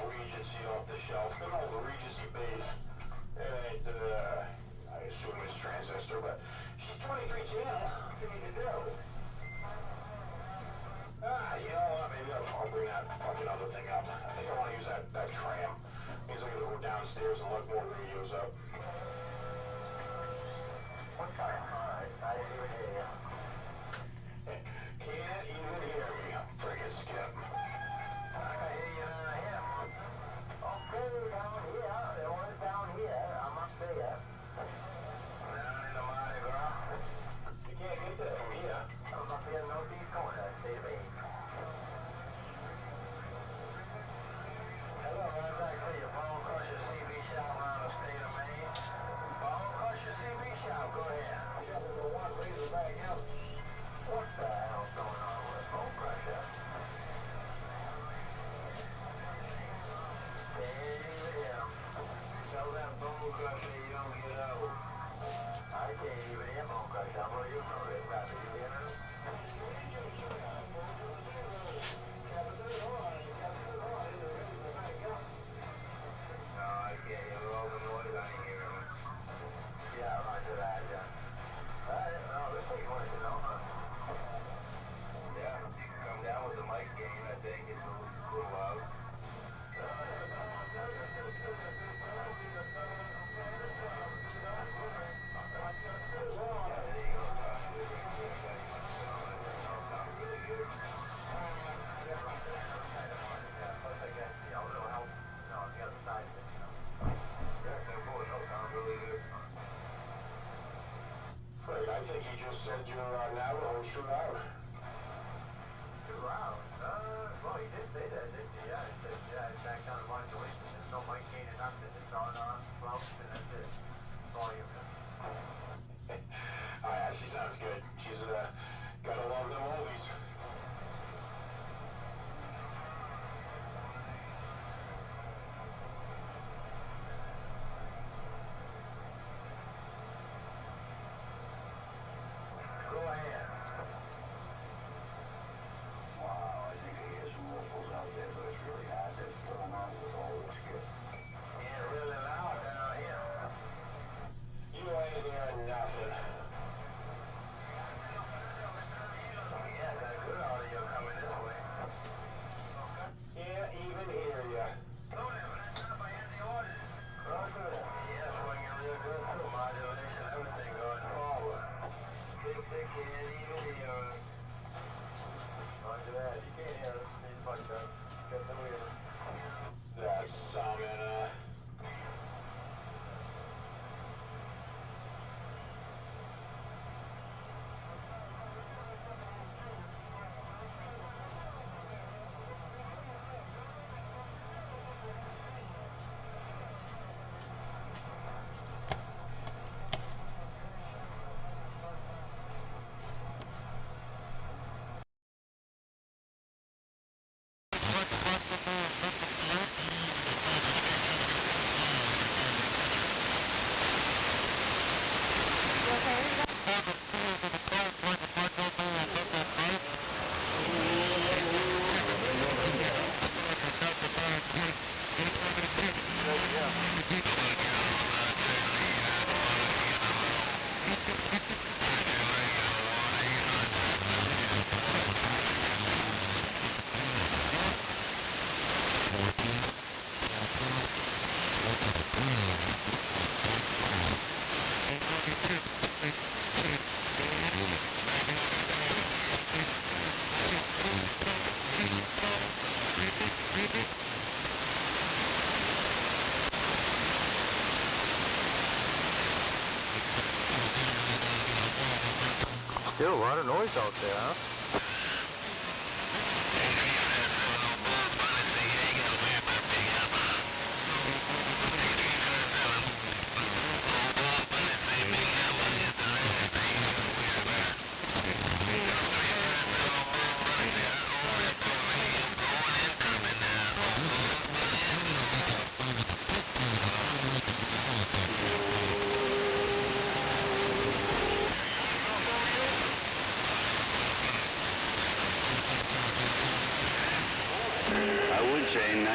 Regency off the shelf. Good old Regency base. It ain't, I assume it's transistor, but she's 23 channel. What do you need to do? You know what? Maybe I'll bring that fucking other thing up. I think I want to use that tram. Means I can go downstairs and look more radios up. What time? Alright, I didn't even hear you. Can't even hear me. Friggin' skip. I can hear you here. Okay, down here. There was down here. I'm up there. Down in the Mardi Gras. You can't get there from here. I'm up here in the northeast corner, state of Maine. Hello, that's actually a bone crusher CB shop around the state of Maine. Bone crusher CB shop, go ahead. What the hell's going on with a bone crusher? Tell that bone crusher you don't get old. I can't even hear bone crusher. How about you know this? Probably you hear me? No, I can't hear all the noise. I ain't hearing him. Yeah, roger that, yeah. Alright, well, this ain't working, you know. Yeah, come down with the mic gain, I think. It's a little loud. I think he just said you're now going to shoot out. Shoot out? Well, he did say that, didn't he? Yeah, he said, yeah, it's back down to modulation. There's no mic gain or nothing. It's on, well, and that's it. Volume. Oh, yeah, she sounds good. She's, gotta love them oldies. That's some, Still a lot of noise out there, huh?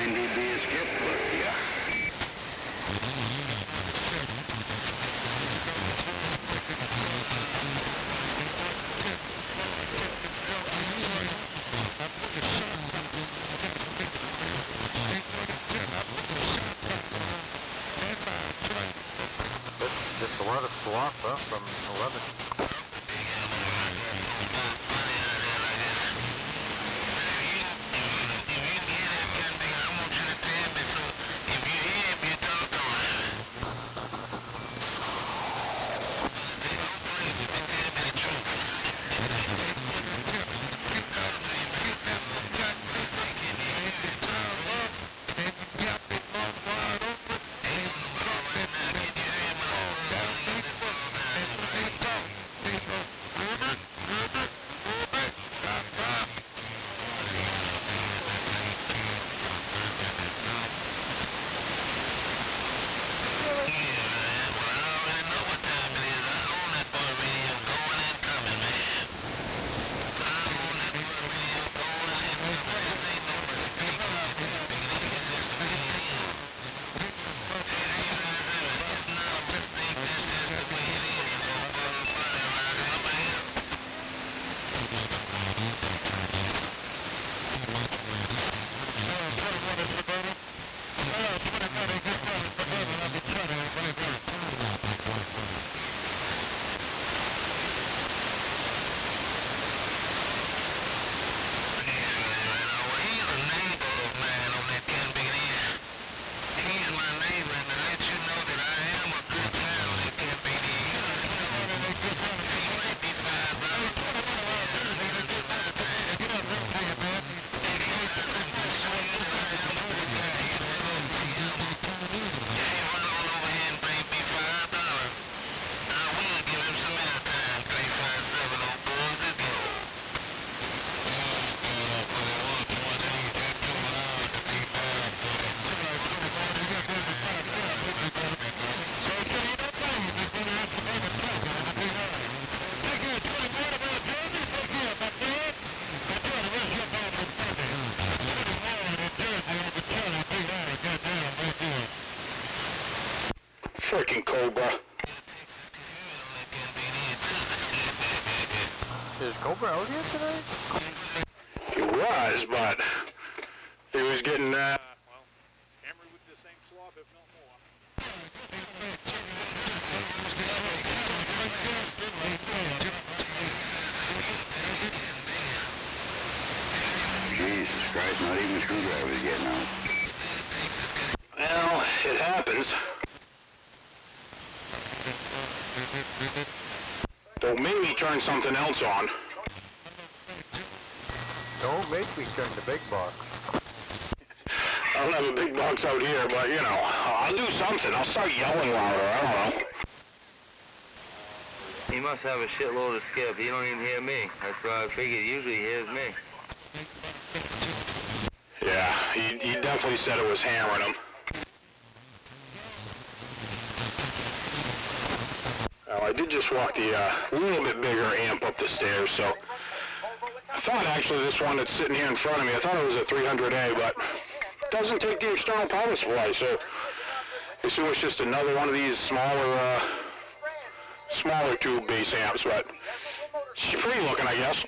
mind he'd be a skip, but yeah. Just a lot of swap, huh, from 11. Freaking Cobra. Is Cobra out here today? He was, but he was getting, hammered with the same slop, if not more. Jesus Christ, not even screwdrivers getting out. Well, it happens. Don't make me turn something else on. Don't make me turn the big box. I don't have a big box out here, but, you know, I'll do something. I'll start yelling louder. I don't know. He must have a shitload of skip. He don't even hear me. That's why I figured usually he hears me. Yeah, he definitely said it was hammering him. Well, I did just walk the little bit bigger amp up the stairs, so I thought actually this one that's sitting here in front of me, I thought it was a 300A, but it doesn't take the external power supply, so I assume it's just another one of these smaller tube bass amps, but it's pretty looking, I guess.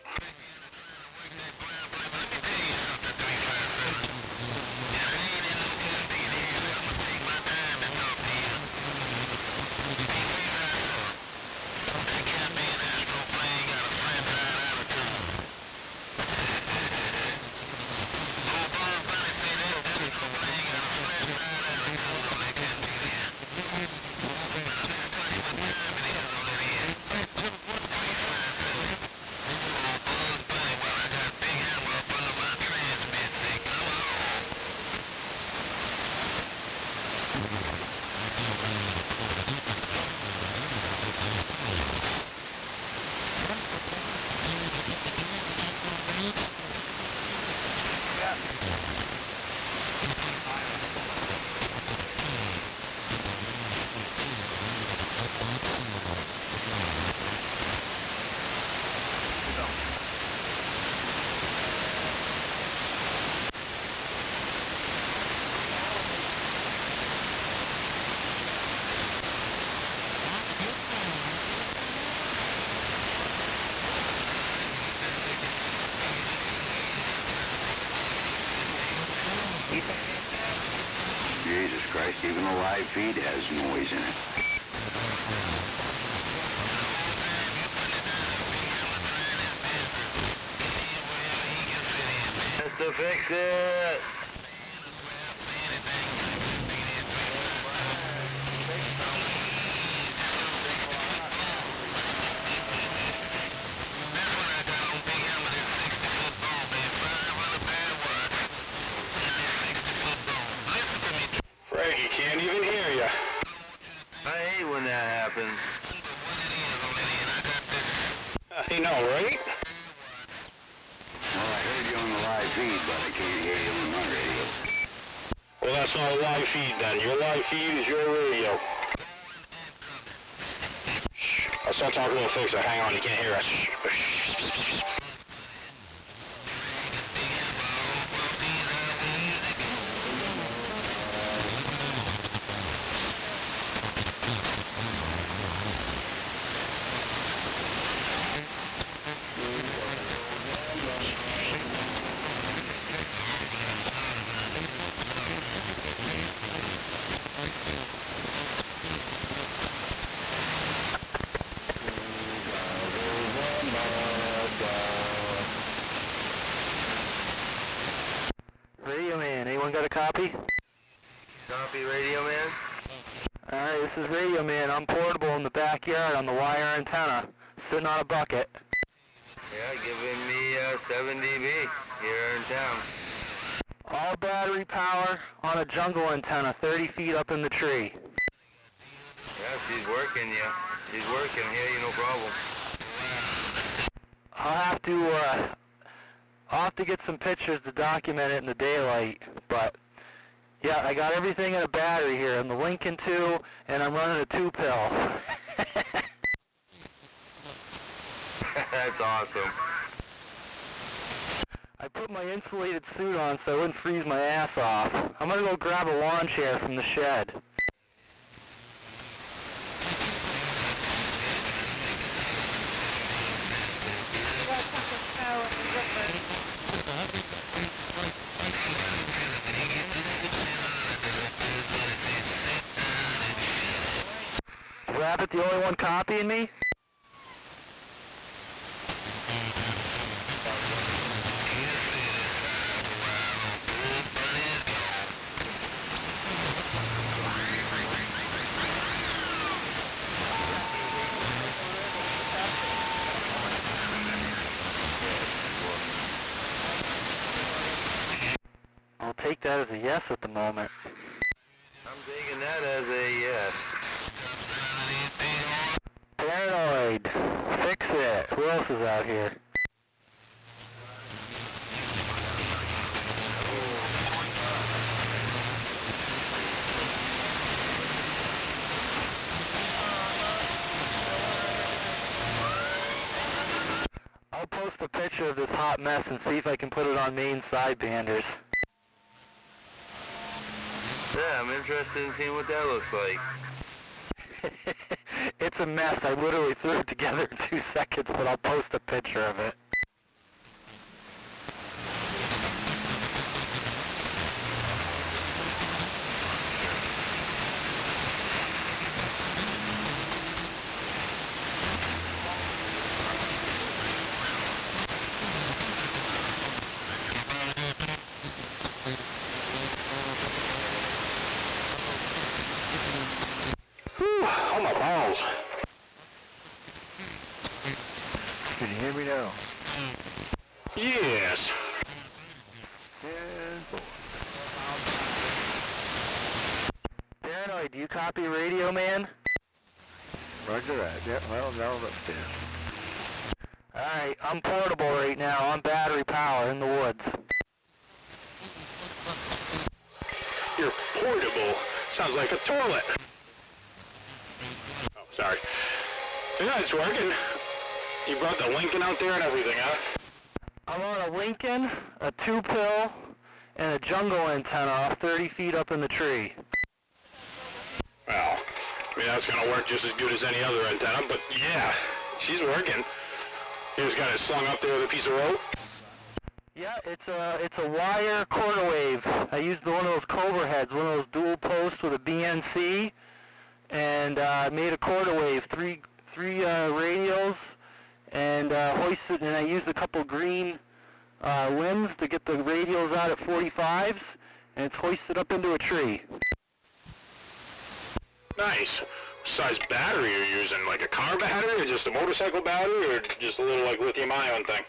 the live feed has noise in it. Just to fix it. Frankie can't even hear you. I hate when that happens. I know, right? Well, I heard you on the live feed, but I can't hear you on my radio. Well, that's not a live feed then. Your live feed is your radio. Shh. I'll start talking, we'll fix it. Hang on, you can't hear us. Shh. Radio Man, anyone got a copy? Copy, Radio Man? Alright, this is Radio Man. I'm portable in the backyard on the wire antenna, sitting on a bucket. Yeah, giving me 7 dB here in town. All battery power on a jungle antenna, 30 feet up in the tree. Yeah, she's working you. She's working. Hear you, no problem. I'll have to get some pictures to document it in the daylight, but yeah, I got everything in a battery here, and the Lincoln 2, and I'm running a 2-pill. That's awesome. I put my insulated suit on so I wouldn't freeze my ass off. I'm gonna go grab a lawn chair from the shed. Rabbit, the only one copying me? I'll take that as a yes at the moment. I'm taking that as a yes. Paranoid. Fix it. Who else is out here? I'll post a picture of this hot mess and see if I can put it on Maine sidebanders. Yeah, I'm interested in seeing what that looks like. It's a mess. I literally threw it together in 2 seconds, but I'll post a picture of it. Oh, my balls. Can you hear me now? Yes. Paranoid, do you copy Radio Man? Roger that. Yep, well, now I'm upstairs. Alright, I'm portable right now. I'm battery power in the woods. You're portable. Sounds like a toilet. Oh, sorry. Yeah, it's working. You brought the Lincoln out there and everything, huh? I'm on a Lincoln, a 2-pill, and a jungle antenna off 30 feet up in the tree. Well, I mean, that's gonna work just as good as any other antenna, but yeah, she's working. You just got it slung up there with a piece of rope? Yeah, it's a wire quarter wave. I used one of those Cobra heads, one of those dual posts with a BNC, and made a quarter wave, three radios, and hoisted. And I used a couple green limbs to get the radios out at 45s, and it's hoisted up into a tree. Nice. What size battery are you using? Like a car battery, or just a motorcycle battery, or just a little like lithium-ion thing?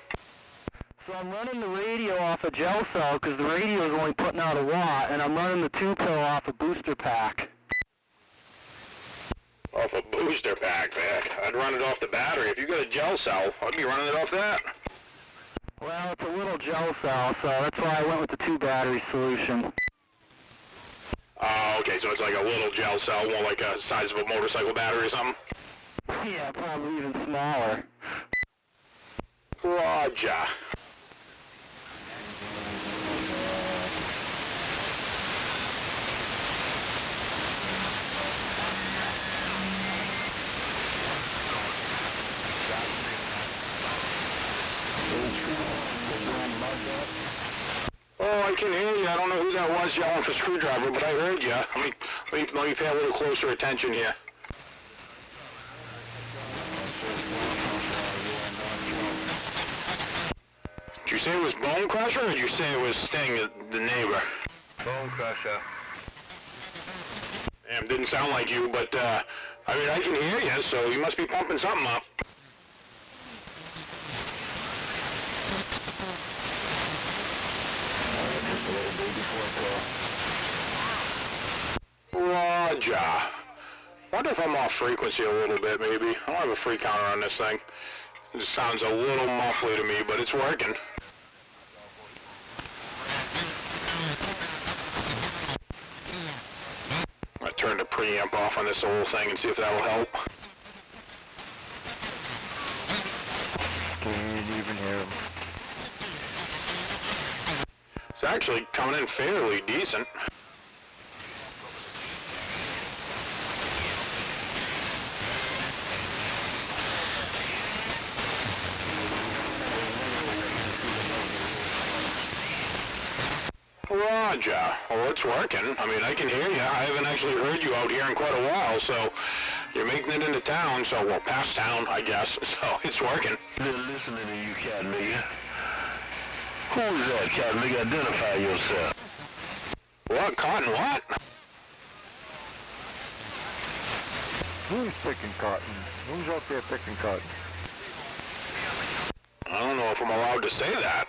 So I'm running the radio off a gel cell because the radio is only putting out a watt, and I'm running the 2-pill off a booster pack. Off a booster pack, Vic. I'd run it off the battery. If you got a gel cell, I'd be running it off that. Well, it's a little gel cell, so that's why I went with the 2-battery solution. Oh, okay, so it's like a little gel cell, more like a size of a motorcycle battery or something? Yeah, probably even smaller. Roger. Oh, I can hear you. I don't know who that was yelling for screwdriver, but I heard you. Let me pay a little closer attention here. Did you say it was Bone Crusher, or did you say it was Sting, the neighbor? Bone Crusher. Damn, didn't sound like you, but, I mean, I can hear you, so you must be pumping something up. Roger. Wonder if I'm off frequency a little bit, maybe. I don't have a free counter on this thing. It sounds a little muffly to me, but it's working. I turn the preamp off on this whole thing and see if that'll help. Can't even hear him. It's actually coming in fairly decent. Roger. Well, it's working. I mean, I can hear you. I haven't actually heard you out here in quite a while, so you're making it into town, so, well, past town, I guess, so it's working. Been listening to you, cat nigga. Who is that, cat nigga? Identify yourself. What? Cotton what? Who's picking cotton? Who's out there picking cotton? I don't know if I'm allowed to say that.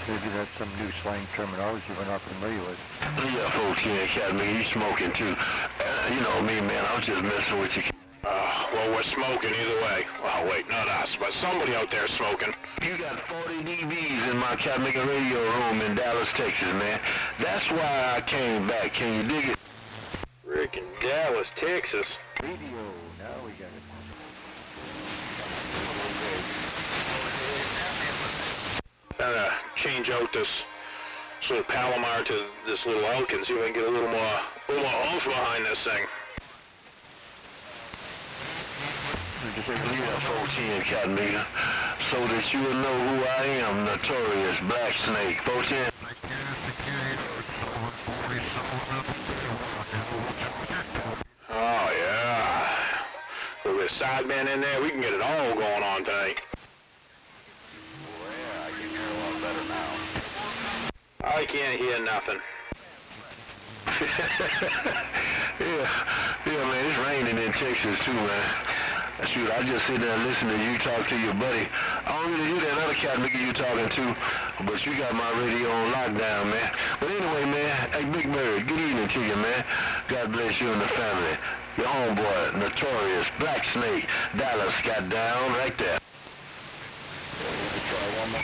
Maybe that's some new slang terminology we're not familiar with. Yeah, folks, yeah, cat nigga, he's smoking too. You know me, man, I was just messing with you. Well, we're smoking either way. Well, wait, not us, but somebody out there smoking. You got 40 DVs in my cat nigga radio room in Dallas, Texas, man. That's why I came back. Can you dig it? Frickin' Dallas, Texas. Radio, now we got it. Gonna change out this little Palomar to this little Elkin, see if I can get a little more oomph behind this thing. Yeah, 14, cat nigga. So that you will know who I am, Notorious Black Snake. 14. Oh, yeah. A little bit of sideband in there. We can get it all going on tonight. Yeah, I can hear a lot better now. I can't hear nothing. yeah, man, it's raining in Texas too, man. Shoot, I just sit there and listen to you talk to your buddy. I don't really hear that other cat nigga you talking to, but you got my radio on lockdown, man. But anyway, man, hey, Big Bird, good evening to you, man. God bless you and the family. Your homeboy, Notorious Black Snake, Dallas got down right there. Try one more.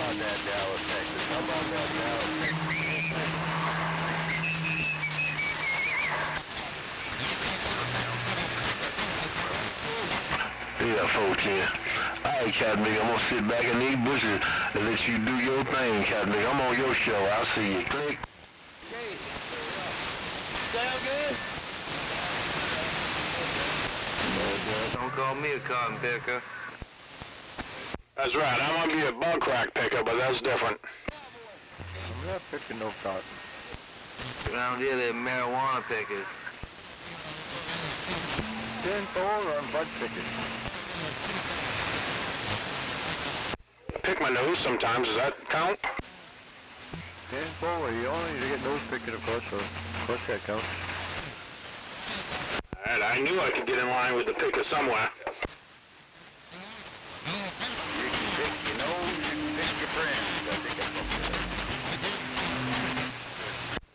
about that, Dallas, Texas? How about that, Dallas, Texas? Yeah, 410. Alright, Captain Mick, I'm gonna sit back in these bushes and let you do your thing, Captain Mick. I'm on your show. I'll see you. Click. Sound good? Don't call me a cotton picker. That's right. I might be a bug crack picker, but that's different. I'm not picking no cotton. Around here, they're marijuana pickers. 10-4 on bud picking. Pick my nose sometimes. Does that count? 10-4, you only need to get nose picking, of course, so of course that counts. Alright, I knew I could get in line with the picker somewhere. You can pick your nose, you can pick your friends. I think that's what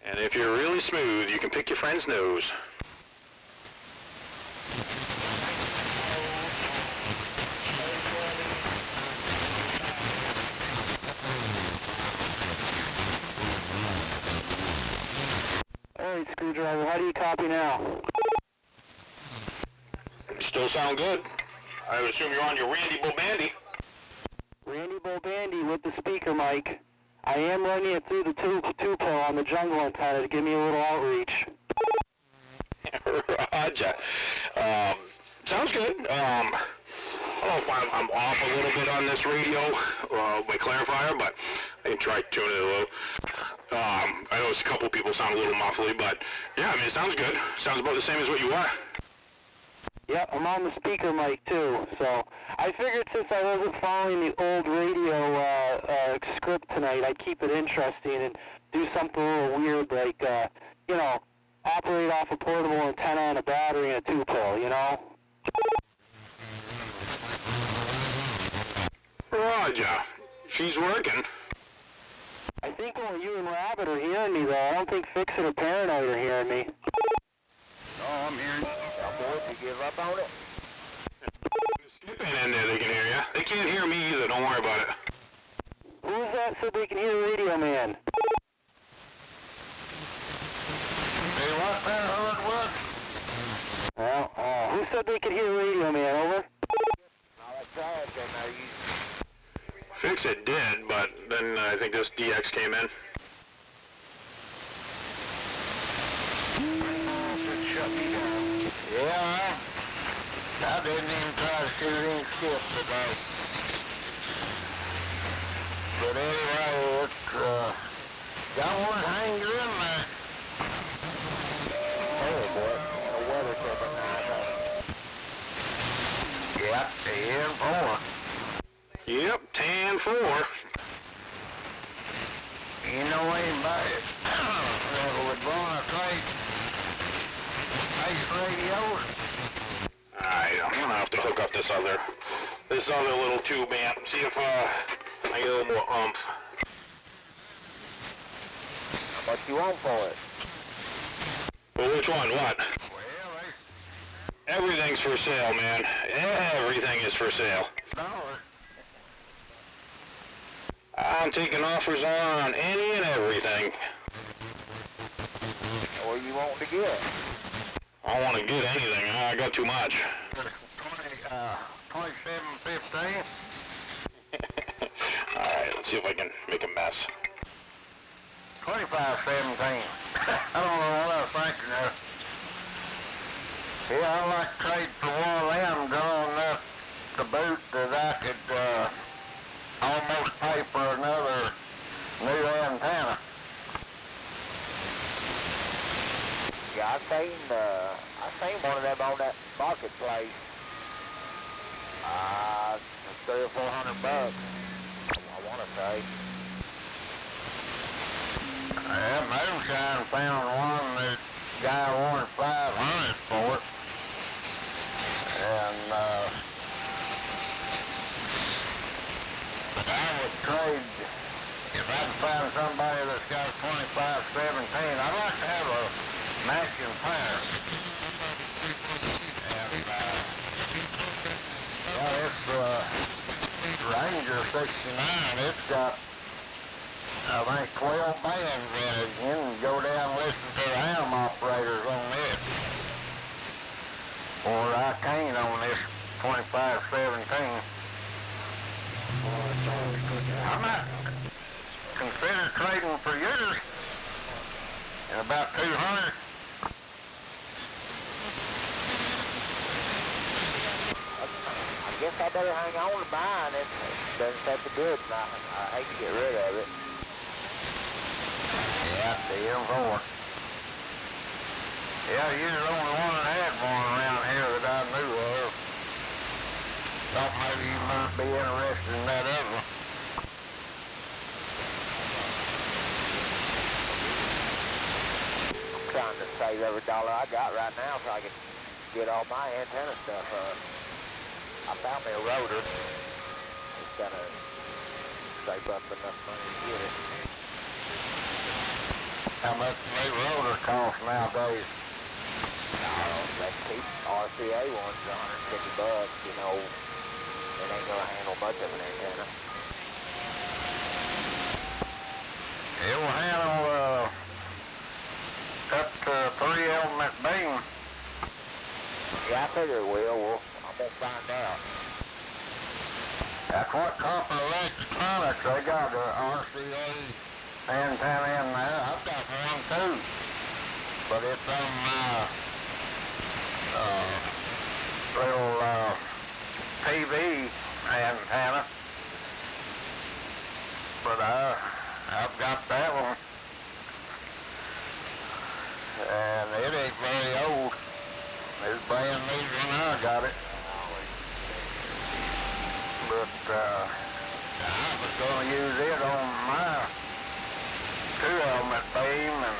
And if you're really smooth, you can pick your friend's nose. Alright, Screwdriver, how do you copy now? Still sound good. I would assume you're on your Randy Bobandy. Randy Bobandy with the speaker mic. I am running it through the two-pill on the jungle antenna to give me a little outreach. Roger. Sounds good. I don't know if I'm off a little bit on this radio, my clarifier, but I can try tuning it a little. I know a couple people sound a little muffly, but yeah, I mean, it sounds good. Sounds about the same as what you are. Yep, I'm on the speaker mic too, so I figured since I wasn't following the old radio script tonight, I'd keep it interesting and do something a little weird like, you know, operate off a portable antenna and a battery and a two-pill, you know? Roger. She's working. I think only you and Rabbit are hearing me, though. I don't think Fixit or Paranoid are hearing me. No, I'm hearing. Boy, if you give up on it. Skip in there, they can hear you. They can't hear me either, don't worry about it. Who's that said they can hear Radio Man? Hey, what there, what? Well, who said they could hear Radio Man, over? No, that's right, then you... Fix it did, but then I think this DX came in. Shut me down. Yeah, I didn't even try to shoot any skips today. But anyway, it's, got one hanging in there. Oh boy, the weather's looking nice. Yep, 10-4. Yep, 10-4. You know anybody that would want to trade radios? I'm gonna have to hook up this other little tube amp. See if I get a little more oomph. What you want for it? Well, which one? What? Well, Everything's for sale, man. Everything is for sale. $1. I'm taking offers on any and everything. What do you want to get? I want to get anything. I got too much. 27.15. Alright, let's see if I can make a mess. 25.17. I don't know what I was thinking there. Yeah, I'd like to trade for one of them drawing up the boot that I could almost pay for another new antenna. Yeah, I seen one of them on that marketplace. $300 or $400. I want to say. Yeah, Moonshine found one that guy wanted $500 for it. And I would trade, if I can find somebody that's got a 2517, I'd like to have a matching pair. And yeah, this Ranger 69. It's got, I think, 12 bands in it. You can go down and listen to the ham operators on this. Or I can't on this 2517. I might consider trading for yours at about 200. I guess I better hang on to mine. It doesn't such a good, and I hate to get rid of it. Yeah, the M4. Yeah, you're the only one that had one around here that I knew of. Thought maybe you might be interested in that other one. I'm trying to save every dollar I got right now so I can get all my antenna stuff up. I found me a rotor. Just gotta save up enough money to get it. How much a new rotor cost nowadays? They keep RCA ones $150, you know. It ain't gonna handle much of an antenna. It will handle up to 3 element beam. Yeah, I figure it will. I'm gonna find out. That's what Copper Electronics, they got the RCA antenna in there. I've got one too. But it's on my little TV antenna. But I've got that one. And it ain't very old. It's brand new when I got it. But I was going to use it on my 2-element beam, and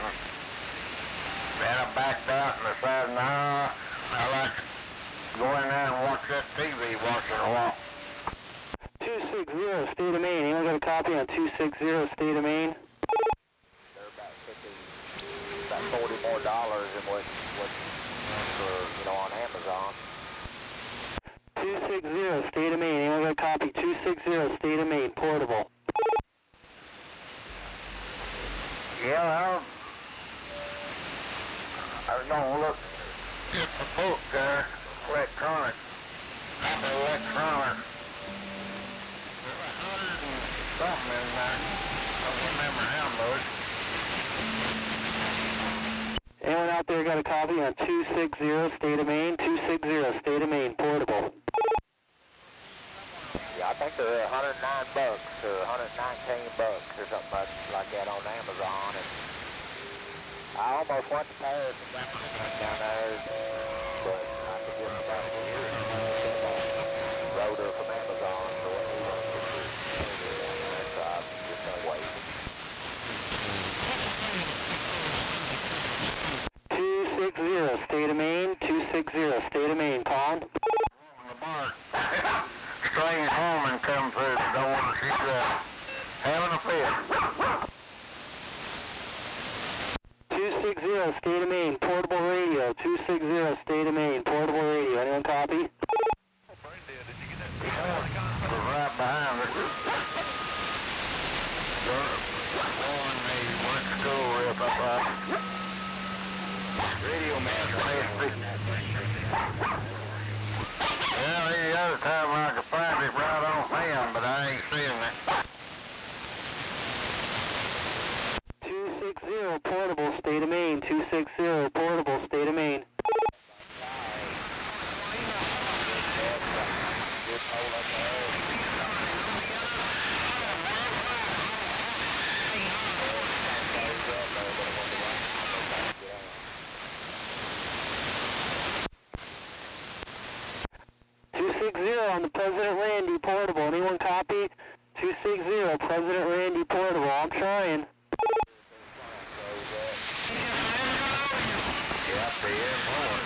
then I backed out and decided, nah, I like to go in there and watch that TV once in a while. 260, State of Maine. Anyone got a copy on 260, State of Maine? They're about $40 more than what for, you know, on Amazon. 260, State of Maine. Anyone got a copy? 260, State of Maine, portable. Yeah, I was going to look at the book there, electronics. Not the electronics. There's 100 and something in there. I don't remember how much. Anyone out there got a copy on 260, State of Maine? 260, State of Maine, portable. Yeah, I think they're $109 or $119 or something like that on Amazon. And I almost went to Paris and got one down there, but I could just about get a rotor from Amazon for what we want to do down there, so I'm just gonna wait. 260, State of Maine. 260, State of Maine, calm. In the bar. Strange woman come through the door and she's having a fit. 260, State of Maine, portable radio. 260, State of Maine, portable radio. Anyone copy? Was right behind her. Warning me, went to school real up. Radio master. Well, any other time I could find it right on him, but I ain't seeing it. 260, portable, State of Maine. 260, portable, State of Maine. On the President Randy portable. Anyone copy? 260, President Randy portable. I'm trying. Yeah, the M4.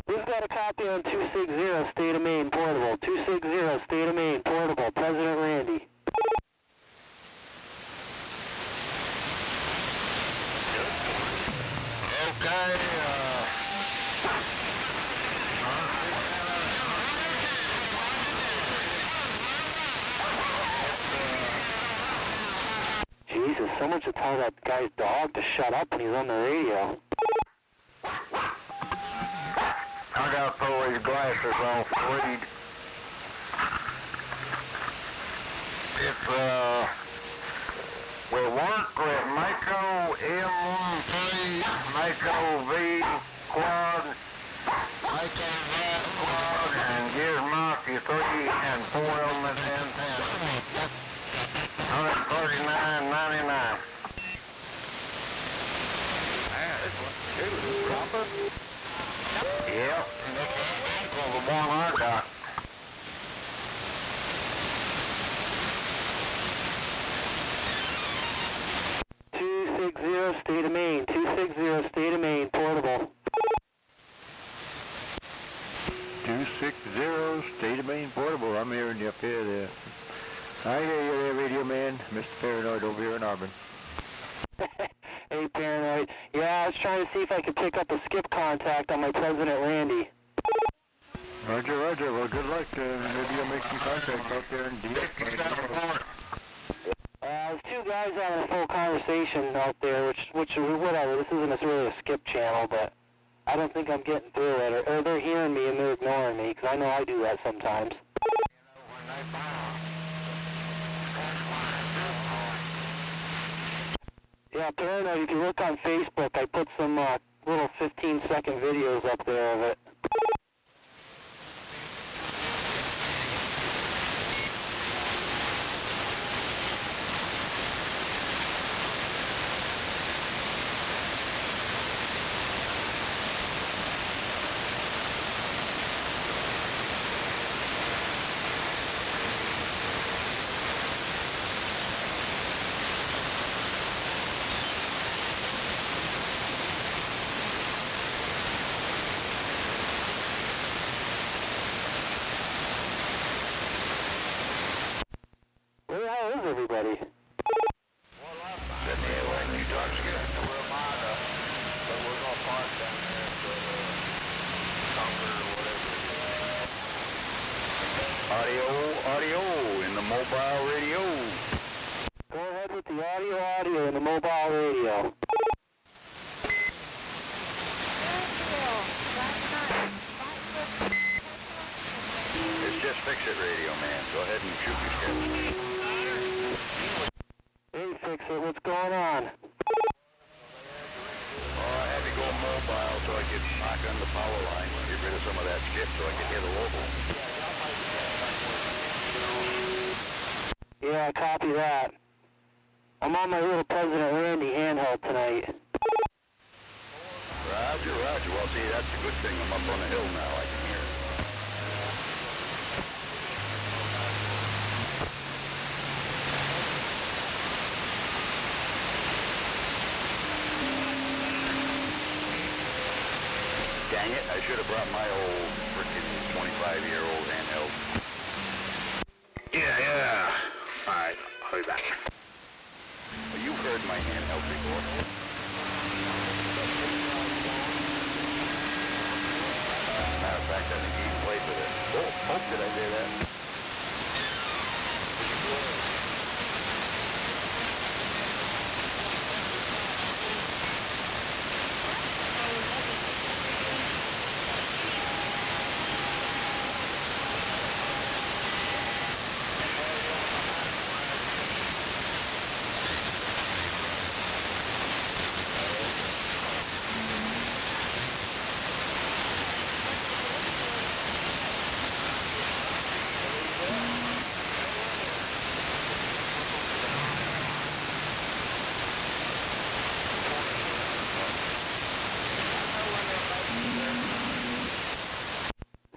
Who's got a copy on 260, State of Maine portable? 260, State of Maine portable. President Randy. Okay, Jesus, someone should tell that guy's dog to shut up when he's on the radio. I gotta throw these glasses on for weed. It's, we work with Mako M13, Mako V Quad, Mako V Quad, and Gizmocky 3 and 4 element antenna. $139.99. Man, this one's good. Proper? Yep, that's the one I got. State of Maine, 260 State of Maine, portable. 260 State of Maine portable. I'm hearing you up here there. I hear you there, radio man. Mr. Paranoid over here in Auburn. Hey, Paranoid. Yeah, I was trying to see if I could pick up a skip contact on my President Randy. Roger, roger. Well, good luck. Maybe you'll make some contact out there in deep. There's two guys having a full conversation out there, which whatever. This isn't really a skip channel, but I don't think I'm getting through it, or they're hearing me and they're ignoring me, because I know I do that sometimes. Yeah, Paranoid, if you look on Facebook, I put some little 15-second videos up there of it. Where the hell is everybody? Well, I'm sitting here waiting. You talk to get to where mine up. But we're going to park down there at the Concord or whatever it is. Audio in the mobile radio. Go ahead with the audio in the mobile radio. It's just fix-it radio, man. Go ahead and shoot your skip. Hey, Fix-It, what's going on? I had to go mobile so I could knock on the power line, get rid of some of that skip so I could hit a local. Yeah, copy that. I'm on my little President Randy handheld tonight. Roger, roger. Well, see, that's a good thing. I'm up on the hill now. I can hear it. Dang it, I should have brought my old frickin' 25-year-old handheld. Yeah. All right, I'll be back. Well, you've heard my handheld before. Matter of fact, I think he even played with it. Oh, did I say that?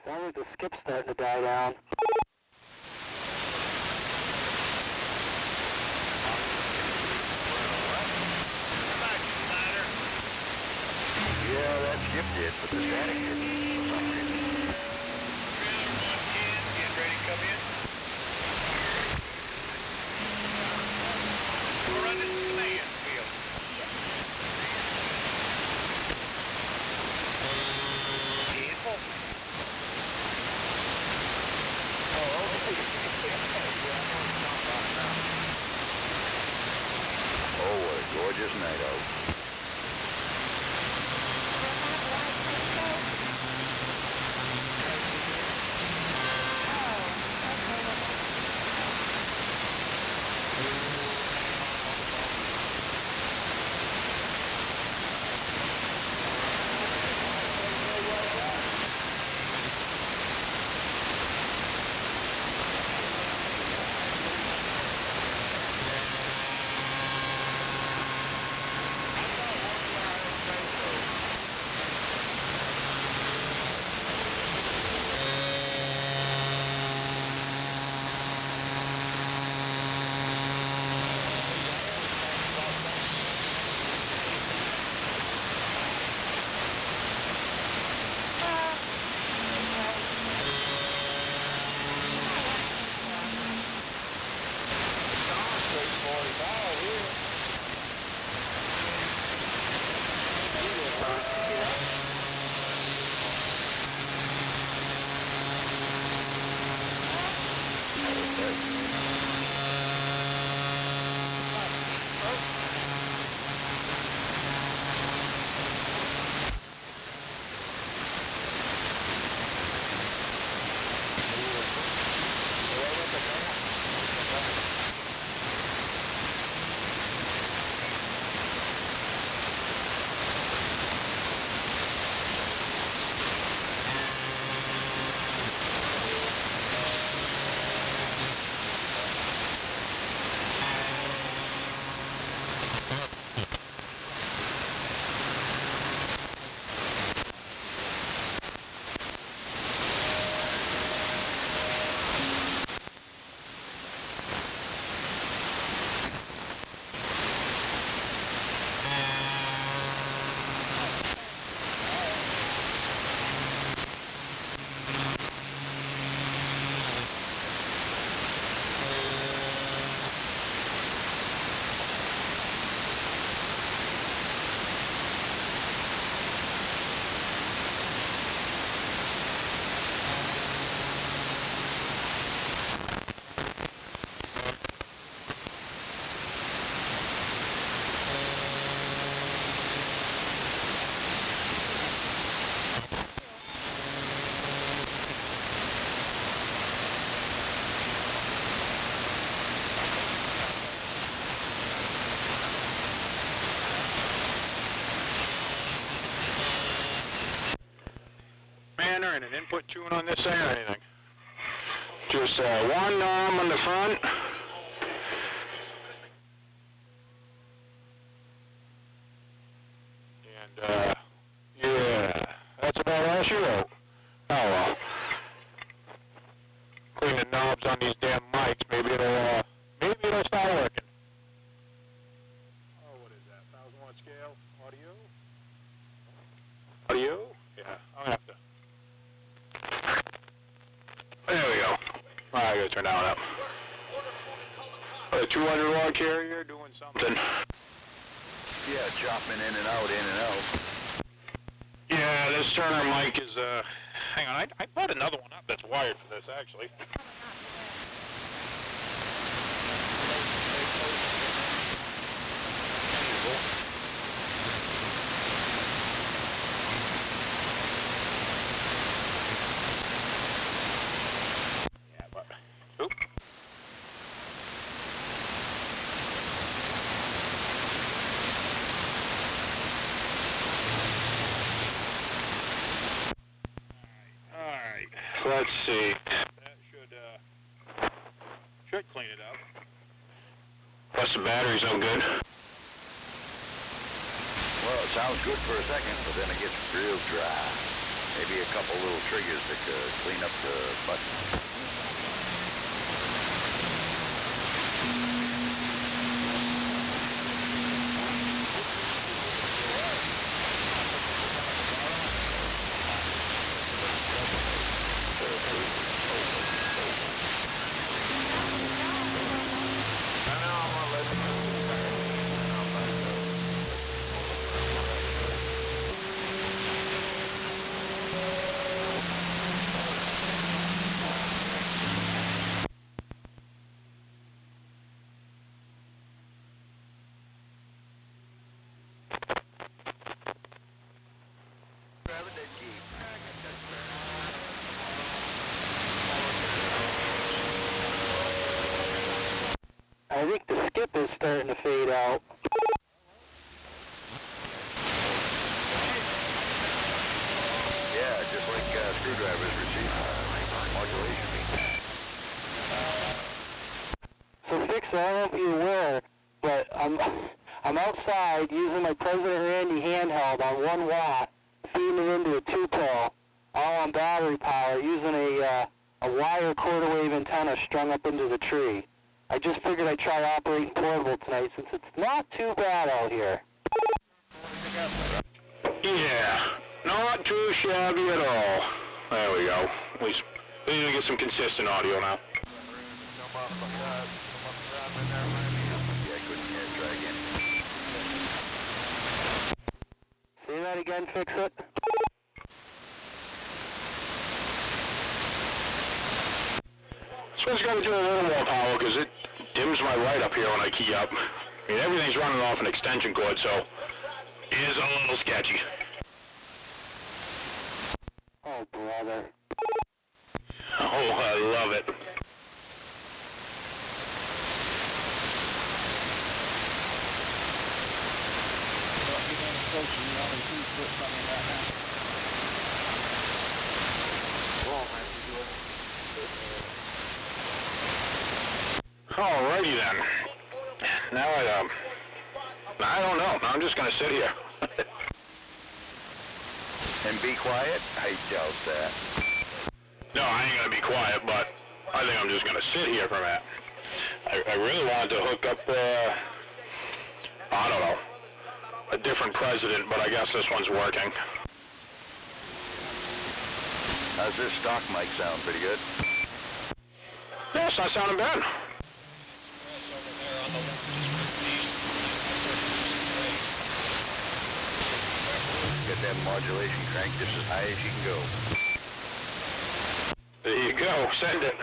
Sounds like the skip's starting to die down. Yeah, that skip did, but the static didn't for some reason. Getting ready to come in. We'll run this command field. gorgeous night out. And an input tune on this thing or anything? Just one knob on the front. And yeah, that's about all she wrote. Oh well. Clean the knobs on these damn mics. Maybe it'll start working. Oh, what is that? 1000-watt scale audio? Audio? Yeah, I'll have to. There we go. I gotta turn that one up. A 200-watt carrier doing something. Yeah, chopping in and out, in and out. Yeah, this Turner mic is, hang on, I bought another one up that's wired for this, actually. Yeah, but, oop. Alright, let's see. That should clean it up. Plus the battery's no good. Well, it sounds good for a second, but then it gets real dry. Maybe a couple little triggers that could clean up the button. skip is starting to fade out. Yeah, just like screwdrivers receive modulation. So Fix, I don't know if you're aware, but I'm outside using my President Randy handheld on 1 watt, feeding it into a 2-pill, all on battery power, using a wire quarter wave antenna strung up into the tree. I just figured I'd try operating portable tonight since it's not too bad out here. Yeah, not too shabby at all. There we go. At least we need to get some consistent audio now. Say that again, Fix It. This one's got to do a little more power because it dims my light up here when I key up. I mean, everything's running off an extension cord, so it is a little sketchy. Oh, brother. Oh, I love it. Alrighty then. Now I don't know. I'm just gonna sit here. And be quiet? I doubt that. No, I ain't gonna be quiet, but I think I'm just gonna sit here for a minute. I really wanted to hook up, I don't know, a different president, but I guess this one's working. How's this stock mic sound? Pretty good? Yeah, it's not sounding bad. Get that modulation cranked just as high as you can go. There you go, send it.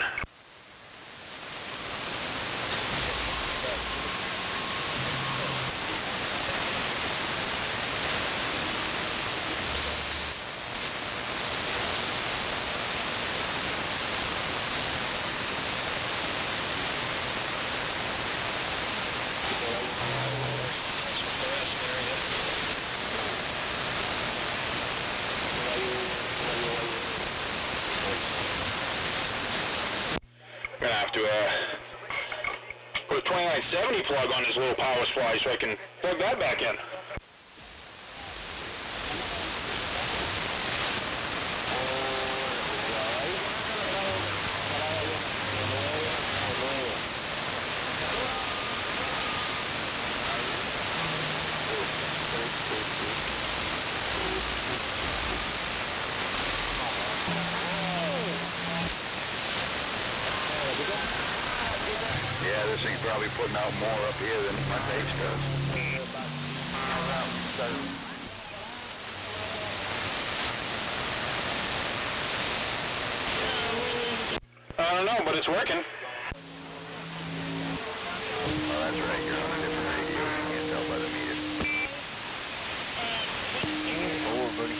Gonna have to put a 2970 plug on this little power supply so I can plug that back in. Yeah, this thing's probably putting out more up here than my base does. I don't know, but it's working. Oh, that's right, you're on a different radio. You can't tell by the meter. Oh, buddy.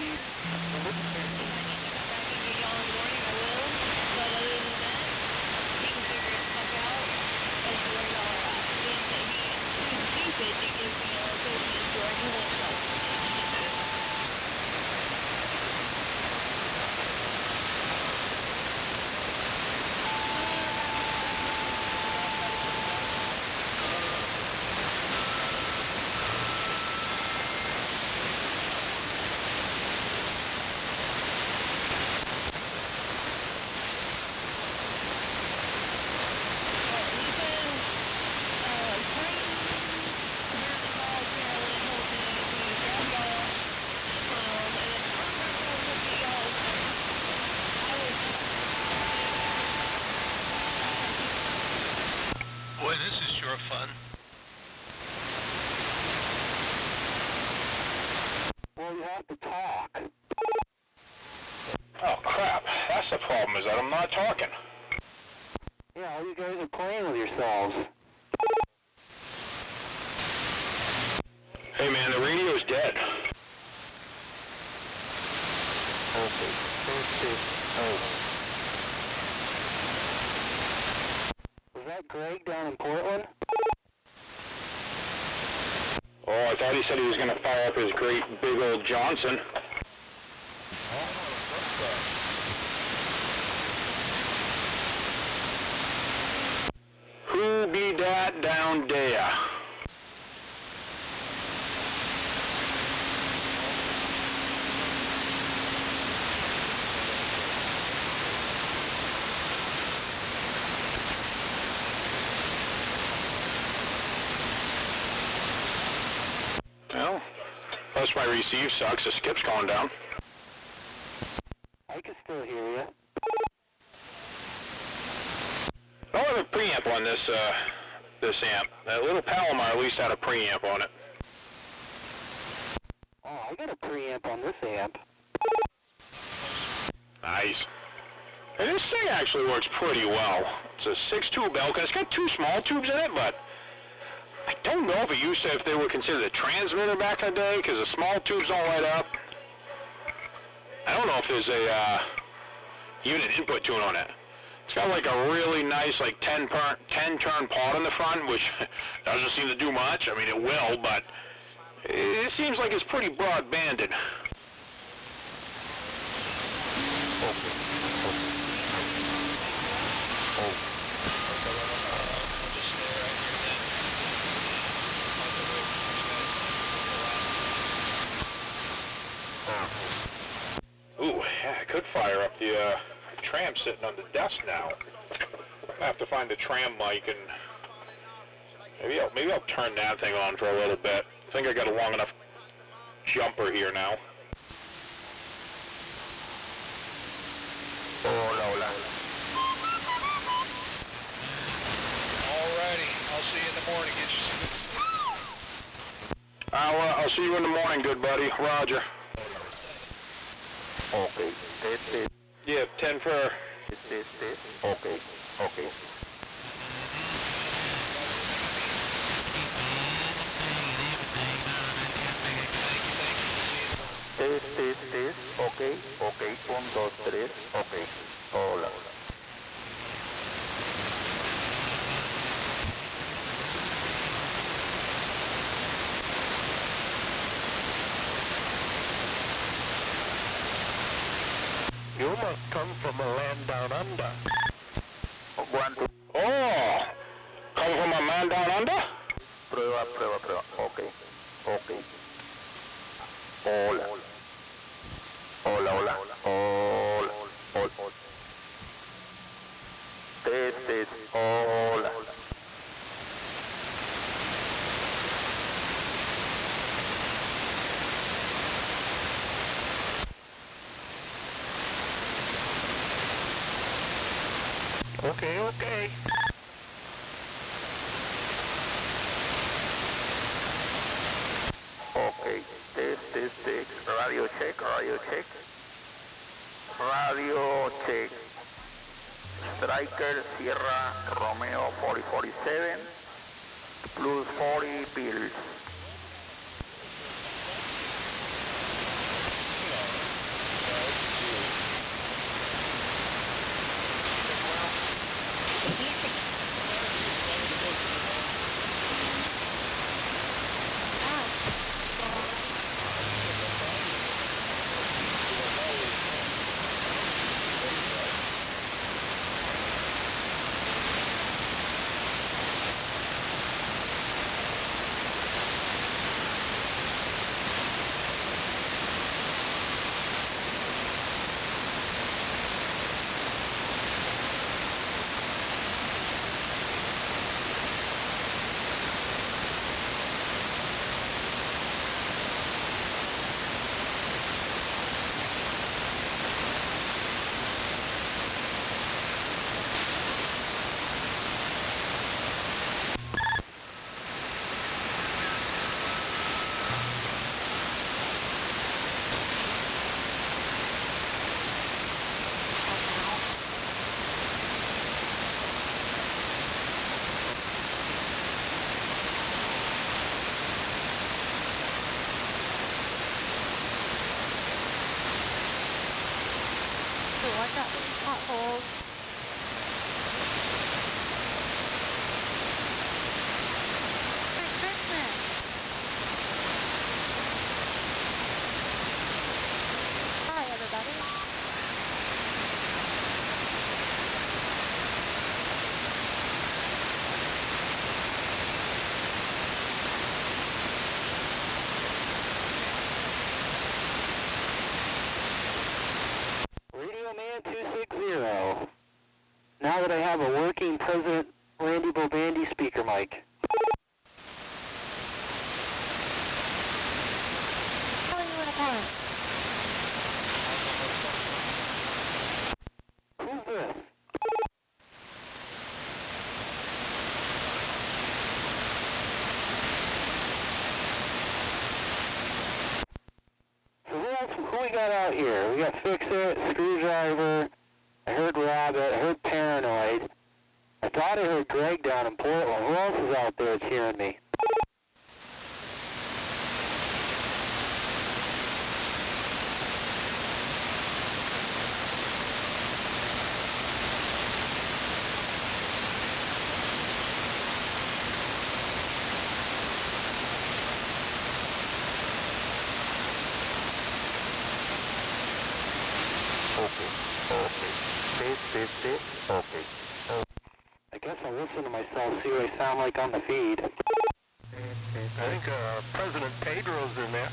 Boy, this is sure fun. Well, you have to talk. Oh crap, that's the problem, is that I'm not talking. Yeah, all you guys are playing with yourselves. Hey man, the radio's dead. Was that Greg down in Portland? I thought he said he was going to fire up his great big old Johnson. Who be that down there? Well, unless my receive sucks, the skip's going down. I can still hear you. I don't have a preamp on this this amp. That little Palomar at least had a preamp on it. Oh, I got a preamp on this amp. Nice. And this thing actually works pretty well. It's a 6-tube Elka. It's got 2 small tubes in it, but I don't know if it used to, if they were considered a transmitter back in the day, because the small tubes don't light up. I don't know if there's a unit input tune on it. It's got like a really nice, like 10-turn pod in the front, which doesn't seem to do much. I mean, it will, but it seems like it's pretty broad-banded. Ooh, yeah, I could fire up the tram sitting on the desk now. I have to find a tram mic and maybe I'll turn that thing on for a little bit. I think I got a long enough jumper here now. Hola, hola. Alrighty, I'll see you in the morning. Get you some... I'll see you in the morning, good buddy. Roger. Okay, this. Yeah, 10 for... This. Okay. This. Okay. 1, 2, 3. Okay. Hola. You must come from a land down under. 1, 2. Oh! Coming from a man down under? Prueba. Okay. Hola. This. Hola. Okay. Okay, this. Radio check. Striker Sierra Romeo 4047 plus 40 bills. I got potholes. Merry Christmas. that I have a working President Randy Bobandy speaker mic. Who's this? Who we got out here? We got Fix-It, Screwdriver, I heard Rabbit, I heard Paranoid. I thought I heard Greg down in Portland. Who else is out there that's hearing me? Okay. I guess I'll listen to myself, see what I sound like on the feed. I think President Pedro's in there.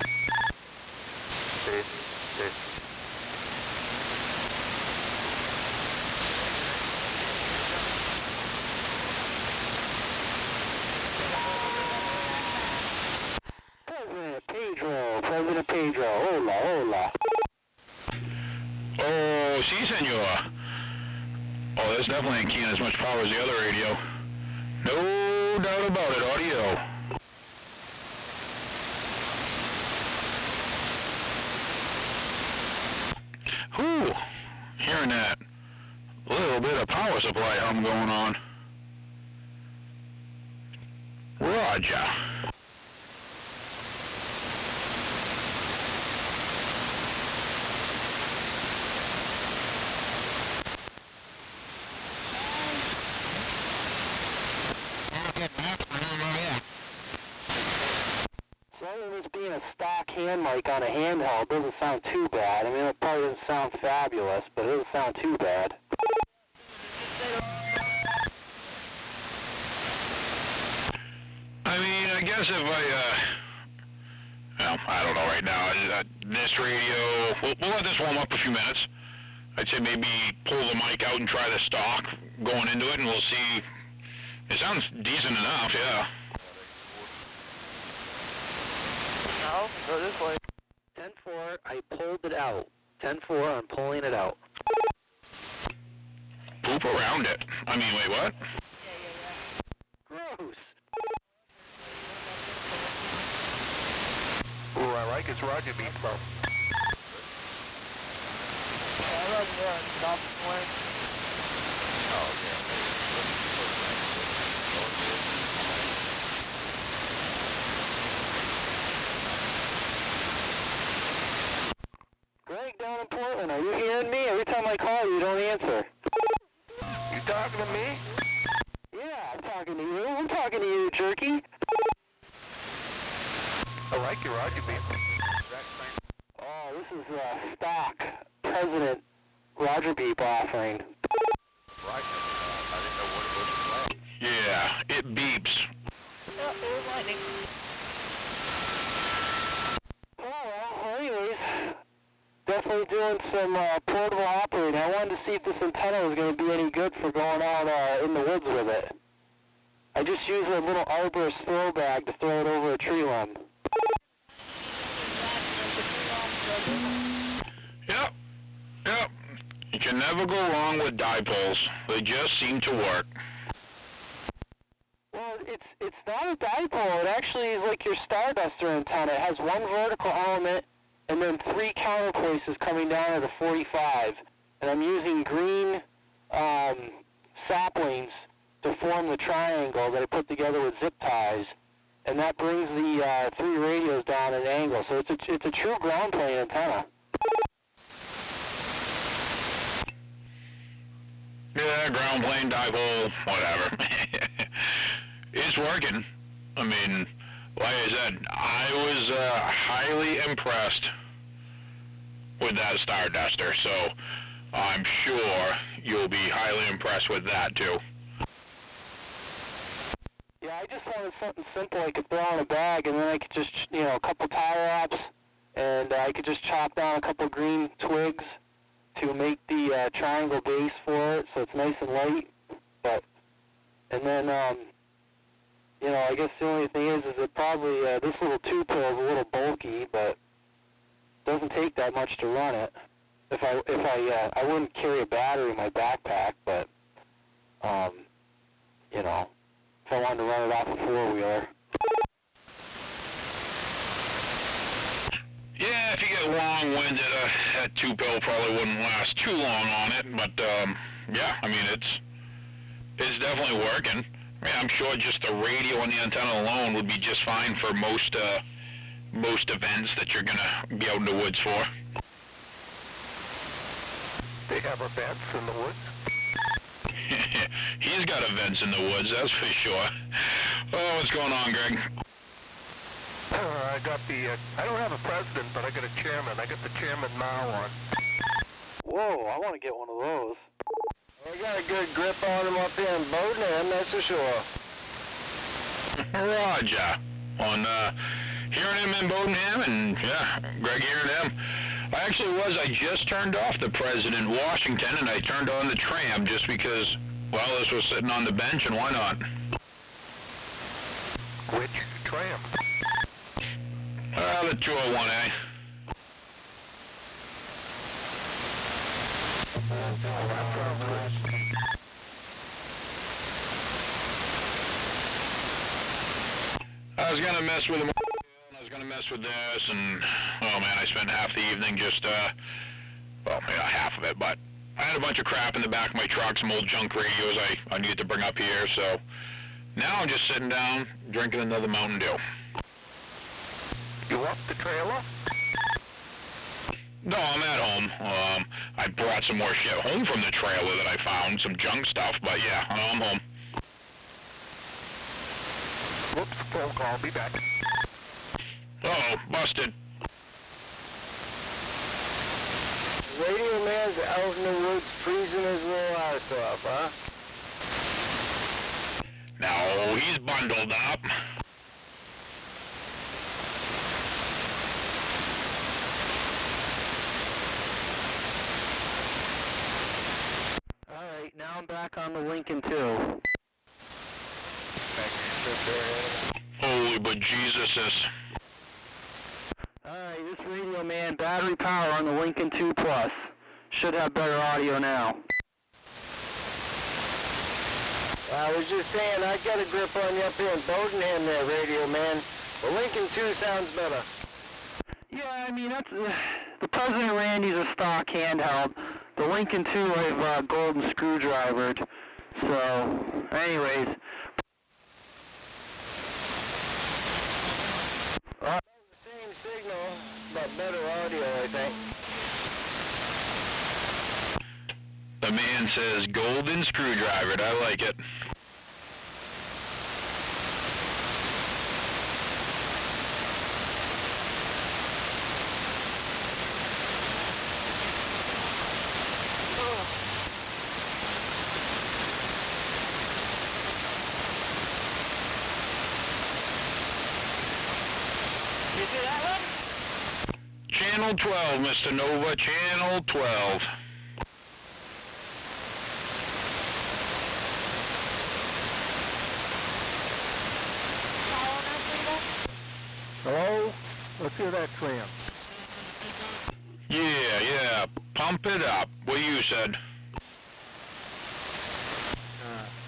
President Pedro, hola. Oh, si, senor. Oh, this definitely ain't keying as much power as the other radio. No doubt about it, audio. Whew, hearing that little bit of power supply hum going on. Roger. This being a stock hand mic on a handheld doesn't sound too bad. I mean, it probably doesn't sound fabulous, but it doesn't sound too bad. I mean, I guess if well, I don't know right now. This radio, we'll let this warm up a few minutes. I'd say maybe pull the mic out and try the stock going into it, and we'll see. It sounds decent enough, yeah. No, go this way. 10-4, I pulled it out. 10-4, I'm pulling it out. Poop around it. I mean, wait, what? Gross. Ooh, I like his Roger beat, bro. Oh, Greg down in Portland, are you hearing me? Every time I call you, you don't answer. You talking to me? Yeah, I'm talking to you. I'm talking to you, jerky. I like your Roger beat. Oh, this is stock President Roger Beep offering. Right. I didn't know what it was. Yeah, it beeps. Oh, well, anyways, definitely doing some portable operating. I wanted to see if this antenna was going to be any good for going out in the woods with it. I just used a little arborist throw bag to throw it over a tree limb. Yep. You can never go wrong with dipoles. They just seem to work. Well, it's not a dipole. It actually is like your Starduster antenna. It has one vertical element and then 3 counterpoises coming down at a 45. And I'm using green saplings to form the triangle that I put together with zip ties. And that brings the 3 radios down at an angle. So it's a true ground plane antenna. Yeah, ground plane, dipole, whatever. It's working. I mean, like I said, I was highly impressed with that Starduster, so I'm sure you'll be highly impressed with that too. Yeah, I just wanted something simple I could throw in a bag, and then I could just, a couple tire wraps, and I could just chop down a couple green twigs to make the triangle base for it, so it's nice and light. But, and then, you know, I guess the only thing is it probably, this little 2-pill is a little bulky, but doesn't take that much to run it. I wouldn't carry a battery in my backpack, but, you know, if I wanted to run it off a 4-wheeler. Yeah, if you get long-winded, that 2-pill probably wouldn't last too long on it, but, yeah, I mean, it's definitely working. I mean, I'm sure just the radio and the antenna alone would be just fine for most events that you're gonna be out in the woods for. They have events in the woods? He's got events in the woods, that's for sure. Oh, what's going on, Greg? I got I don't have a president, but I got a chairman. I got the chairman now on. Whoa, I want to get one of those. We got a good grip on him up here in Bodenham, that's for sure. Roger. On hearing him in Bodenham, and yeah, Greg hearing him. I just turned off the President Washington, and I turned on the tram just because, well, this was sitting on the bench, and why not? Which tram? The 201A. I was gonna mess with him. I was gonna mess with this, and oh man, I spent half the evening just, well, yeah, half of it, but I had a bunch of crap in the back of my truck, some old junk radios I needed to bring up here, so now I'm just sitting down, drinking another Mountain Dew. You up the trailer? No, I'm at home. I brought some more shit home from the trailer that I found, some junk stuff, but yeah, I'm home. Whoops, phone call, be back. Uh-oh, busted. Radio man's out in the woods freezing his little ass off, huh? No, he's bundled up. Alright, now I'm back on the Lincoln 2. Holy bejesus. Alright, this radio man, battery power on the Lincoln 2 Plus. Should have better audio now. I was just saying, I got a grip on you up here in Bodenham there, radio man. The Lincoln 2 sounds better. Yeah, I mean, that's the President Randy's a stock handheld. The Lincoln 2 I've golden screwdrivered. So, anyways. Same signal, but better audio, I think. The man says golden screwdrivered. I like it. You see that one? Channel 12, Mr. Nova. Channel 12. Hello? Let's hear that tram. Yeah. Pump it up. What you said.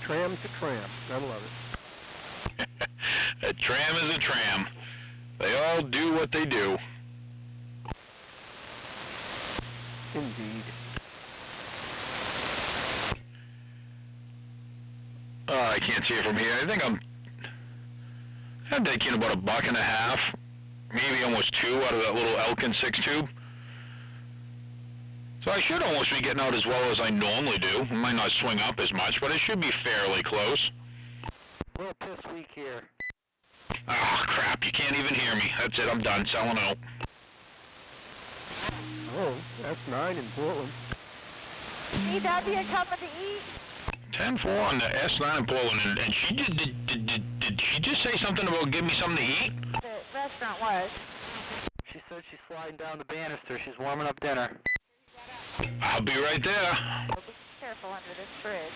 Tram to tram. I love it. A tram is a tram. They all do what they do. Indeed. I can't see it from here. I think I'm taking about $1.50, maybe almost 2 out of that little Elkin 6 tube. So I should almost be getting out as well as I normally do. I might not swing up as much, but it should be fairly close. A little piss weak here. Oh, crap, you can't even hear me. That's it, I'm done selling out. Oh, that's 9 in Portland. Need that be a coming to eat? 10-4 on the S9 in Portland, and she did she just say something about give me something to eat? The restaurant was. She said she's sliding down the banister. She's warming up dinner. I'll be right there. Be careful under this bridge.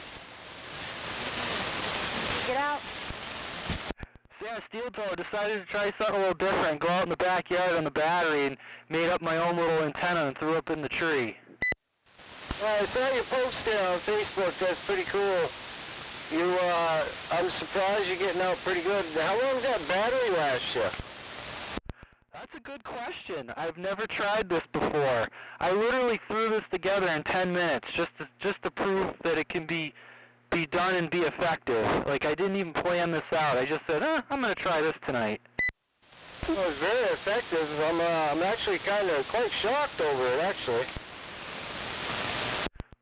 Get out. Yeah, steel toe decided to try something a little different. Go out in the backyard on the battery and made up my own little antenna and threw up in the tree. I saw your post there on Facebook. That's pretty cool. I'm surprised you're getting out pretty good. How long does that battery last you? That's a good question. I've never tried this before. I literally threw this together in 10 minutes just to prove that it can be done and be effective. Like, I didn't even plan this out. I just said, I'm going to try this tonight. It was very effective. I'm actually quite shocked over it, actually.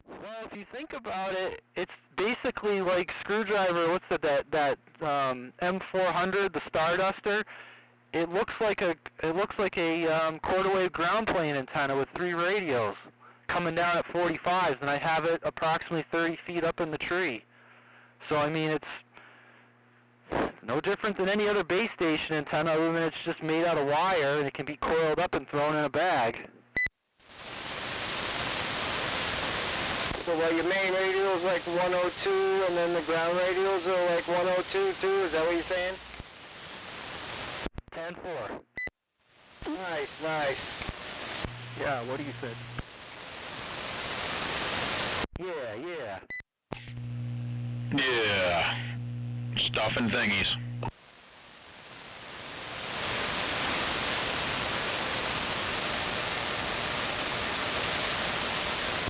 Well, if you think about it, it's basically like screwdriver. What's that M400, the Starduster? It looks like a quarter wave ground plane antenna with 3 radios coming down at 45s, and I have it approximately 30 feet up in the tree. So I mean, it's no different than any other base station antenna, other than it's just made out of wire and it can be coiled up and thrown in a bag. So your main radio is like 102, and then the ground radios are like 102 too? Is that what you're saying? 10-4. Nice. Yeah, what do you say? Yeah. Yeah. Stuff and thingies.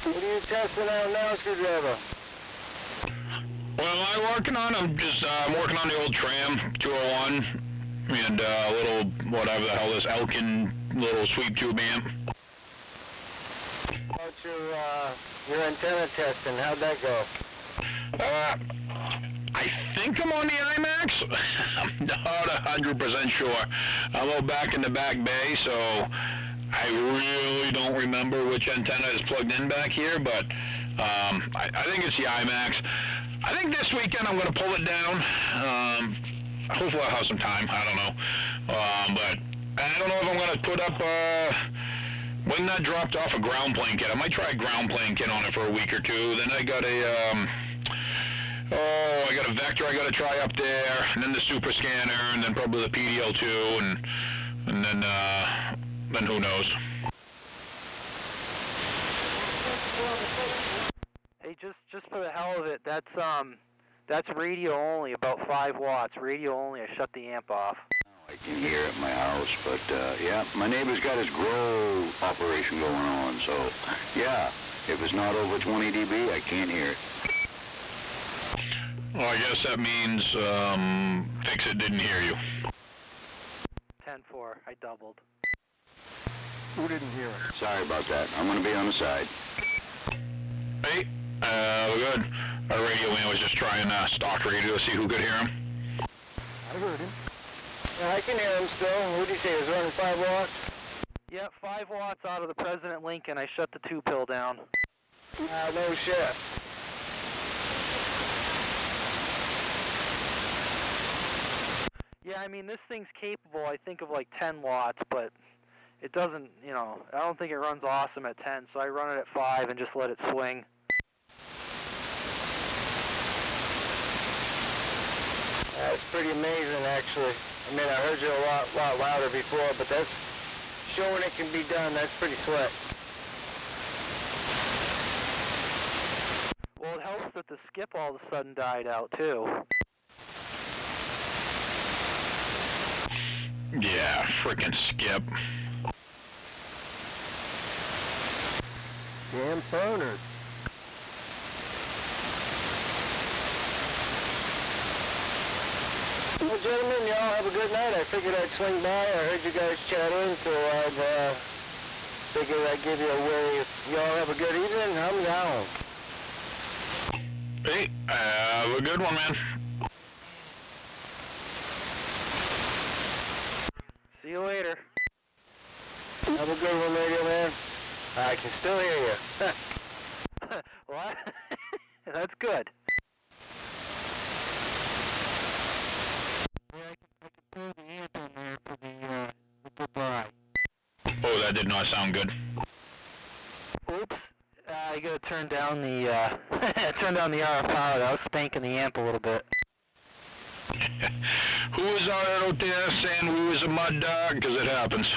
What are you testing out now, screwdriver? Well, I'm working on the old Tram 201 and a little, whatever the hell, this Elkin little sweep tube amp. About your antenna testing, how'd that go? I think I'm on the IMAX. I'm not 100% sure. I'm a little back in the back bay, so I really don't remember which antenna is plugged in back here, but I think it's the IMAX. I think this weekend I'm going to pull it down. Hopefully I'll have some time. I don't know. But I don't know if I'm going to put up when that dropped off a ground plane kit. I might try a ground plane kit on it for a week or two. Then I got I got a Vector I got to try up there, and then the Super Scanner, and then probably the PDL2, and then who knows. Hey, just for the hell of it, that's radio only, about 5 watts. Radio only. I shut the amp off. I can hear it at my house, but yeah, my neighbor's got his grow operation going on, so yeah, if it's not over 20 dB, I can't hear it. Well, I guess that means Fix-It didn't hear you. 10-4. I doubled. Who didn't hear it? Sorry about that. I'm going to be on the side. Hey, we're good. Our radio man was just trying stock radio to see who could hear him. I heard him. Yeah, I can hear him still. What did he say? It was running 5 watts? Yep, 5 watts out of the President Lincoln. I shut the 2-pill down. No shit. Yeah, I mean, this thing's capable, I think, of like 10 watts, but it doesn't, I don't think it runs awesome at 10, so I run it at 5 and just let it swing. That's pretty amazing, actually. I mean, I heard you a lot louder before, but that's showing it can be done. That's pretty slick. Well, it helps that the skip all of a sudden died out, too. Yeah, frickin' skip. Damn phoners. Well, gentlemen, y'all have a good night. I figured I'd swing by. I heard you guys chatting, so I figured I'd give you a wave. Y'all have a good evening. I'm down. Hey, have a good one, man. See you later. Have a good one, radio man. I can still hear you. What? That's good. Oh, that did not sound good. Oops. You gotta turn down the RF power. That was spanking the amp a little bit. Who was out there saying we was a mud dog? Because it happens.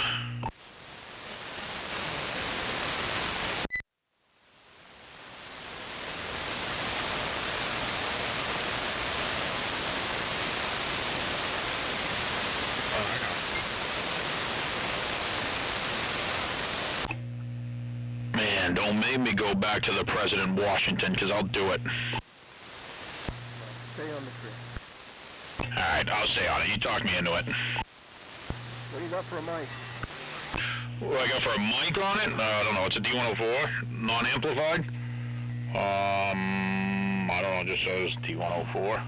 Man, don't make me go back to the President Washington, because I'll do it. Stay on the trip. Alright, I'll stay on it. You talk me into it. What do you got for a mic? What do I got for a mic on it? I don't know. It's a D104, non-amplified. I don't know. It just says D104.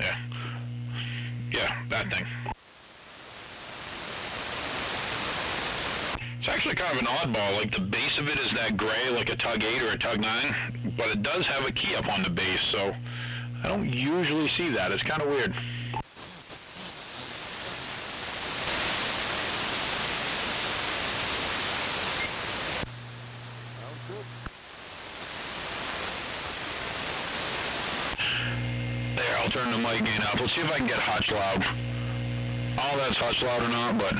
Yeah. Yeah, that thing. It's actually kind of an oddball. Like, the base of it is that gray, like a Tug 8 or a Tug 9, but it does have a key up on the base, so I don't usually see that. It's kind of weird. Sounds good. There, I'll turn the mic gain up. Let's see if I can get Hutch loud. All that's Hutch loud or not, but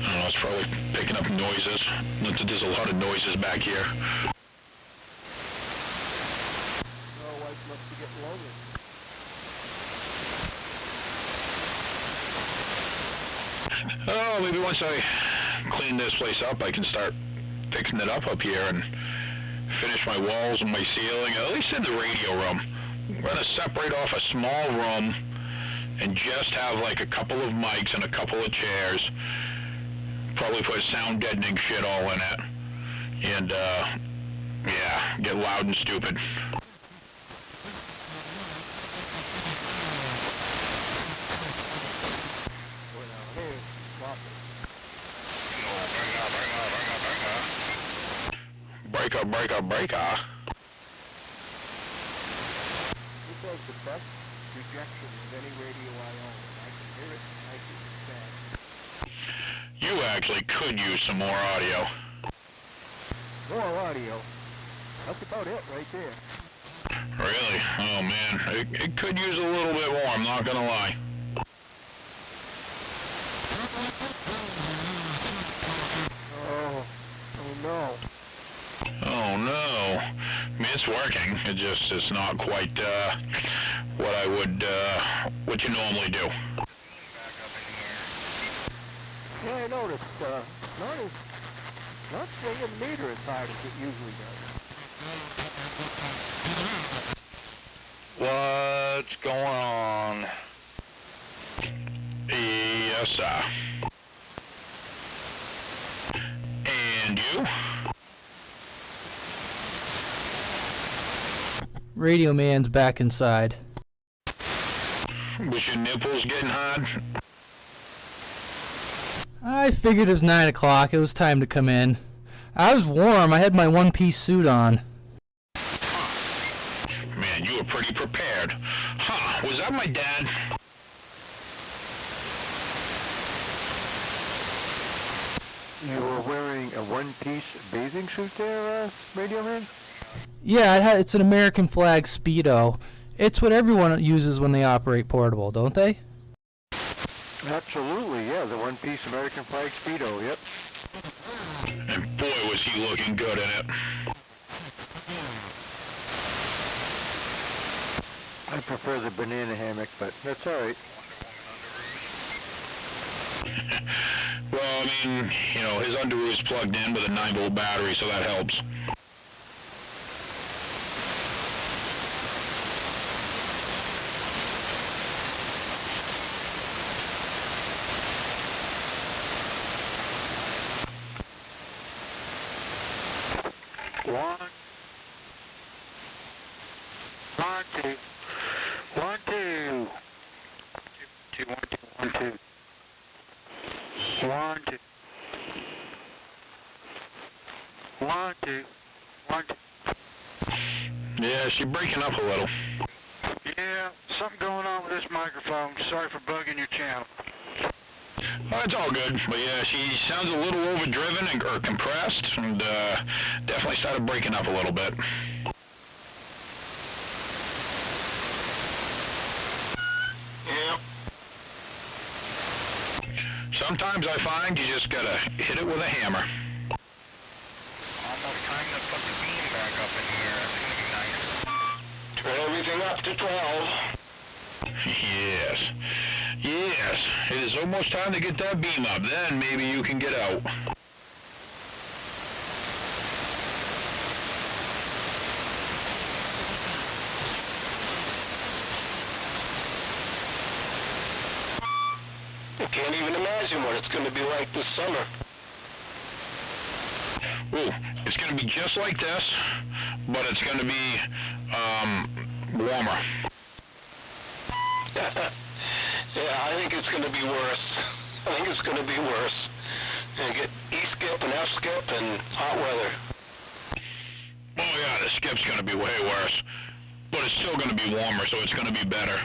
I don't know, it's probably picking up noises. There's a lot of noises back here. Your wife must be getting lonely. Oh, maybe once I clean this place up, I can start fixing it up here and finish my walls and my ceiling, at least in the radio room. I'm going to separate off a small room and just have like a couple of mics and a couple of chairs. Probably put sound deadening shit all in it. And, yeah, get loud and stupid. Well, now, here's Whopper. Breaker, breaker, breaker. This has the best rejection of any radio I own. I can hear it, I can stand. You actually could use some more audio. More audio. That's about it right there. Really? Oh man, it could use a little bit more, I'm not gonna lie. Oh no. Oh no. I mean, it's working. It's not quite what I would what you normally do. Yeah, I noticed. Not swinging the meter as hard as it usually does. What's going on? Yes, sir. And you? Radio man's back inside. Was your nipples getting hard? I figured it was 9 o'clock. It was time to come in. I was warm. I had my one-piece suit on. Man, you were pretty prepared. Huh, was that my dad? You were wearing a one-piece bathing suit there, Radio Man? Yeah, it's an American flag Speedo. It's what everyone uses when they operate portable, don't they? Absolutely, yeah, the one-piece American flag Speedo, yep. And boy, was he looking good in it. I prefer the banana hammock, but that's all right. Well, I mean, you know, his underoos is plugged in with a 9-volt battery, so that helps. One, two. 1, 2. 2, 1, 2, 1, 2. 1, 2. 1, 2. 1, 2. Yeah, she's breaking up a little. Yeah, something going on with this microphone. Sorry for bugging your channel. Well, it's all good, but yeah, she sounds a little overdriven or compressed, and definitely started breaking up a little bit. Sometimes I find you just gotta hit it with a hammer. Almost time to put the beam back up in here. That's gonna be nice. Turn everything up to 12. Yes. Yes. It is almost time to get that beam up. Then maybe you can get out. I can't even imagine what it's going to be like this summer. Ooh, it's going to be just like this, but it's going to be warmer. Yeah, I think it's going to be worse. I think it's going to be worse. And get E-skip and F-skip and hot weather. Oh yeah, the skip's going to be way worse, but it's still going to be warmer, so it's going to be better.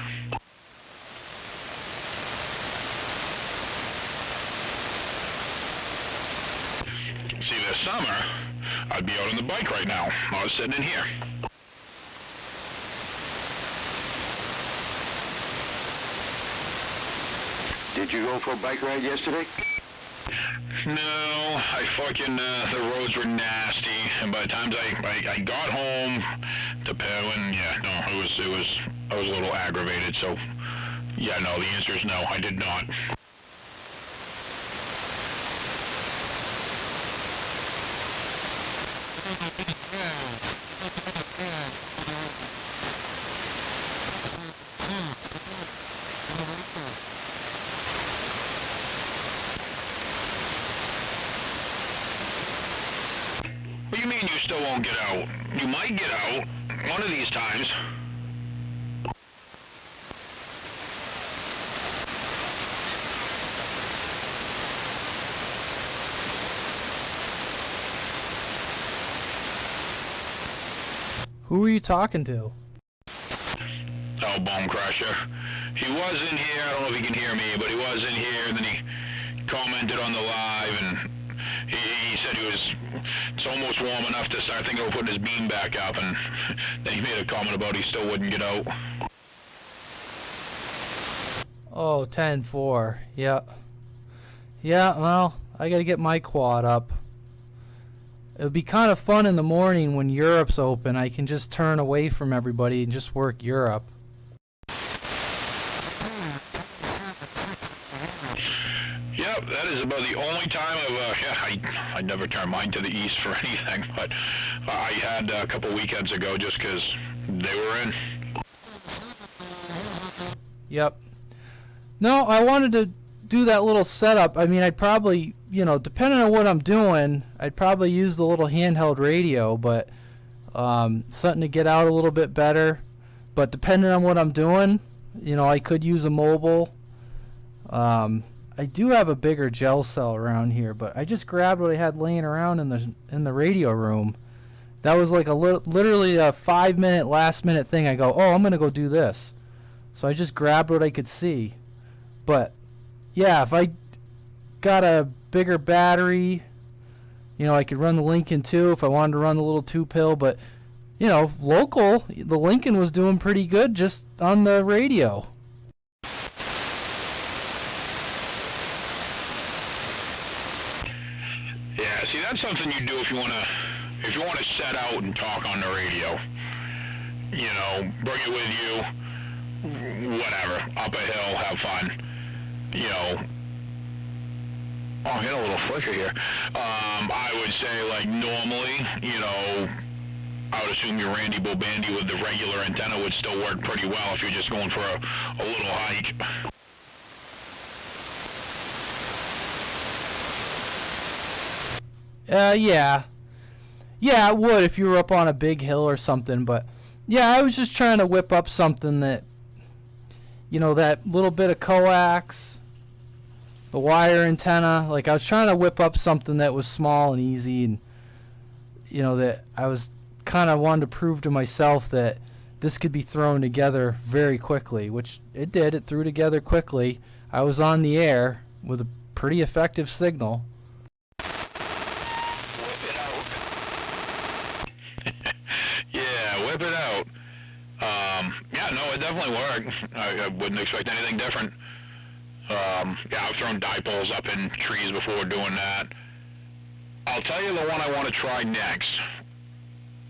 See, this summer, I'd be out on the bike right now. I was sitting in here. Did you go for a bike ride yesterday? No, I fucking, the roads were nasty, and by the time I got home to Pewin, yeah, no, I was a little aggravated, so, yeah, no, the answer is no, I did not. What do you mean you still won't get out? You might get out, one of these times. Who are you talking to? Oh, Bone Crusher. He was in here, I don't know if he can hear me, but he was in here, and then he commented on the live, and he said it's almost warm enough to start thinking of putting his beam back up, and then he made a comment about he still wouldn't get out. Oh, 10-4. Yeah. Yeah, well, I gotta get my quad up. It would be kind of fun in the morning when Europe's open. I can just turn away from everybody and just work Europe. Yep, that is about the only time I never turn mine to the east for anything, but I had a couple weekends ago just because they were in. Yep. No, I wanted to do that little setup. I mean, I'd probably, you know, depending on what I'm doing, I'd probably use the little handheld radio, but something to get out a little bit better. But depending on what I'm doing, you know, I could use a mobile. I do have a bigger gel cell around here, but I just grabbed what I had laying around in the radio room. That was like literally a 5-minute, last-minute thing. I go, oh, I'm gonna go do this. So I just grabbed what I could see. But yeah, if I got a bigger battery, you know, I could run the Lincoln too if I wanted to run the little 2-pill. But you know, local, the Lincoln was doing pretty good just on the radio. Yeah, see, that's something you do if you wanna set out and talk on the radio. You know, bring it with you, whatever, up a hill, have fun. You know, oh, I got a little flicker here. I would say, like, normally, you know, I would assume your Randy Bobandy with the regular antenna would still work pretty well if you're just going for a little hike. Yeah. Yeah, it would if you were up on a big hill or something, but yeah, I was just trying to whip up something that, you know, that little bit of coax, the wire antenna, like I was trying to whip up something that was small and easy, and, you know, that I was kind of wanted to prove to myself that this could be thrown together very quickly, which it did. It threw together quickly. I was on the air with a pretty effective signal. Yeah, whip it out. Yeah, no, it definitely worked. I wouldn't expect anything different. Yeah, I've thrown dipoles up in trees before doing that. I'll tell you the one I want to try next,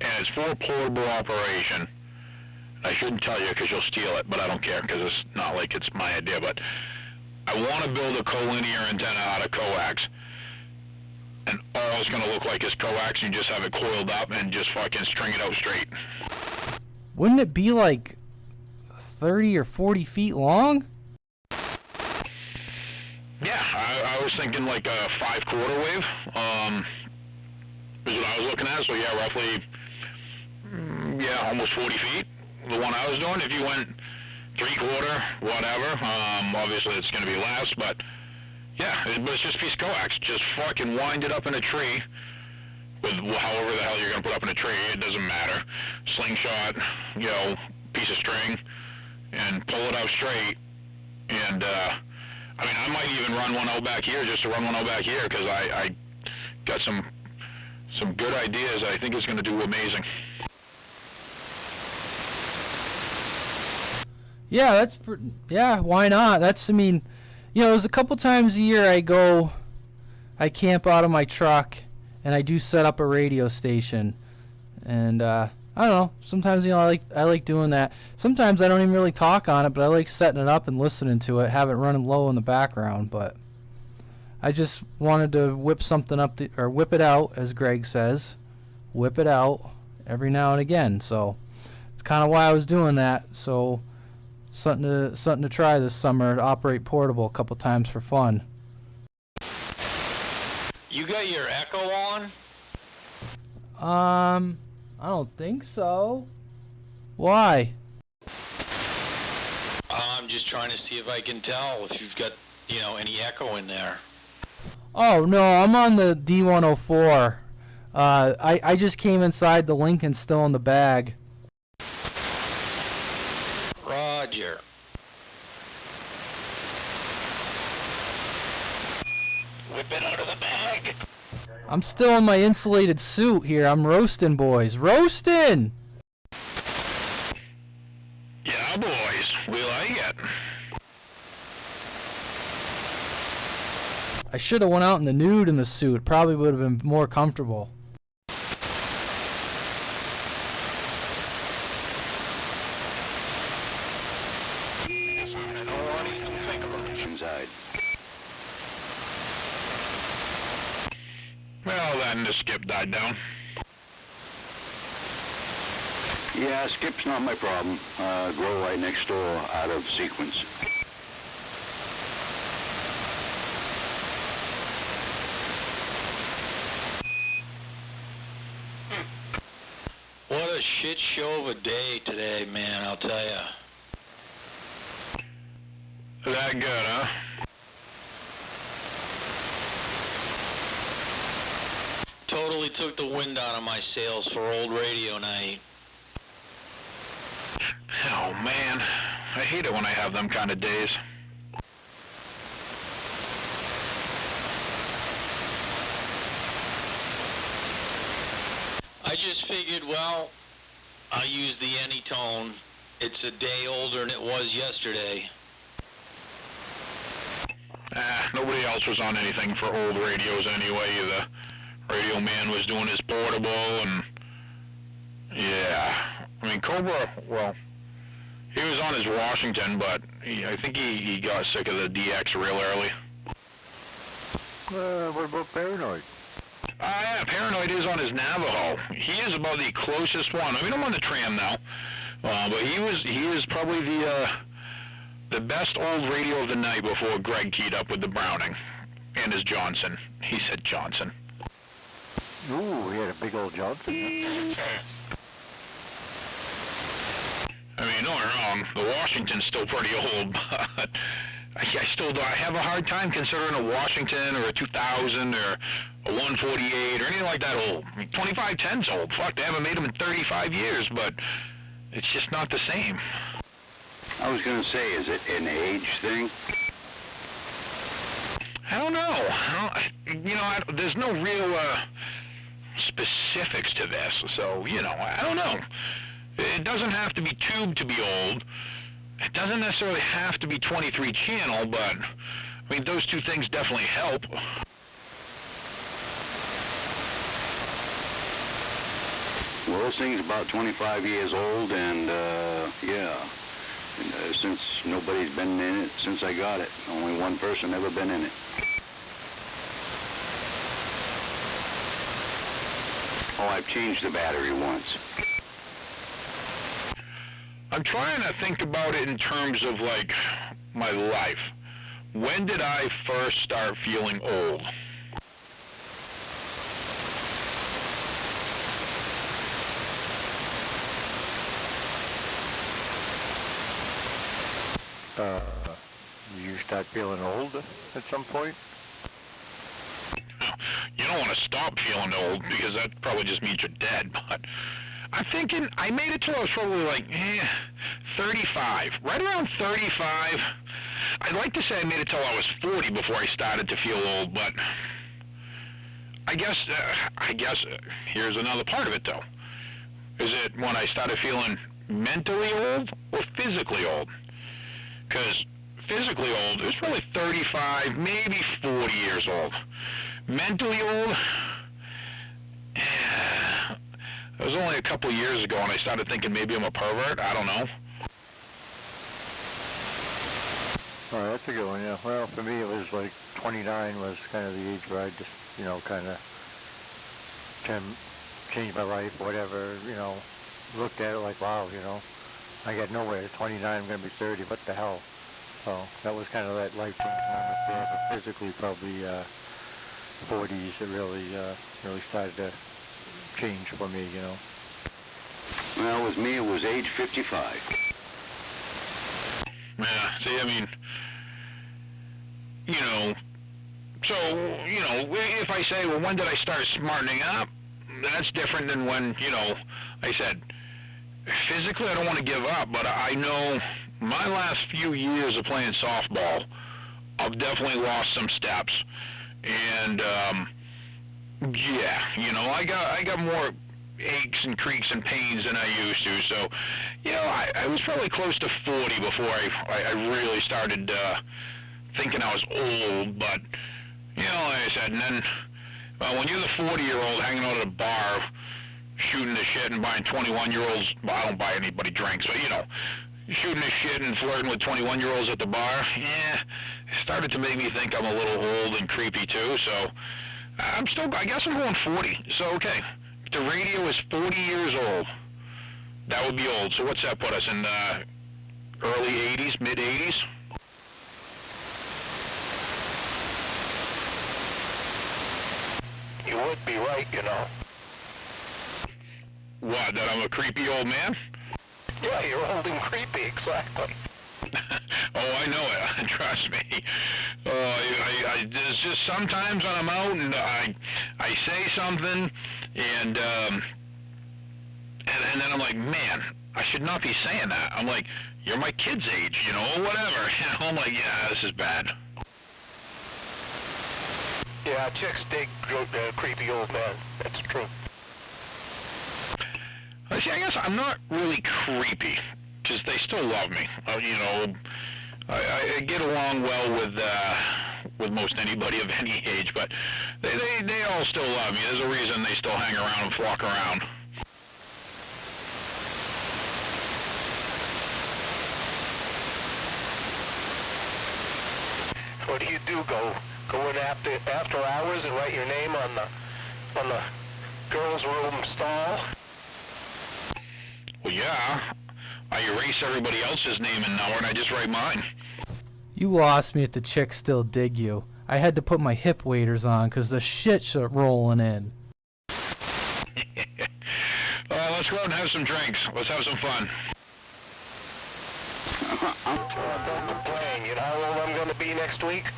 and it's for a portable operation. I shouldn't tell you because you'll steal it, but I don't care because it's not like it's my idea. But I want to build a collinear antenna out of coax, and all it's going to look like is coax. You just have it coiled up and just fucking string it out straight. Wouldn't it be like 30 or 40 feet long? Yeah, I was thinking like a 5/4 wave. Is what I was looking at. So yeah, roughly, yeah, almost 40 feet. The one I was doing. If you went 3/4, whatever, obviously it's going to be less. But yeah, but it's just a piece of coax. Just fucking wind it up in a tree with however the hell you're going to put up in a tree. It doesn't matter. Slingshot, you know, piece of string, and pull it out straight. And I mean, I might even run one out back here just to run one out back here because I got some good ideas. I think it's going to do amazing. Yeah, yeah, why not? That's, I mean, you know, there's a couple times a year I camp out of my truck and I do set up a radio station. And I don't know, sometimes, you know, I like doing that. Sometimes I don't even really talk on it, but I like setting it up and listening to it, have it running low in the background. But I just wanted to whip something up, or whip it out, as Greg says. Whip it out every now and again. So it's kind of why I was doing that. So something to try this summer, to operate portable a couple times for fun. You got your echo on? I don't think so. Why? I'm just trying to see if I can tell if you've got, you know, any echo in there. Oh no, I'm on the D104. I just came inside. The Lincoln's still in the bag. Roger. Whip it out of the bag. I'm still in my insulated suit here. I'm roasting, boys. Roasting! Yeah, boys. We like it. I should have went out in the nude in the suit. Probably would have been more comfortable. Well, then the skip died down. Yeah, skip's not my problem. Grow right next door, out of sequence. What a shit show of a day today, man, I'll tell ya. That good, huh? Totally took the wind out of my sails for old radio night. Oh, man. I hate it when I have them kind of days. I just figured, well, I'll use the Anytone. It's a day older than it was yesterday. Nobody else was on anything for old radios anyway. The radio man was doing his portable, and yeah. I mean, Cobra, well, he was on his Washington, but I think he got sick of the DX real early. What about Paranoid? Yeah, Paranoid is on his Navajo. He is about the closest one. I mean, I'm on the Tram now, but he is probably the best old radio of the night before Greg keyed up with the Browning and his Johnson. He said Johnson. Ooh, he had a big old Johnson. Huh? I mean, don't get me wrong, the Washington's still pretty old, but I have a hard time considering a Washington or a 2000 or a 148 or anything like that old. I mean, 2510's old. Fuck, they haven't made them in 35 years, but it's just not the same. I was going to say, is it an age thing? I don't know. There's no real specifics to this, so, I don't know. It doesn't have to be tube to be old. It doesn't necessarily have to be 23 channel, but I mean, those two things definitely help. Well, this thing's about 25 years old, and yeah, and, since nobody's been in it since I got it. Only one person ever been in it. Oh, I've changed the battery once. I'm trying to think about it in terms of, like, my life. When did I first start feeling old? You start feeling old at some point? You don't want to stop feeling old, because that probably just means you're dead, but I'm thinking I made it till I was probably like, 35. Right around 35. I'd like to say I made it till I was 40 before I started to feel old, but I guess here's another part of it, though. Is it when I started feeling mentally old or physically old? Because physically old is probably 35, maybe 40 years old. Mentally old, it was only a couple of years ago when I started thinking maybe I'm a pervert. I don't know. Oh, that's a good one, yeah. Well, for me, it was like 29 was kind of the age where I just, you know, kind of changed my life, whatever, you know, looked at it like, wow, you know, I got nowhere. 29, I'm going to be 30, what the hell? So that was kind of that life moment there, but physically probably 40s it really started to change for me, you know. Well, with me, it was age 55. Yeah, see, I mean, you know, so, you know, if I say, well, when did I start smartening up? That's different than when, you know, I said, physically I don't want to give up, but I know my last few years of playing softball, I've definitely lost some steps. And, yeah, you know, I got more aches and creaks and pains than I used to. So, you know, I was probably close to 40 before I really started thinking I was old. But, you know, like I said, and then when you're the 40-year-old hanging out at a bar, shooting the shit and buying 21-year-olds, well, I don't buy anybody drinks, but, you know, shooting the shit and flirting with 21-year-olds at the bar, yeah, it started to make me think I'm a little old and creepy too. So I guess I'm going 40. So, okay, the radio is 40 years old. That would be old. So what's that put us in, early 80s, mid 80s? You would be right, you know. What, that I'm a creepy old man? Yeah, you're old and creepy, exactly. Oh, I know it. Trust me. There's just sometimes when I'm out and I say something and then I'm like, man, I should not be saying that. I'm like, you're my kid's age, you know, whatever. You know, I'm like, yeah, this is bad. Yeah, chicks dig creepy old men. That's true. See, I guess I'm not really creepy, because they still love me. You know, I get along well with most anybody of any age, but they all still love me. There's a reason they still hang around and flock around. What do you do? Go in after hours and write your name on the girls' room stall? Well, yeah. I erase everybody else's name and number, and I just write mine. You lost me at the chicks still dig you. I had to put my hip waders on because the shit's rolling in. Let's go out and have some drinks. Let's have some fun. Don't complain. You know how old I'm going to be next week?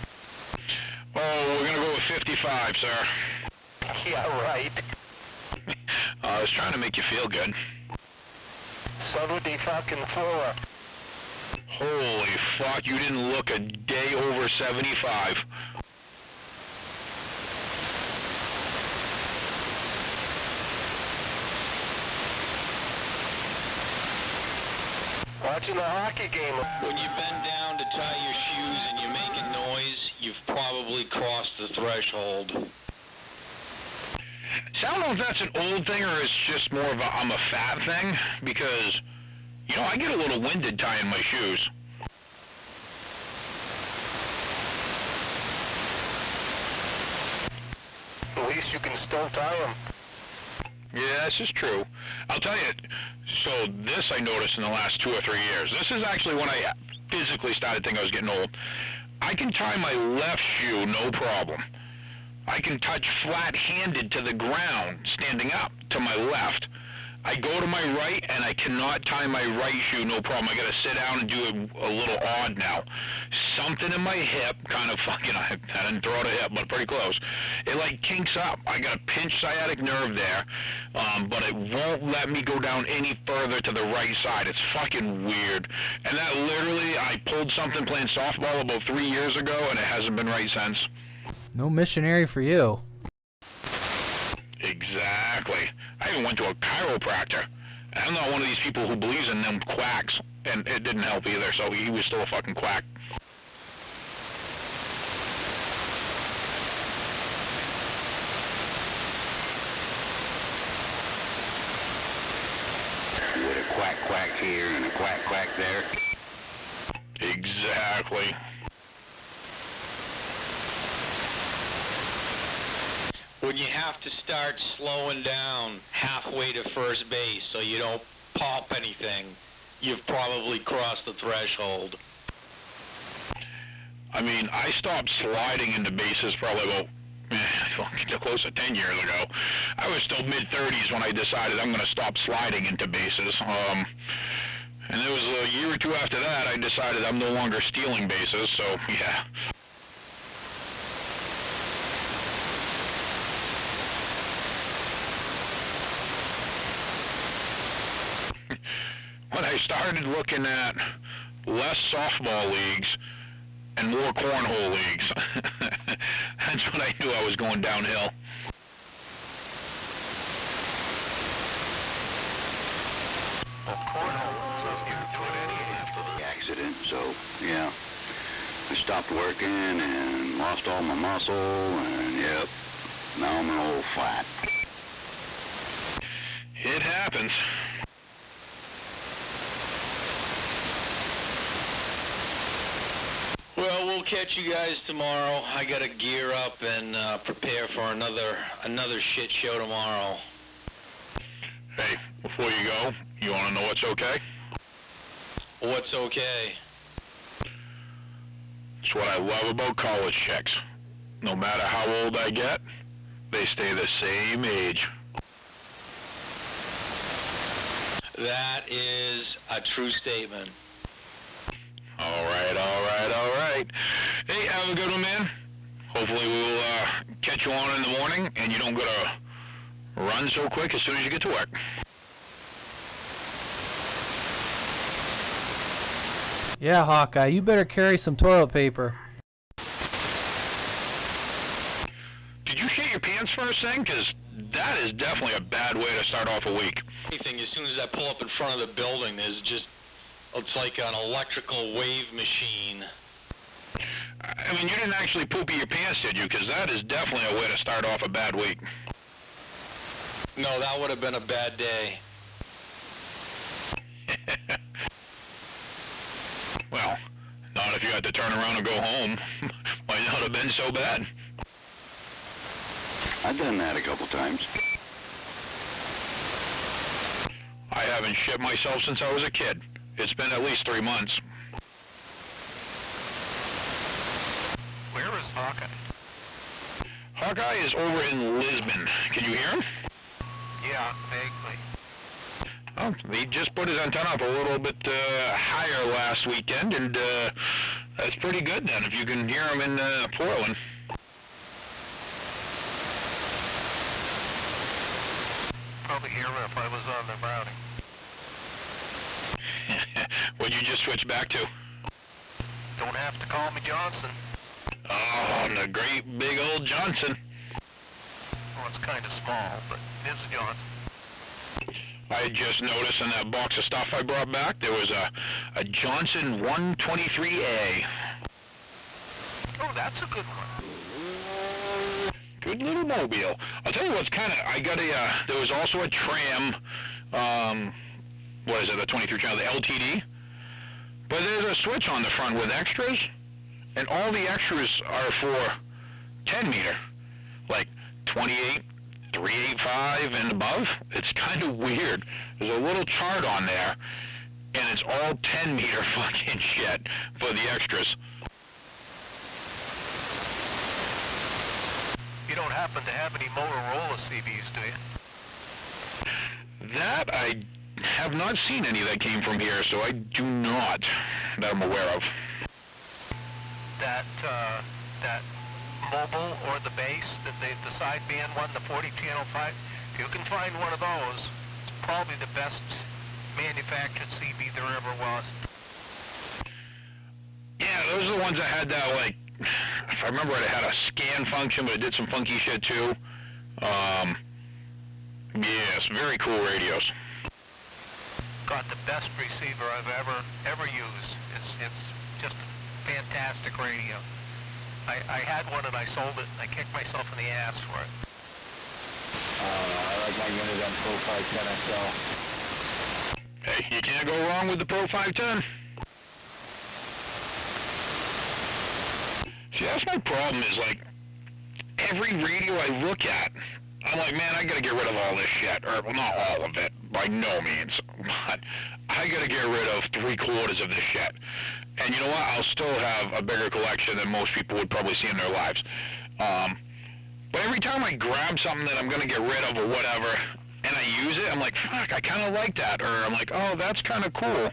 Oh, we're going to go with 55, sir. Yeah, right. I was trying to make you feel good. 74. Holy fuck, you didn't look a day over 75. Watching the hockey game. When you bend down to tie your shoes and you're making noise, probably crossed the threshold. So I don't know if that's an old thing or it's just more of a I'm a fat thing, because, you know, I get a little winded tying my shoes. At least you can still tie them. Yeah, this is true. I'll tell you, so this I noticed in the last 2 or 3 years. This is actually when I physically started thinking I was getting old. I can tie my left shoe, no problem. I can touch flat-handed to the ground, standing up, to my left. I go to my right, and I cannot tie my right shoe, no problem. I gotta sit down and do it a little odd now. Something in my hip, kind of fucking, I didn't throw it a hip, but pretty close. It like kinks up. I got a pinched sciatic nerve there, but it won't let me go down any further to the right side. It's fucking weird. And that literally, I pulled something playing softball about 3 years ago, and it hasn't been right since. No missionary for you. Exactly. I even went to a chiropractor. I'm not one of these people who believes in them quacks, and it didn't help either, so he was still a fucking quack. With a quack quack here and a quack quack there. Exactly. When you have to start slowing down halfway to first base so you don't pop anything, you've probably crossed the threshold. I mean, I stopped sliding into bases probably about close to 10 years ago. I was still mid-30s when I decided I'm going to stop sliding into bases. And it was a year or two after that I decided I'm no longer stealing bases, so yeah. When I started looking at less softball leagues and more cornhole leagues, that's when I knew I was going downhill. Well, cornhole doesn't even put any after the Accident, so yeah. I stopped working and lost all my muscle, and yep, now I'm an old flat. It happens. Well, we'll catch you guys tomorrow. I gotta gear up and prepare for another shit show tomorrow. Hey, before you go, you want to know what's okay? What's okay? It's what I love about college chicks. No matter how old I get, they stay the same age. That is a true statement. All right, all right, all right. Hey, have a good one, man. Hopefully we'll catch you on in the morning, and you don't gotta run so quick as soon as you get to work. Yeah, Hawkeye, you better carry some toilet paper. Did you shit your pants first thing? Because that is definitely a bad way to start off a week. Anything, as soon as I pull up in front of the building, there's just, it's like an electrical wave machine. I mean, you didn't actually poopy your pants, did you? Because that is definitely a way to start off a bad week. No, that would have been a bad day. Well, not if you had to turn around and go home. Might not have been so bad. I've done that a couple times. I haven't shit myself since I was a kid. It's been at least 3 months. Where is Hawkeye? Hawkeye is over in Lisbon. Can you hear him? Yeah, vaguely. Oh, he just put his antenna up a little bit higher last weekend, and that's pretty good then, if you can hear him in Portland. Probably hear him if I was on the routing. What'd you just switch back to? Don't have to call me Johnson. Oh, the great big old Johnson. Well, it's kind of small, but it is Johnson. I just noticed in that box of stuff I brought back, there was a Johnson 123A. Oh, that's a good one. Good little mobile. I'll tell you what's kind of, I got a, there was also a tram, what is it, the 23 channel, the LTD. But there's a switch on the front with extras, and all the extras are for 10 meter, like 28, 385 and above. It's kind of weird. There's a little chart on there, and it's all 10 meter fucking shit for the extras. You don't happen to have any Motorola CBs, do you? That I have not seen any that came from here, so I do not, that I'm aware of. That mobile or the base, the sideband one, the 40 channel 5, if you can find one of those, it's probably the best manufactured CB there ever was. Yeah, those are the ones that had that, like, if I remember right, it had a scan function, but it did some funky shit too. Yes, very cool radios. Got the best receiver I've ever used. It's just a fantastic radio. I had one and I sold it. I kicked myself in the ass for it. I like my Uniden Pro 510 XL. Hey, you can't go wrong with the Pro 510. See, that's my problem is, like, every radio I look at, I'm like, man, I gotta get rid of all this shit. Or, well, not all of it, by no means. But I gotta get rid of 3/4 of this shit. And you know what? I'll still have a bigger collection than most people would probably see in their lives. But every time I grab something that I'm gonna get rid of or whatever, and I use it, I'm like, fuck, I kind of like that. Or I'm like, oh, that's kind of cool.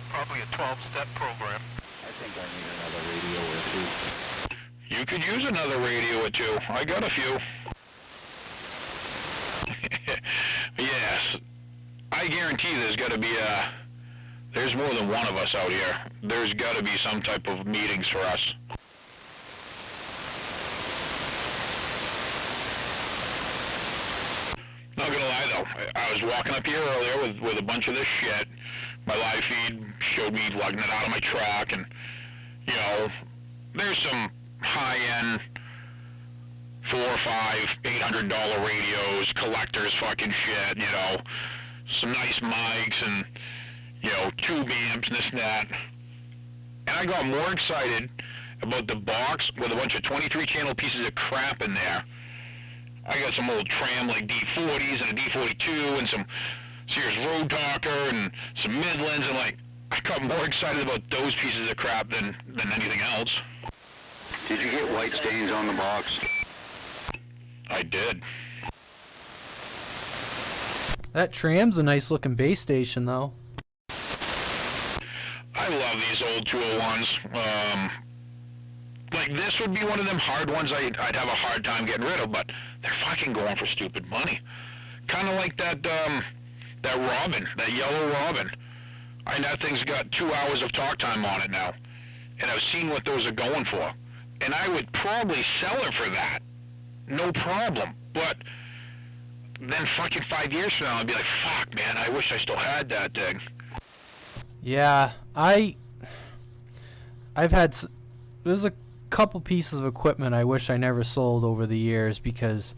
Probably a 12-step program. I think I need another radio or two. You could use another radio or two. I got a few. Yes. I guarantee there's got to be there's more than one of us out here. There's got to be some type of meetings for us. Not gonna lie though, I was walking up here earlier with a bunch of this shit. My live feed showed me lugging it out of my truck, and you know, there's some high-end $400, $500, $800 radios, collectors fucking shit, you know, some nice mics and, you know, tube amps and this and that. And I got more excited about the box with a bunch of 23 channel pieces of crap in there. I got some old tram like D40s and a D42 and some Sears Road Talker and some Midlands, and like, I got more excited about those pieces of crap than anything else. Did you get white stains on the box? I did. That tram's a nice looking base station though. I love these old 201s. Like, this would be one of them hard ones I'd have a hard time getting rid of, but they're fucking going for stupid money. Kind of like that Robin, that yellow Robin. That thing's got 2 hours of talk time on it now. And I've seen what those are going for. And I would probably sell it for that. No problem. But then fucking 5 years from now, I'd be like, fuck, man, I wish I still had that thing. Yeah, I've had, there's a couple pieces of equipment I wish I never sold over the years, because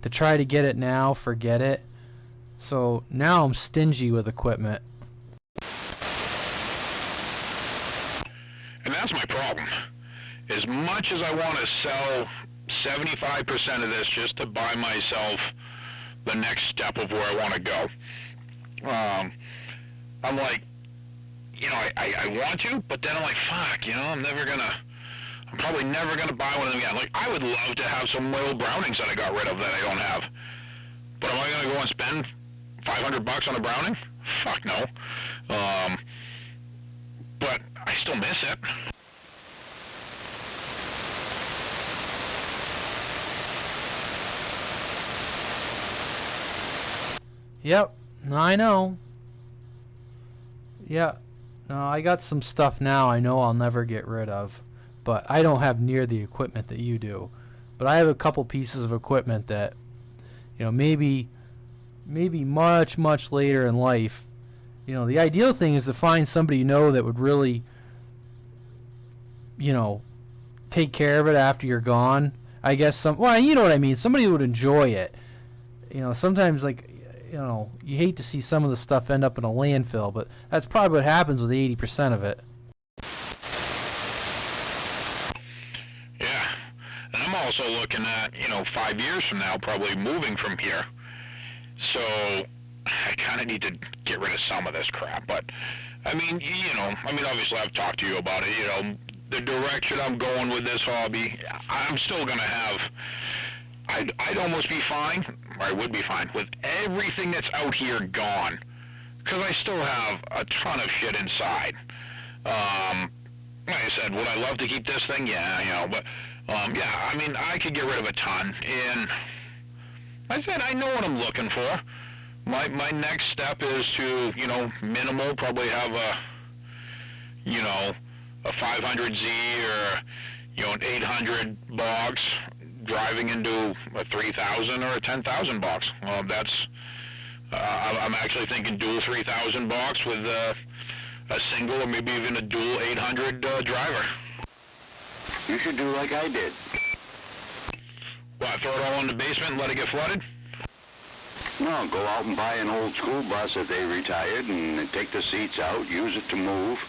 to try to get it now, forget it. So now I'm stingy with equipment. And that's my problem. As much as I want to sell 75% of this just to buy myself the next step of where I want to go, I'm like, you know, I want to, but then I'm like, fuck, you know, I'm probably never gonna buy one of them again. Like, I would love to have some of my old Brownings that I got rid of that I don't have. But am I gonna go and spend $500 on a Browning? Fuck no. But I still miss it. Yep, I know. Yeah, no, I got some stuff now I know I'll never get rid of, but I don't have near the equipment that you do. But I have a couple pieces of equipment that, you know, maybe much later in life. You know, the ideal thing is to find somebody you know that would really, you know, take care of it after you're gone. I guess well, you know what I mean. Somebody would enjoy it. You know, sometimes like, you know, you hate to see some of the stuff end up in a landfill, but that's probably what happens with 80% of it. Yeah, and I'm also looking at, 5 years from now, probably moving from here. So I kind of need to get rid of some of this crap. But I mean, obviously I've talked to you about it. The direction I'm going with this hobby, I'm still gonna have. I'd almost be fine, or I would be fine, with everything that's out here gone, because I still have a ton of shit inside. Like I said, would I love to keep this thing? Yeah, but yeah, I mean, I could get rid of a ton, and like I said, I know what I'm looking for. My next step is to, minimal, probably have a 500Z or, an 800 box driving into a 3,000 or a 10,000 box. That's, I'm actually thinking dual 3,000 box with a single or maybe even a dual 800 driver. You should do like I did. What, throw it all in the basement and let it get flooded? No, go out and buy an old school bus that they retired and take the seats out, use it to move,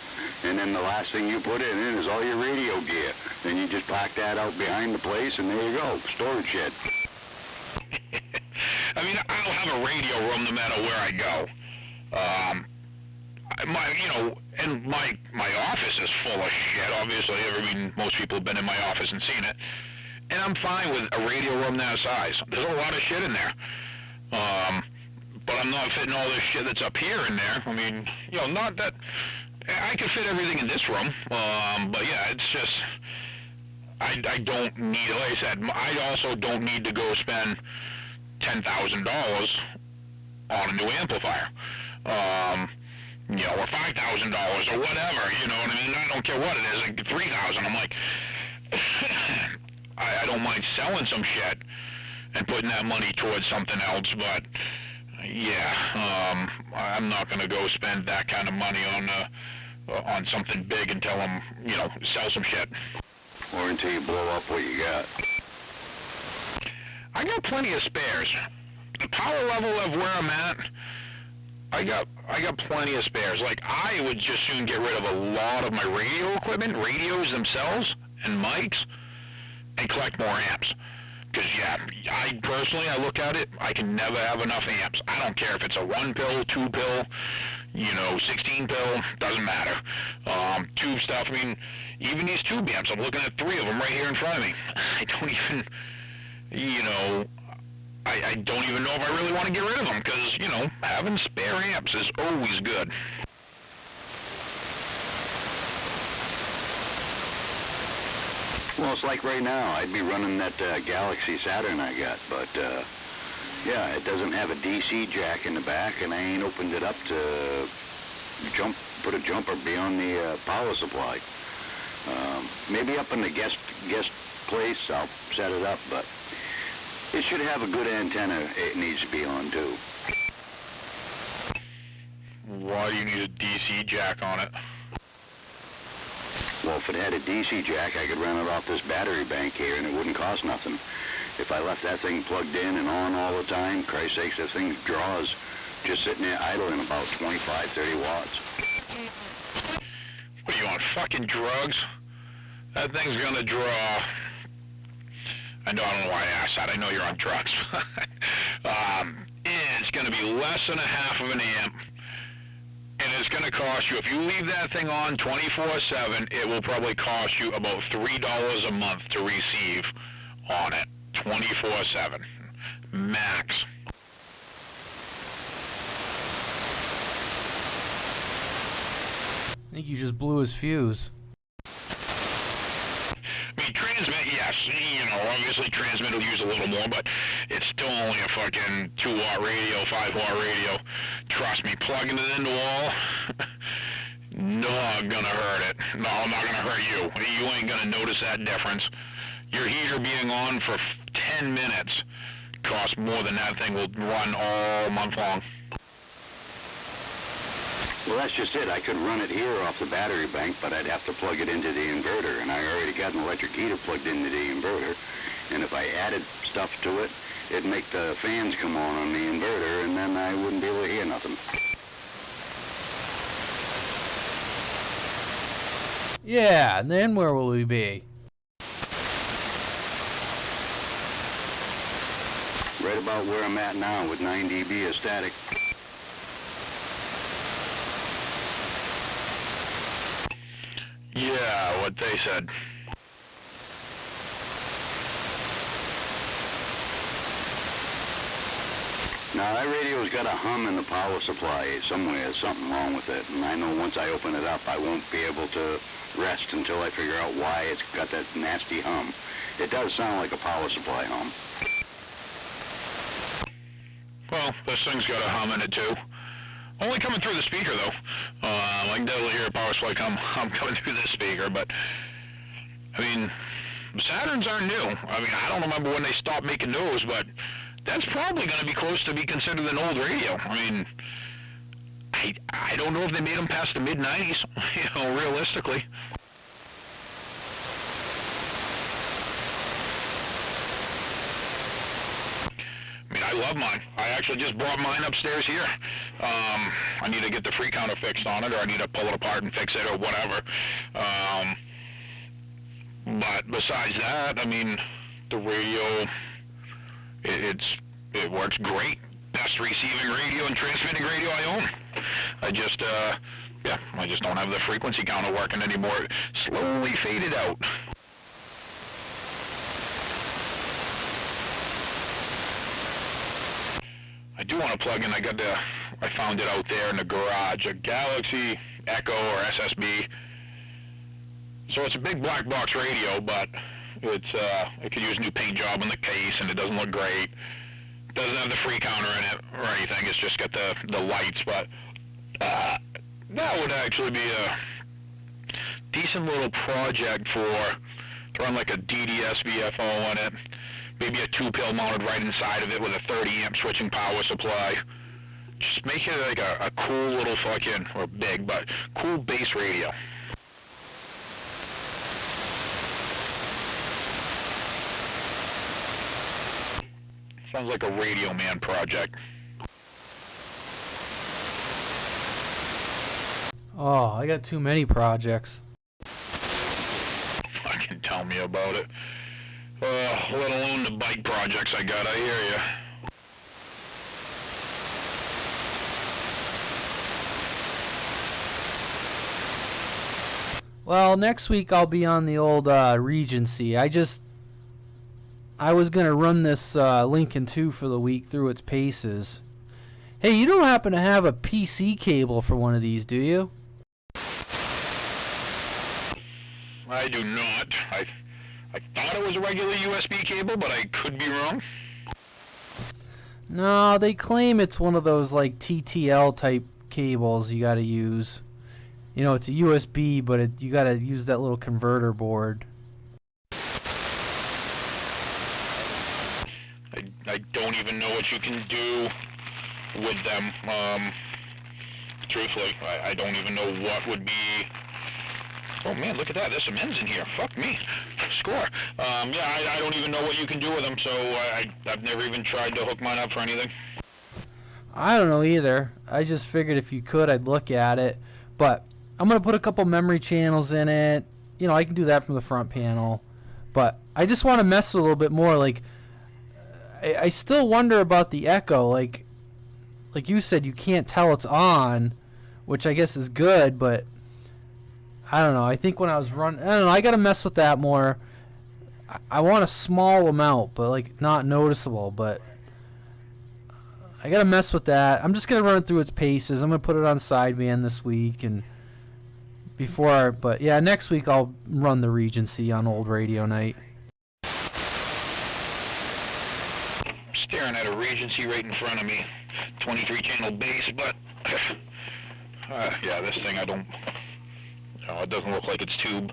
and then the last thing you put in it is all your radio gear. Then you just park that out behind the place, and there you go, storage shed. I mean, I'll have a radio room no matter where I go. And my office is full of shit, obviously. I mean, most people have been in my office and seen it. And I'm fine with a radio room that size. There's a lot of shit in there. But I'm not fitting all this shit that's up here in there. I mean, not that I could fit everything in this room. But yeah, it's just I don't need, like I said, I also don't need to go spend $10,000 on a new amplifier. Or $5,000 or whatever, you know what I mean? I don't care what it is, like $3,000. I'm like, I don't mind selling some shit and putting that money towards something else, but yeah, I'm not going to go spend that kind of money on something big until I'm, sell some shit. Or until you blow up what you got. I got plenty of spares. The power level of where I'm at, I got plenty of spares. Like, I would just soon get rid of a lot of my radio equipment, radios themselves, and mics, and collect more amps. Because, yeah, I look at it, I can never have enough amps. I don't care if it's a 1-pill, 2-pill, 16-pill, doesn't matter. Tube stuff, I mean, even these tube amps, I'm looking at 3 of them right here in front of me. I don't even, I don't even know if I really want to get rid of them, because, having spare amps is always good. Well, it's like right now, I'd be running that Galaxy Saturn I got, but yeah, it doesn't have a DC jack in the back, and I ain't opened it up to put a jumper beyond the power supply. Maybe up in the guest place, I'll set it up, but it should have a good antenna it needs to be on, too. Why do you need a DC jack on it? Well, if it had a DC jack, I could run it off this battery bank here, and it wouldn't cost nothing. If I left that thing plugged in and on all the time, Christ's sakes, that thing draws just sitting there idling about 25, 30 watts. What, are you on fucking drugs? That thing's gonna draw... I don't know why I asked that. I know you're on drugs. It's going to be less than a half of an amp. And it's going to cost you, if you leave that thing on 24/7, it will probably cost you about $3 a month to receive on it. 24/7. Max. I think you just blew his fuse. I mean, transmit, yes, obviously transmit will use a little more, but it's still only a fucking 2-watt radio, 5-watt radio. Trust me, plugging it in the wall, not gonna hurt it. No, I'm not gonna hurt you. You ain't gonna notice that difference. Your heater being on for 10 minutes costs more than that thing will run all month long. Well, that's just it. I could run it here off the battery bank, but I'd have to plug it into the inverter, and I already got an electric heater plugged into the inverter. And if I added stuff to it, it'd make the fans come on the inverter, and then I wouldn't be able to hear nothing. Yeah, and then where will we be? Right about where I'm at now with 9 dB of static. Yeah, what they said. Now, that radio's got a hum in the power supply somewhere, something wrong with it. And I know once I open it up, I won't be able to rest until I figure out why it's got that nasty hum. It does sound like a power supply hum. Well, this thing's got a hum in it, too. Only coming through the speaker, though. I can definitely hear a power supply hum coming through the speaker, but, I mean, Saturns aren't new. I mean, I don't remember when they stopped making those, but that's probably going to be close to be considered an old radio. I mean, I don't know if they made them past the mid-90s, you know, realistically. I mean, I love mine. I actually just brought mine upstairs here. I need to get the free counter fixed on it, or I need to pull it apart and fix it, or whatever. But besides that, I mean, the radio, it works great. Best receiving radio and transmitting radio I own. I just don't have the frequency counter working anymore. Slowly faded out. I do want to plug in, I found it out there in the garage, a Galaxy Echo or SSB. So it's a big black box radio, but it could use a new paint job on the case, and it doesn't look great. It doesn't have the free counter in it or anything, it's just got the lights, but that would actually be a decent little project to run like a DDS VFO on it. Maybe a 2-pill mounted right inside of it with a 30 amp switching power supply. Just make it like a cool little fucking, or big, but cool bass radio. Sounds like a Radio Man project. Oh, I got too many projects. Fucking tell me about it. Let alone the bike projects I got, I hear ya. Well, next week I'll be on the old Regency. I was going to run this Lincoln 2 for the week through its paces. Hey, you don't happen to have a PC cable for one of these, do you? I do not. I thought it was a regular USB cable, but I could be wrong. No, they claim it's one of those like TTL type cables you got to use. You know, it's a USB, but you got to use that little converter board. I don't even know what you can do with them. Truthfully, I don't even know what would be. Oh man, look at that. There's some ends in here. Fuck me. Score. I don't even know what you can do with them, so I've never even tried to hook mine up for anything. I don't know either. I just figured if you could, I'd look at it. But I'm going to put a couple memory channels in it. You know, I can do that from the front panel. But I just want to mess with it a little bit more. Like, I still wonder about the Echo. Like you said, you can't tell it's on, which I guess is good, but I don't know. I think when I was running, I don't know, I got to mess with that more. I want a small amount, but like not noticeable, but I got to mess with that. I'm just going to run it through its paces. I'm going to put it on sideband this week and but yeah, next week I'll run the Regency on old radio night. Staring at a Regency right in front of me. 23 channel bass, but yeah, this thing it doesn't look like it's tube.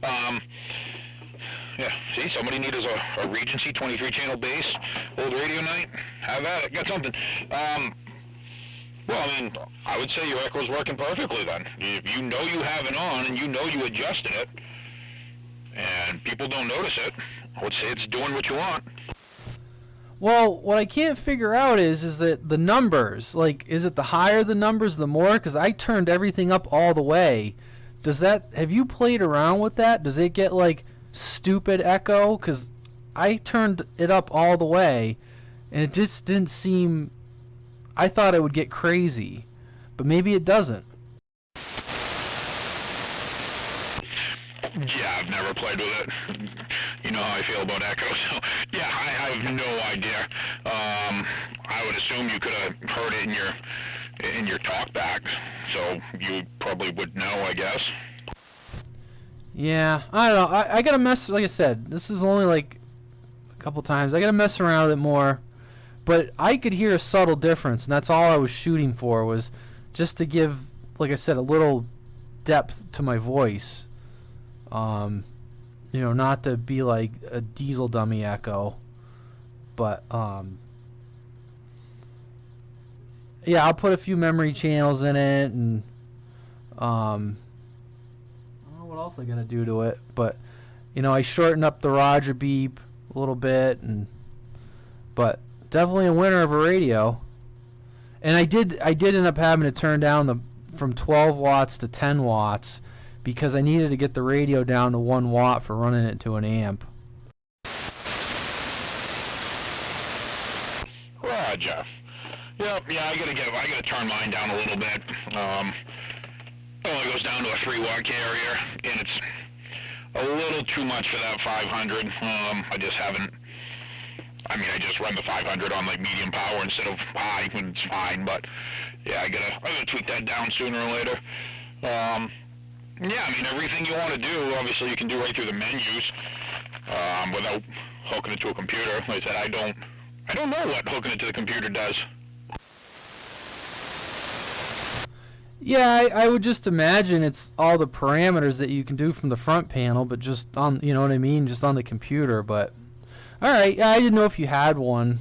Yeah, see, somebody needs a Regency 23 channel bass, old radio night. Have at it, got something. Well, I mean, I would say your echo's working perfectly then. If you know you have it on and you know you adjusted it, and people don't notice it, I would say it's doing what you want. Well, what I can't figure out is that the numbers, like, is it the higher the numbers, the more? Because I turned everything up all the way. Does that, have you played around with that? Does it get, like, stupid echo? Because I turned it up all the way, and it just didn't seem, I thought it would get crazy, but maybe it doesn't. Yeah, I've never played with it. You know how I feel about echo, so yeah, I have no idea. I would assume you could have heard it in your talkback, so you probably would know, I guess. Yeah, I don't know. I gotta mess, like I said, this is only like a couple times. I gotta mess around with it more, but I could hear a subtle difference, and that's all I was shooting for, was just to give, like I said, a little depth to my voice. You know, not to be like a diesel dummy echo, but yeah, I'll put a few memory channels in it, and I don't know what else I gotta do to it, but you know, I shortened up the Roger beep a little bit, but definitely a winner of a radio. And I did end up having to turn down from 12 watts to 10 watts because I needed to get the radio down to 1 watt for running it to an amp. Roger. Yep, yeah, I gotta turn mine down a little bit. It only goes down to a 3-watt carrier, and it's a little too much for that 500. I just run the 500 on like medium power instead of high, and it's fine, but yeah, I gotta tweak that down sooner or later. Yeah, I mean, everything you want to do, obviously you can do right through the menus, without hooking it to a computer. Like I said, I don't know what hooking it to the computer does. Yeah, I would just imagine it's all the parameters that you can do from the front panel, but just on, you know what I mean, just on the computer. But all right, yeah, I didn't know if you had one.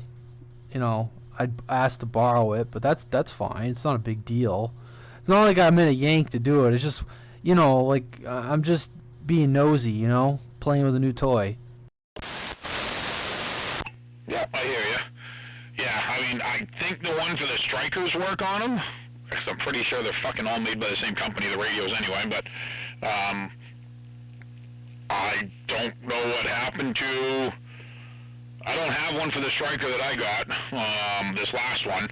You know, I'd ask to borrow it, but that's fine. It's not a big deal. It's not like I'm in a yank to do it. It's just, you know, like I'm just being nosy, you know, playing with a new toy. Yeah, I hear you. Yeah, I mean, I think the one for the Strikers work on them. I'm pretty sure they're fucking all made by the same company, the radios anyway, but I don't know what happened to... I don't have one for the Striker that I got, this last one.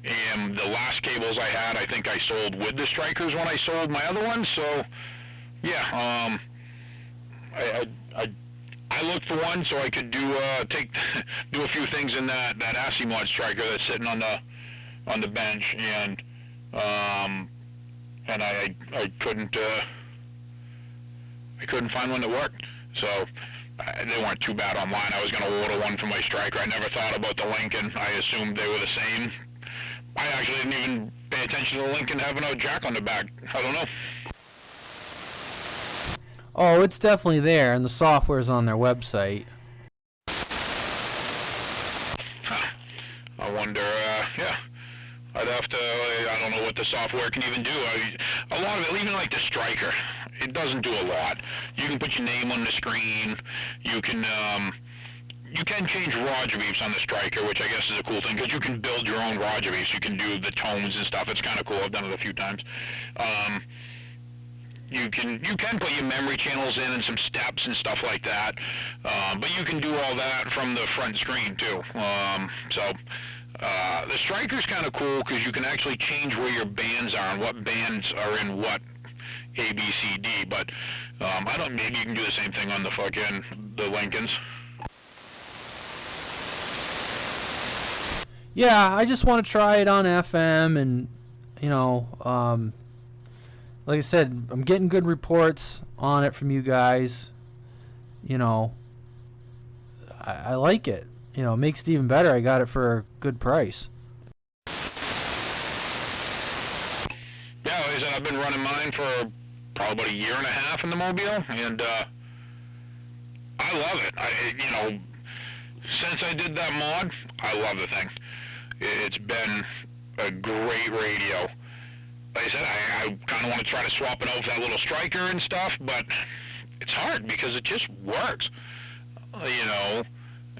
And the last cables I had, I think I sold with the Strikers when I sold my other one, so yeah, I looked for one so I could do a few things in that Asimod Striker that's sitting on the bench, and I couldn't find one that worked. So they weren't too bad online. I was going to order one for my Striker. I never thought about the Lincoln. I assumed they were the same. I actually didn't even pay attention to the Lincoln having a jack on the back. I don't know. Oh, it's definitely there, and the software's on their website. Huh. I wonder, yeah. I'd have to, I don't know what the software can even do. A lot of it, even like the Striker, it doesn't do a lot. You can put your name on the screen. You can change Roger beeps on the Striker, which I guess is a cool thing, because you can build your own Roger beeps. You can do the tones and stuff. It's kind of cool. I've done it a few times. You can put your memory channels in and some steps and stuff like that, but you can do all that from the front screen too. The Striker's kind of cool because you can actually change where your bands are and what bands are in what A, B, C, D. But maybe you can do the same thing on the Lincolns. Yeah, I just want to try it on FM, and you know, like I said, I'm getting good reports on it from you guys. You know, I like it. You know, it makes it even better. I got it for a good price. Yeah, like I said, I've been running mine for probably about a year and a half in the Mobile, and I love it. Since I did that mod, I love the thing. It's been a great radio. Like I said, I kind of want to try to swap it out with that little striker and stuff, but it's hard because it just works. You know,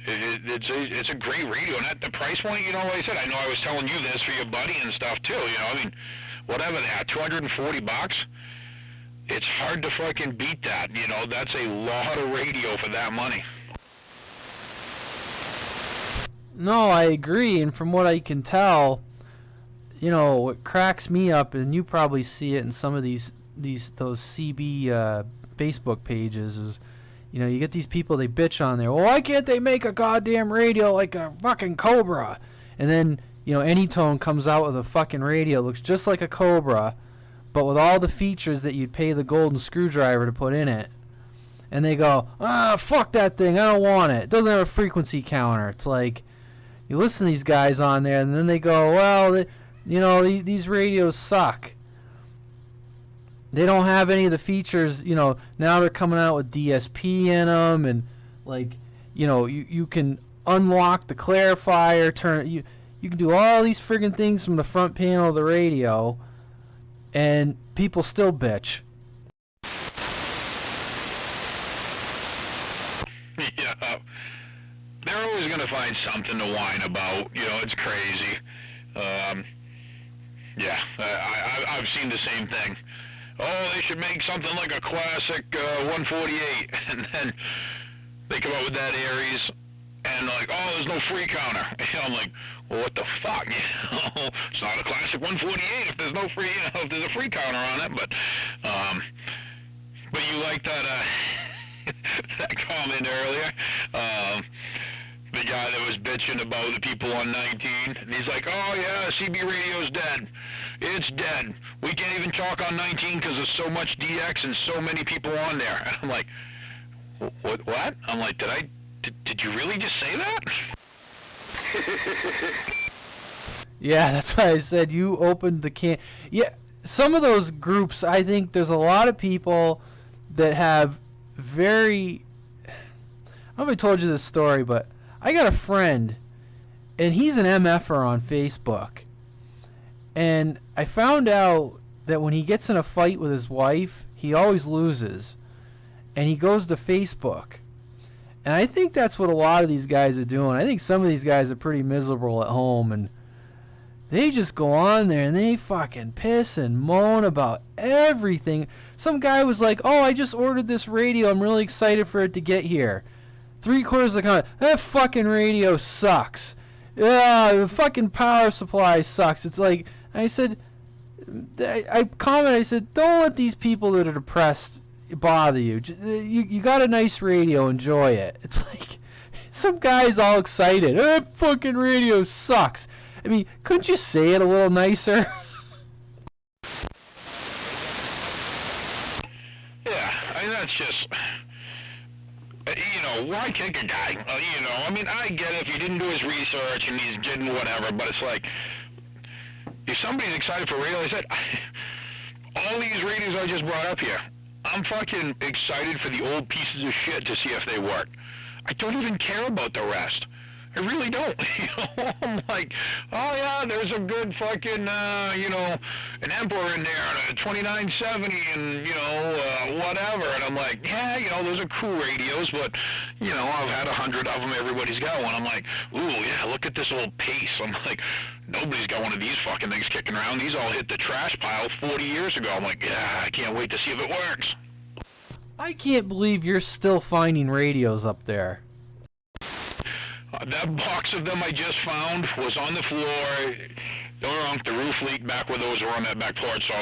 it's a great radio, and at the price point, you know, like I said, I know I was telling you this for your buddy and stuff too. You know, I mean, whatever that, $240. It's hard to fucking beat that. You know, that's a lot of radio for that money. No, I agree, and from what I can tell, you know, what cracks me up, and you probably see it in some of those CB Facebook pages, is, you know, you get these people, they bitch on there. Well, why can't they make a goddamn radio like a fucking Cobra? And then, you know, Anytone comes out with a fucking radio, looks just like a Cobra, but with all the features that you'd pay the golden screwdriver to put in it. And they go, fuck that thing, I don't want it. It doesn't have a frequency counter. It's like, you listen to these guys on there, and then they go, well, you know, these radios suck. They don't have any of the features, you know, now they're coming out with DSP in them, and, like, you know, you can unlock the clarifier, you can do all these friggin' things from the front panel of the radio, and people still bitch. Yeah. They're always going to find something to whine about. You know, it's crazy. Yeah, I've seen the same thing. Oh, they should make something like a classic 148. And then they come out with that Aries, and like, oh, there's no free counter. And I'm like, well, what the fuck? You know, it's not a classic 148 if there's no free, you know, if there's a free counter on it. But you like that that comment earlier? The guy that was bitching about the people on 19, and he's like, oh yeah, CB radio's dead. It's dead. We can't even talk on 19 because there's so much DX and so many people on there. And I'm like, what? I'm like, did you really just say that? Yeah, that's why I said you opened the can. Yeah, some of those groups, I think there's a lot of people that have very... I don't know if I told you this story, but I got a friend, and he's an MFer on Facebook. And I found out that when he gets in a fight with his wife, he always loses. And he goes to Facebook. And I think that's what a lot of these guys are doing. I think some of these guys are pretty miserable at home, and they just go on there and they fucking piss and moan about everything. Some guy was like, oh, I just ordered this radio. I'm really excited for it to get here. 3/4 of the comment, that fucking radio sucks. Yeah, the fucking power supply sucks. It's like, I said, I commented, I said, don't let these people that are depressed bother you. You got a nice radio, enjoy it. It's like, some guy's all excited. That fucking radio sucks. I mean, couldn't you say it a little nicer? Yeah, I mean, that's just... You know, why kick a guy? You know, I mean, I get it if he didn't do his research and he's getting whatever, but it's like, if somebody's excited for radio, I said, all these radios I just brought up here, I'm fucking excited for the old pieces of shit to see if they work. I don't even care about the rest. I really don't. You know, I'm like, oh yeah, there's a good fucking, you know, an Emperor in there and a 2970 and, you know, whatever. And I'm like, yeah, you know, those are cool radios, but, you know, I've had 100 of them. Everybody's got one. I'm like, ooh, yeah, look at this old Pace. I'm like, nobody's got one of these fucking things kicking around. These all hit the trash pile 40 years ago. I'm like, yeah, I can't wait to see if it works. I can't believe you're still finding radios up there. That box of them I just found was on the floor. They were on the roof leaked back where those were on that back porch, so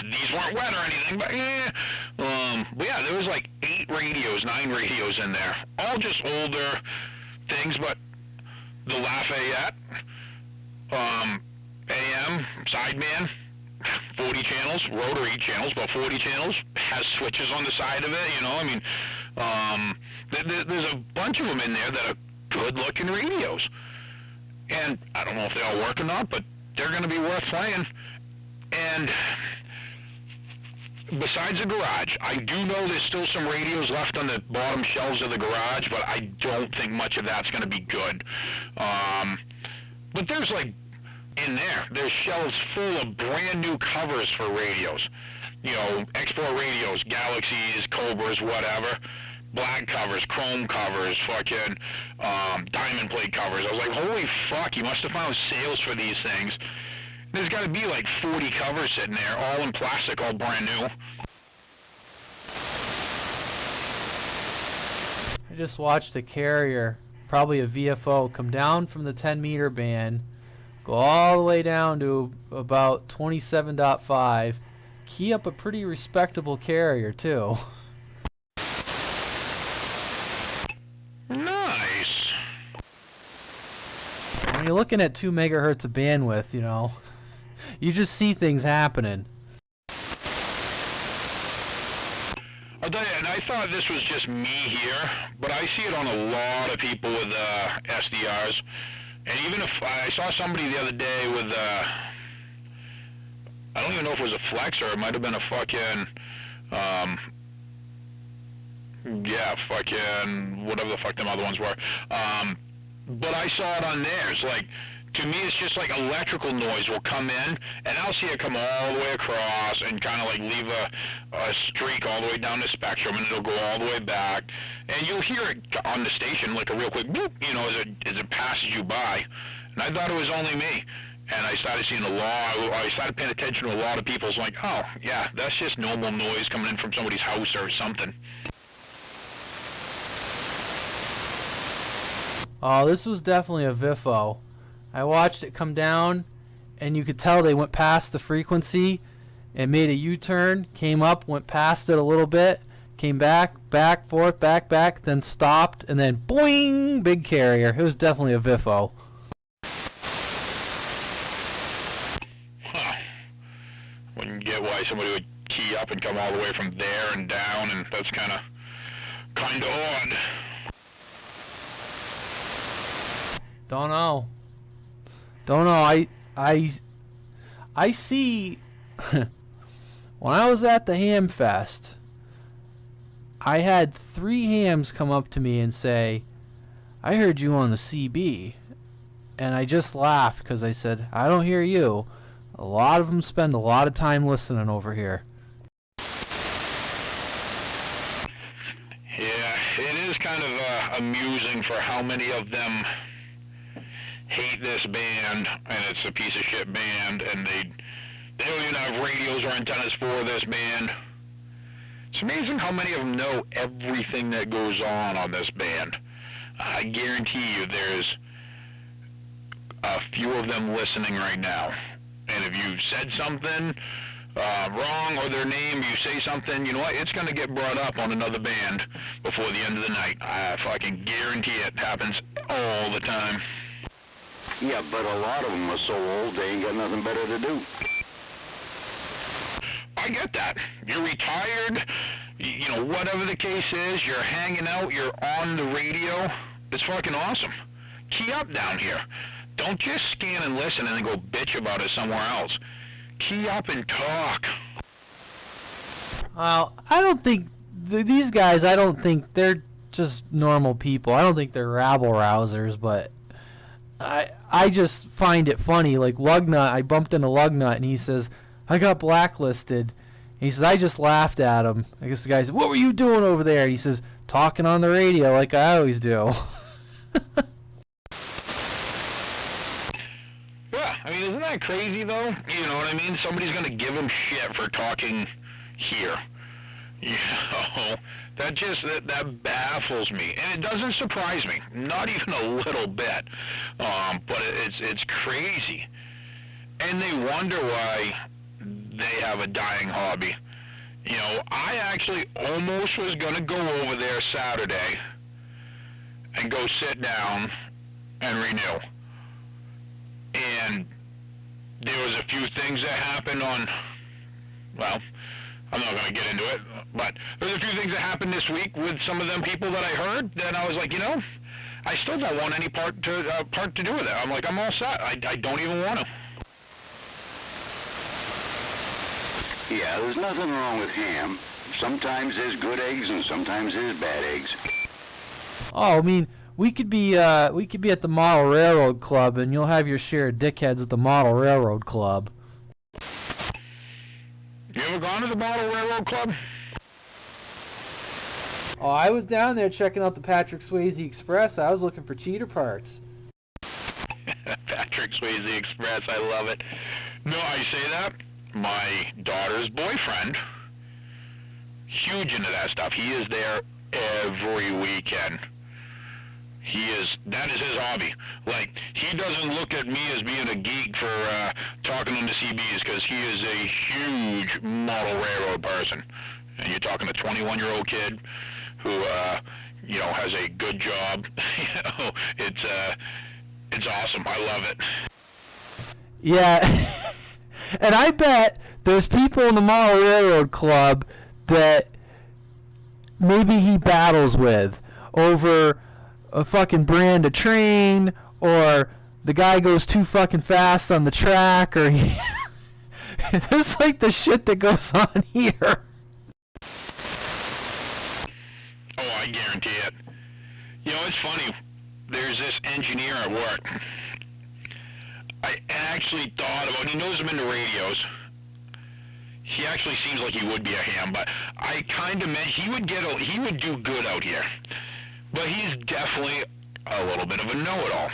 these weren't wet or anything, but yeah. But yeah, there was like 9 radios in there. All just older things, but the Lafayette, AM, Sideman, 40 channels, rotary channels, about 40 channels, has switches on the side of it, you know, I mean, there's a bunch of them in there that are good-looking radios. And I don't know if they all work or not, but they're going to be worth playing. And besides the garage, I do know there's still some radios left on the bottom shelves of the garage, but I don't think much of that's going to be good. But there's like in there. There's shelves full of brand new covers for radios. You know, export radios, Galaxies, Cobras, whatever. Black covers, chrome covers, fucking diamond plate covers. I was like, holy fuck, you must have found sales for these things. There's got to be like 40 covers sitting there, all in plastic, all brand new. I just watched a carrier, probably a VFO, come down from the 10-meter band, go all the way down to about 27.5, key up a pretty respectable carrier, too. Nice. When you're looking at 2 megahertz of bandwidth, you know, you just see things happening. I'll tell you, and I thought this was just me here, but I see it on a lot of people with SDRs. And even if I saw somebody the other day with, I don't even know if it was a Flex or it might have been a fucking, yeah, fucking, whatever the fuck them other ones were. But I saw it on theirs. Like, to me, it's just like electrical noise will come in, and I'll see it come all the way across and kind of like leave a streak all the way down the spectrum, and it'll go all the way back. And you'll hear it on the station, like a real quick boop, you know, as it passes you by. And I thought it was only me. And I started seeing I started paying attention to a lot of people's like, oh, yeah, that's just normal noise coming in from somebody's house or something. Oh, this was definitely a VFO. I watched it come down, and you could tell they went past the frequency and made a U-turn, came up, went past it a little bit, came back, forth, back, then stopped, and then boing, big carrier. It was definitely a VFO. Huh. Wouldn't get why somebody would key up and come all the way from there and down, and that's kind of odd. Don't know. I see. When I was at the Ham Fest, I had 3 hams come up to me and say, I heard you on the CB. And I just laughed because I said, I don't hear you. A lot of them spend a lot of time listening over here. Yeah, it is kind of amusing for how many of them hate this band, and it's a piece of shit band, and they don't even have radios or antennas for this band. It's amazing how many of them know everything that goes on this band. I guarantee you there's a few of them listening right now. And if you've said something wrong or their name, you say something, you know what, it's going to get brought up on another band before the end of the night. I fucking guarantee it happens all the time. Yeah, but a lot of them are so old they ain't got nothing better to do. I get that. You're retired, you know, whatever the case is, you're hanging out, you're on the radio. It's fucking awesome. Key up down here. Don't just scan and listen and then go bitch about it somewhere else. Key up and talk. Well, I don't think these guys, I don't think they're just normal people. I don't think they're rabble-rousers, but I just find it funny. Like Lugnut, I bumped into Lugnut, and he says, I got blacklisted. And he says, I just laughed at him. I guess the guy said, what were you doing over there? And he says, talking on the radio like I always do. Yeah, I mean, isn't that crazy, though? You know what I mean? Somebody's going to give him shit for talking here. You know, that baffles me. And it doesn't surprise me, not even a little bit. But it's crazy. And they wonder why they have a dying hobby. You know, I actually almost was going to go over there Saturday and go sit down and renew. And there was a few things that happened on, well, I'm not going to get into it, but there's a few things that happened this week with some of them people that I heard that I was like, you know, I still don't want any part to do with it. I'm like, I'm all set. I don't even want to. Yeah, there's nothing wrong with ham. Sometimes there's good eggs and sometimes there's bad eggs. Oh, I mean, we could be at the Model Railroad Club, and you'll have your share of dickheads at the Model Railroad Club. You ever gone to the Model Railroad Club? Oh, I was down there checking out the Patrick Swayze Express. I was looking for cheater parts. Patrick Swayze Express, I love it. No, I say that. My daughter's boyfriend, huge into that stuff. He is there every weekend. That is his hobby. Like, he doesn't look at me as being a geek for talking on the CBs, because he is a huge model railroad person. And you're talking a 21-year-old kid who, has a good job. It's awesome. I love it. Yeah. And I bet there's people in the Model Railroad Club that maybe he battles with over a fucking brand of train, or the guy goes too fucking fast on the track, or it's like the shit that goes on here. Oh, I guarantee it. It's funny. There's this engineer at work. I actually thought about, he knows I'm into radios. He actually seems like he would be a ham, but I kind of meant he would do good out here. But he's definitely a little bit of a know-it-all.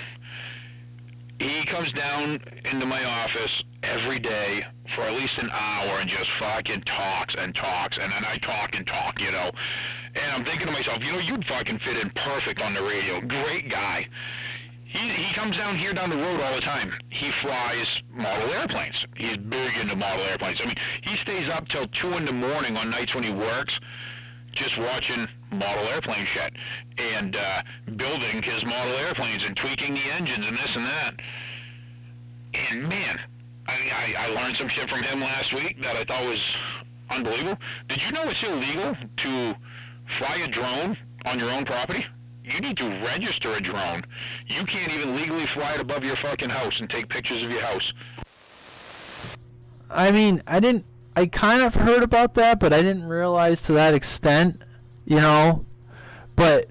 He comes down into my office every day for at least an hour and just fucking talks and talks, and then I talk and talk, And I'm thinking to myself, you'd fucking fit in perfect on the radio. Great guy. He comes down here down the road all the time. He flies model airplanes. He's big into model airplanes. I mean, he stays up till 2 in the morning on nights when he works, just watching model airplane shit and building his model airplanes and tweaking the engines and this and that. And man, I learned some shit from him last week that I thought was unbelievable. Did you know it's illegal to fly a drone on your own property? You need to register a drone. You can't even legally fly it above your fucking house and take pictures of your house. I mean, I kind of heard about that, but I didn't realize to that extent, But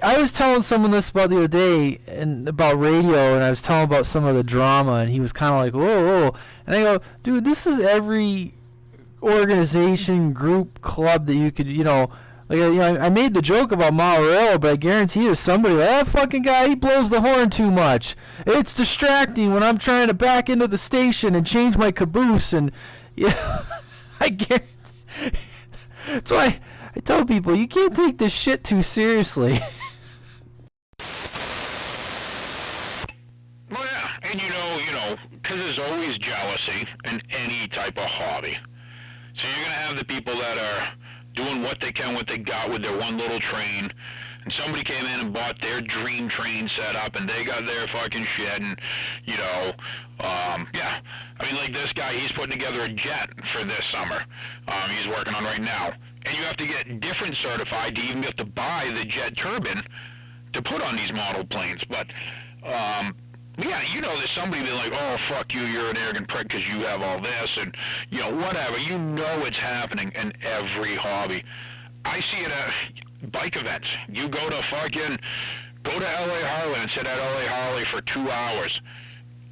I was telling someone this about the other day, and about radio, and I was telling about some of the drama, and he was kind of like, whoa. And I go, dude, this is every organization, group, club that you could, I made the joke about Malarello, but I guarantee you somebody like, that fucking guy, he blows the horn too much. It's distracting when I'm trying to back into the station and change my caboose, and I guarantee. That's why I tell people, you can't take this shit too seriously. Well, yeah, and because there's always jealousy in any type of hobby. So you're going to have the people that are doing what they can, what they got with their one little train, and somebody came in and bought their dream train set up, and they got their fucking shit, and, yeah. I mean, like this guy, he's putting together a jet for this summer. He's working on right now. And you have to get different certified to even be able to buy the jet turbine to put on these model planes. But, yeah, there's somebody be like, oh, fuck you, you're an arrogant prick because you have all this, and, whatever. It's happening in every hobby. I see it at bike events. You go to L.A. Harley and sit at L.A. Harley for 2 hours,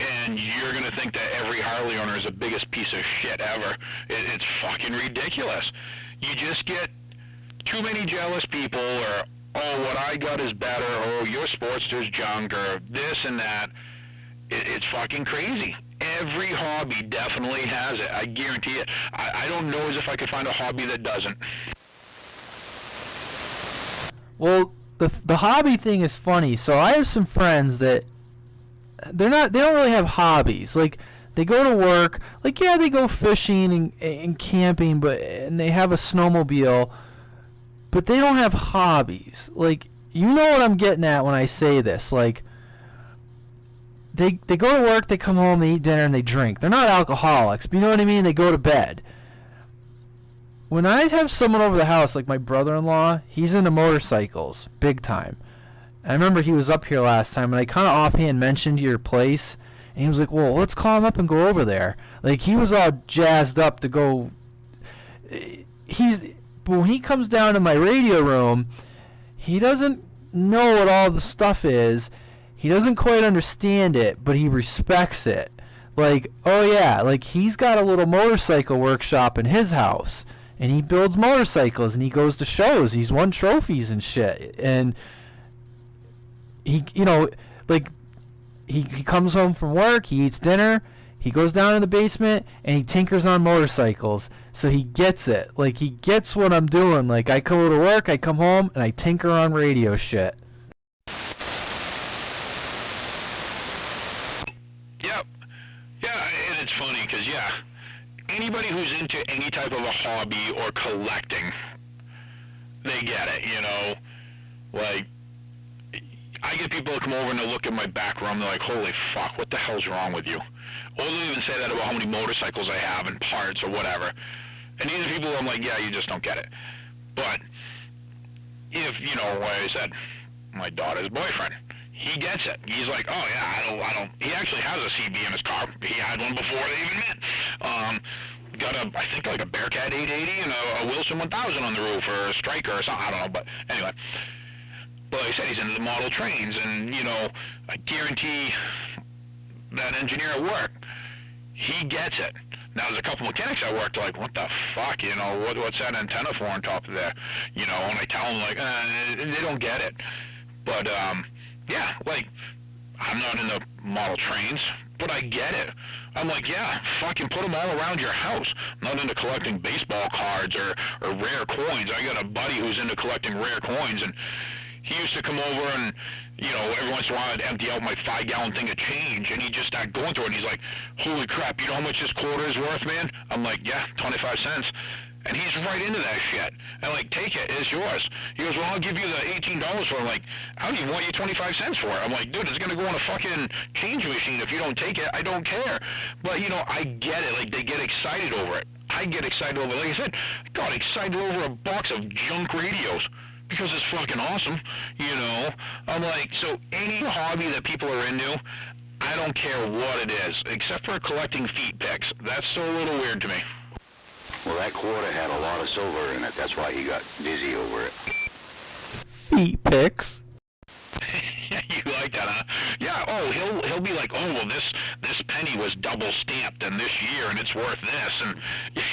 and you're going to think that every Harley owner is the biggest piece of shit ever. It's fucking ridiculous. You just get too many jealous people, or, oh, what I got is better, oh, your Sportster's junk, or this and that. It's fucking crazy. Every hobby definitely has it. I guarantee it. I don't know as if I could find a hobby that doesn't. Well, the hobby thing is funny. So I have some friends that they don't really have hobbies. Like, they go to work. Like, yeah, they go fishing and camping, and they have a snowmobile, but they don't have hobbies. Like, you know what I'm getting at when I say this. Like, they go to work, they come home, they eat dinner, and they drink. They're not alcoholics, but you know what I mean? They go to bed. When I have someone over the house, like my brother-in-law, he's into motorcycles, big time. I remember he was up here last time, and I kind of offhand mentioned your place, and he was like, well, let's call him up and go over there. Like, he was all jazzed up to go. But when he comes down to my radio room, he doesn't know what all the stuff is. He doesn't quite understand it, but he respects it. Like, oh yeah, like he's got a little motorcycle workshop in his house, and he builds motorcycles, and he goes to shows. He's won trophies and shit. And he, you know, like he comes home from work, he eats dinner, he goes down in the basement, and he tinkers on motorcycles. So he gets it. Like, he gets what I'm doing. Like, I go to work, I come home, and I tinker on radio shit. Yep. Yeah, and it's funny because, yeah, anybody who's into any type of a hobby or collecting, they get it, you know? Like, I get people to come over and they'll look at my back room, they're like, holy fuck, what the hell's wrong with you? Or they'll even say that about how many motorcycles I have and parts or whatever. And these are people I'm like, yeah, you just don't get it. But if, you know, like I said, my daughter's boyfriend, he gets it. He's like, oh yeah, I don't, he actually has a CB in his car. He had one before they even met. Got I think like a Bearcat 880 and a Wilson 1000 on the roof, or a Striker or something, I don't know, but anyway. But like I said, he's into the model trains, and, you know, I guarantee that engineer at work, he gets it. Now, there's a couple mechanics I worked like, what the fuck, you know, what's that antenna for on top of there? You know, and I tell them, like, they don't get it. But, yeah, like, I'm not into model trains, but I get it. I'm like, yeah, fucking put them all around your house. I'm not into collecting baseball cards or rare coins. I got a buddy who's into collecting rare coins, and he used to come over and, you know, every once in a while I'd empty out my 5-gallon thing of change, and he'd just start going through it, and he's like, holy crap, you know how much this quarter is worth, man? I'm like, yeah, 25 cents. And he's right into that shit. And like, take it, it's yours. He goes, well, I'll give you the $18 for it. I'm like, I don't even want you 25 cents for it. I'm like, dude, it's going to go on a fucking change machine. If you don't take it, I don't care. But, you know, I get it. Like, they get excited over it. I get excited over it. Like I said, I got excited over a box of junk radios, because it's fucking awesome, you know? I'm like, so any hobby that people are into, I don't care what it is, except for collecting feet pics. That's still a little weird to me. Well, that quarter had a lot of silver in it. That's why he got dizzy over it. Feet pics? You like that, huh? Yeah, oh, he'll be like, oh, well, this penny was double stamped in this year, and it's worth this, and,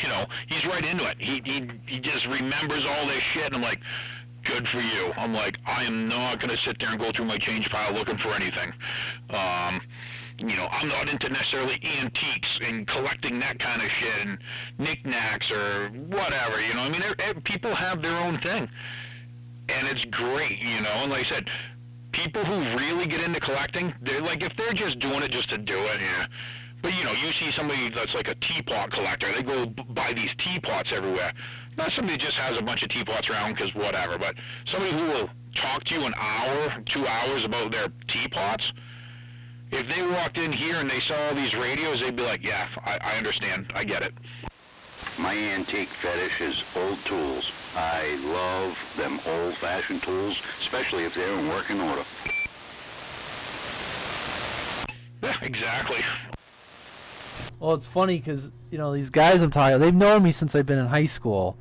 you know, he's right into it. He just remembers all this shit, and I'm like, good for you. I'm like, I am not going to sit there and go through my change pile looking for anything. You know, I'm not into necessarily antiques and collecting that kind of shit and knickknacks or whatever, you know. I mean, people have their own thing, and it's great, you know. And like I said, people who really get into collecting, they're like, if they're just doing it just to do it, yeah. But, you know, you see somebody that's like a teapot collector. They go buy these teapots everywhere. Not somebody who just has a bunch of teapots around because whatever, but somebody who will talk to you an hour, 2 hours about their teapots. If they walked in here and they saw all these radios, they'd be like, yeah, I understand. I get it. My antique fetish is old tools. I love them old-fashioned tools, especially if they're in working order. Yeah, exactly. Well, it's funny because, you know, these guys I'm talking, they've known me since I've been in high school,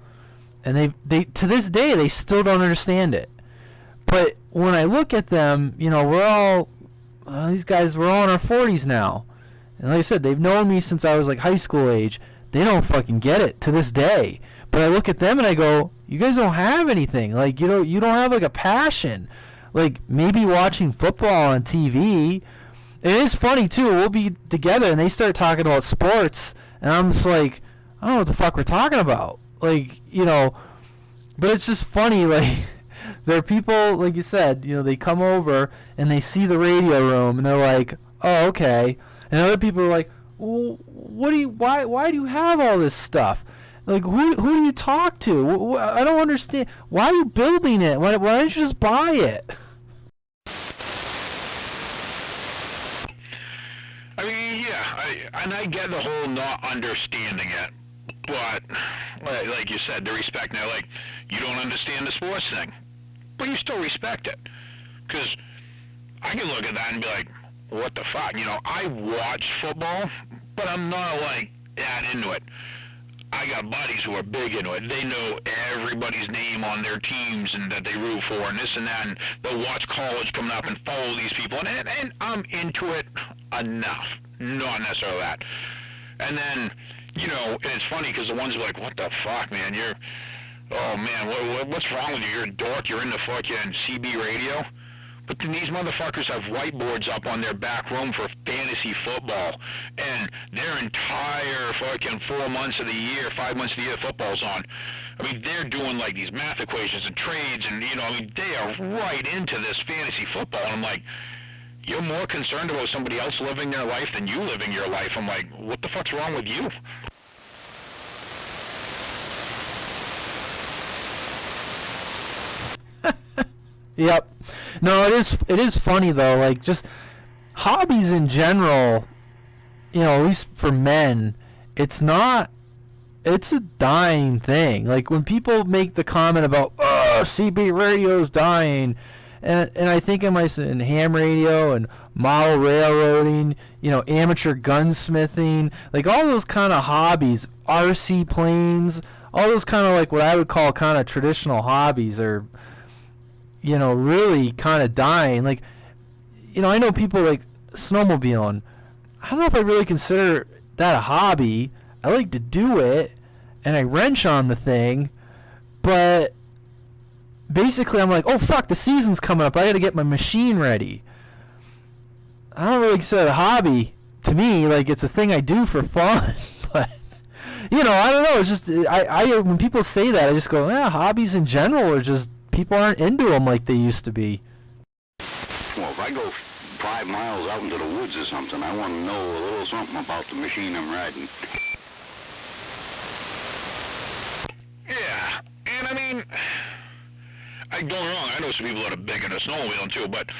and they to this day they still don't understand it. But when I look at them, you know, we're all these guys, we're all in our 40s now, and like I said, they've known me since I was like high school age. They don't fucking get it to this day. But I look at them and I go, you guys don't have anything. Like, you know, you don't have like a passion. Like maybe watching football on TV. It is funny too. We'll be together and they start talking about sports, and I'm just like, I don't know what the fuck we're talking about. Like, you know, but it's just funny. Like, there are people, like you said, you know, they come over and they see the radio room and they're like, oh, okay. And other people are like, well, why do you have all this stuff? Like, who do you talk to? I don't understand. Why are you building it? Why don't you just buy it? I mean, yeah, I get the whole not understanding it, but like you said, the respect. Now, like, you don't understand the sports thing, but you still respect it, because I can look at that and be like, what the fuck? You know, I watch football, but I'm not like that into it. I got buddies who are big into it. They know everybody's name on their teams and that they root for and this and that, and they'll watch college coming up and follow these people, and I'm into it enough. Not necessarily that. And then, you know, and it's funny because the ones are like, what the fuck, man, oh man, what's wrong with you? You're a dork, you're into fucking CB radio? But then these motherfuckers have whiteboards up on their back room for fantasy football, and their entire fucking 4 months of the year, 5 months of the year, football's on. I mean, they're doing like these math equations and trades, and you know, I mean, they are right into this fantasy football. And I'm like, you're more concerned about somebody else living their life than you living your life. I'm like, what the fuck's wrong with you? Yep. No, it is funny though, like just hobbies in general, you know, at least for men, it's a dying thing. Like when people make the comment about, oh, CB radio's dying, and I think of myself in ham radio and model railroading, you know, amateur gunsmithing, like all those kind of hobbies, RC planes, all those kind of like what I would call kind of traditional hobbies are, you know, really kind of dying. Like, you know, I know people like snowmobiling. I don't know if I really consider that a hobby. I like to do it, and I wrench on the thing, but basically I'm like, oh fuck, the season's coming up. I got to get my machine ready. I don't really consider it a hobby to me. Like, it's a thing I do for fun, but you know, I don't know. It's just I when people say that, I just go, yeah, hobbies in general are just, people aren't into them like they used to be. Well, if I go 5 miles out into the woods or something, I want to know a little something about the machine I'm riding. Yeah, and I mean, don't get me wrong, I know some people that are big into snowmobiling too, but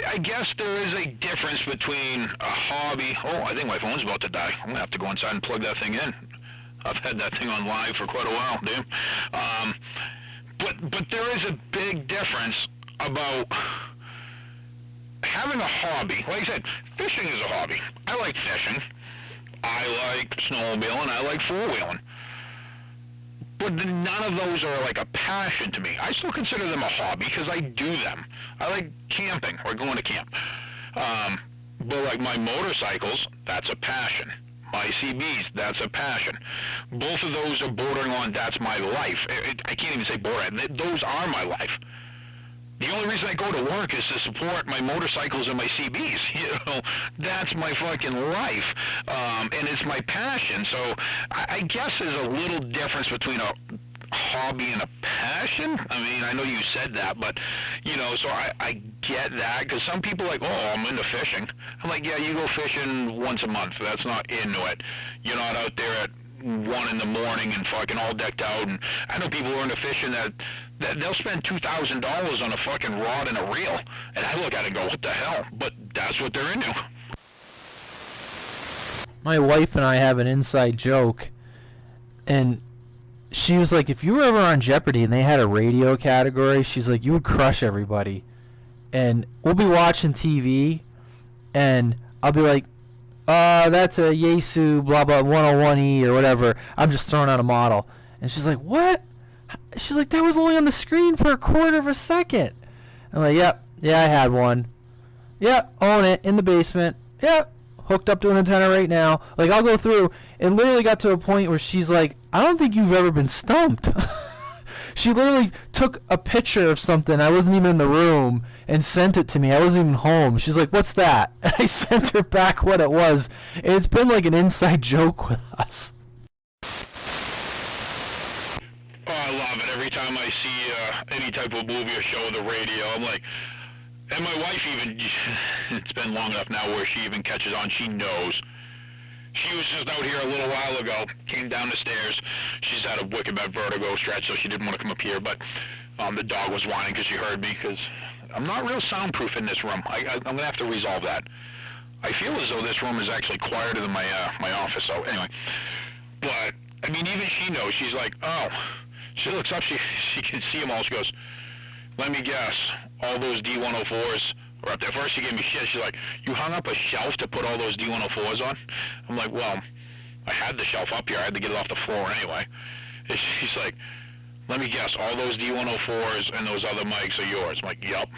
I guess there is a difference between a hobby. Oh, I think my phone's about to die. I'm going to have to go inside and plug that thing in. I've had that thing on live for quite a while, dude. But there is a big difference about having a hobby. Like I said, fishing is a hobby. I like fishing. I like snowmobiling. I like four-wheeling. But none of those are like a passion to me. I still consider them a hobby because I do them. I like camping or going to camp. But like my motorcycles, that's a passion. My CBs, that's a passion. Both of those are bordering on that's my life. I can't even say bordering. Those are my life. The only reason I go to work is to support my motorcycles and my CBs. You know, that's my fucking life, and it's my passion. So I guess there's a little difference between a hobby and a passion. I mean, I know you said that, but, you know, so I get that, because some people are like, oh, I'm into fishing. I'm like, yeah, you go fishing once a month. That's not into it. You're not out there at 1 in the morning and fucking all decked out. And I know people who are into fishing that they'll spend $2,000 on a fucking rod and a reel. And I look at it and go, what the hell? But that's what they're into. My wife and I have an inside joke, and she was like, if you were ever on Jeopardy and they had a radio category, she's like, you would crush everybody. And we'll be watching TV, and I'll be like, that's a Yaesu blah blah 101E or whatever. I'm just throwing out a model. And she's like, what? She's like, that was only on the screen for a quarter of a second. I'm like, yep, yeah, I had one. Yep, own it, in the basement. Yep, hooked up to an antenna right now. Like, I'll go through. It literally got to a point where she's like, I don't think you've ever been stumped. She literally took a picture of something. I wasn't even in the room and sent it to me. I wasn't even home. She's like, what's that? And I sent her back what it was. And it's been like an inside joke with us. Oh, I love it. Every time I see any type of movie or show on the radio, I'm like, and my wife even, it's been long enough now where she even catches on. She knows. She was just out here a little while ago, came down the stairs. She's had a wicked bad vertigo stretch, so she didn't want to come up here, but the dog was whining because she heard me, because I'm not real soundproof in this room. I'm going to have to resolve that. I feel as though this room is actually quieter than my office, so anyway. But, I mean, even she knows. She's like, oh. She looks up, she can see them all. She goes, let me guess, all those D104s are up there. First she gave me shit. She's like, you hung up a shelf to put all those D104s on? I'm like, well, I had the shelf up here. I had to get it off the floor anyway. And she's like, let me guess, all those D104s and those other mics are yours. I'm like, yup.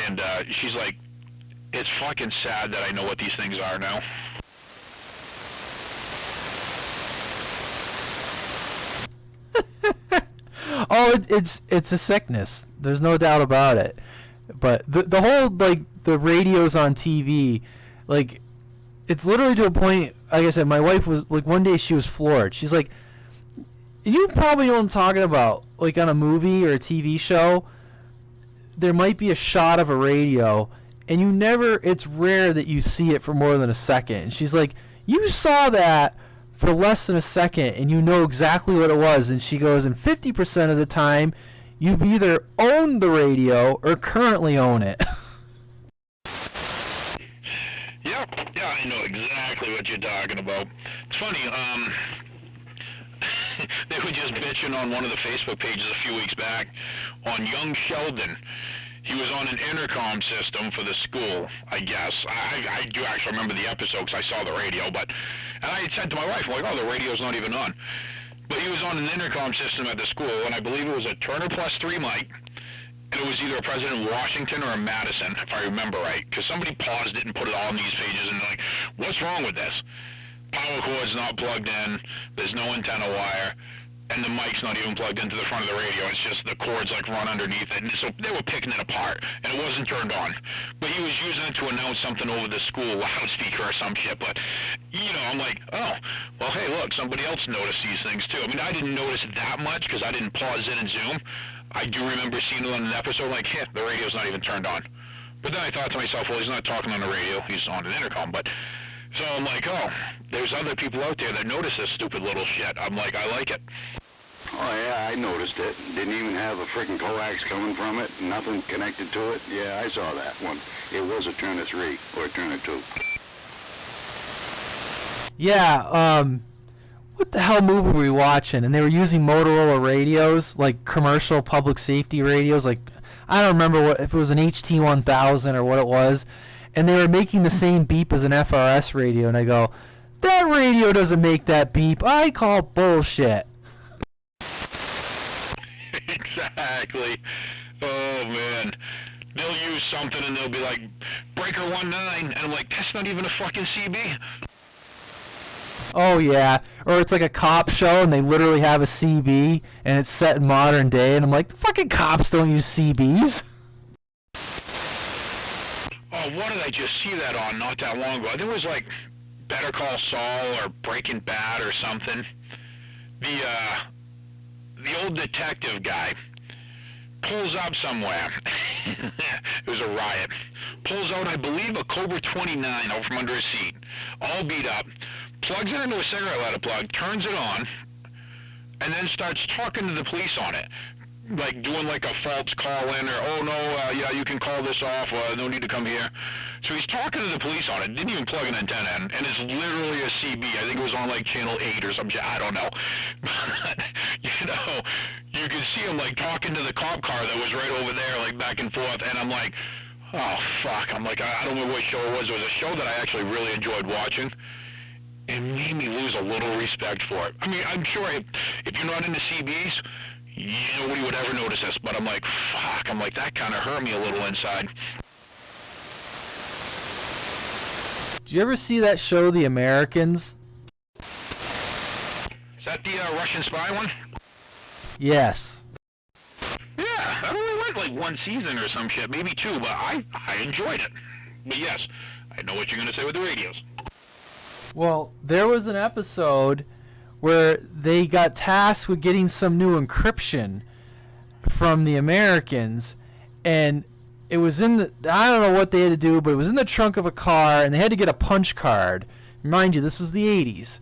And she's like, it's fucking sad that I know what these things are now. Oh, it's a sickness. There's no doubt about it. But the whole, like, the radios on TV, like, it's literally to a point, like I said, my wife was, like, one day she was floored. She's like, you probably know what I'm talking about. Like, on a movie or a TV show, there might be a shot of a radio, and it's rare that you see it for more than a second. And she's like, you saw that for less than a second, and you know exactly what it was. And she goes, and 50% of the time, you've either owned the radio or currently own it. Yeah, I know exactly what you're talking about. It's funny, they were just bitching on one of the Facebook pages a few weeks back on young Sheldon. He was on an intercom system for the school, I guess. I do actually remember the episode because I saw the radio, and I had said to my wife, like, oh, the radio's not even on. But he was on an intercom system at the school, and I believe it was a Turner Plus 3 mic, and it was either a President Washington or a Madison, if I remember right, because somebody paused it and put it all on these pages, and like, what's wrong with this? Power cord's not plugged in, there's no antenna wire, and the mic's not even plugged into the front of the radio. It's just the cords like run underneath it, and so they were picking it apart, and it wasn't turned on. But he was using it to announce something over the school loudspeaker or some shit. But I'm like, oh, well, hey, look, somebody else noticed these things too. I mean, I didn't notice it that much because I didn't pause in and zoom. I do remember seeing it on an episode like, the radio's not even turned on. But then I thought to myself, well, he's not talking on the radio, he's on an intercom. But so I'm like, oh, there's other people out there that notice this stupid little shit. I'm like, I like it. Oh, yeah, I noticed it. Didn't even have a freaking coax coming from it. Nothing connected to it. Yeah, I saw that one. It was a Turner 3 or a Turner 2. Yeah, what the hell movie were we watching? And they were using Motorola radios, like commercial public safety radios. Like, I don't remember if it was an HT1000 or what it was. And they were making the same beep as an FRS radio. And I go, that radio doesn't make that beep. I call bullshit. Exactly. Oh, man. They'll use something and they'll be like, breaker 19, and I'm like, that's not even a fucking CB. Oh, yeah. Or it's like a cop show and they literally have a CB and it's set in modern day, and I'm like, the fucking cops don't use CBs. Oh, what did I just see that on not that long ago? I think it was like Better Call Saul or Breaking Bad or something. The old detective guy pulls up somewhere. It was a riot. Pulls out, I believe, a Cobra 29 out from under his seat, all beat up, plugs it into a cigarette lighter plug, turns it on, and then starts talking to the police on it. Like doing like a false call in, or, oh no, yeah, you can call this off, no need to come here. So he's talking to the police on it, didn't even plug an antenna in, and it's literally a CB. I think it was on like channel 8 or some shit, I don't know. But, you could see him like talking to the cop car that was right over there, like back and forth, and I'm like, oh fuck, I'm like, I don't know what show it was. It was a show that I actually really enjoyed watching. It made me lose a little respect for it. I mean, I'm sure if you're not into CBs, nobody would ever notice this, but I'm like, fuck, I'm like, that kind of hurt me a little inside. Did you ever see that show, The Americans? Is that the Russian spy one? Yes. Yeah, I only went like one season or some shit, maybe two, but I enjoyed it. But yes, I know what you're going to say with the radios. Well, there was an episode where they got tasked with getting some new encryption from the Americans, and it was in the, I don't know what they had to do, but it was in the trunk of a car, and they had to get a punch card. Mind you, this was the 80s.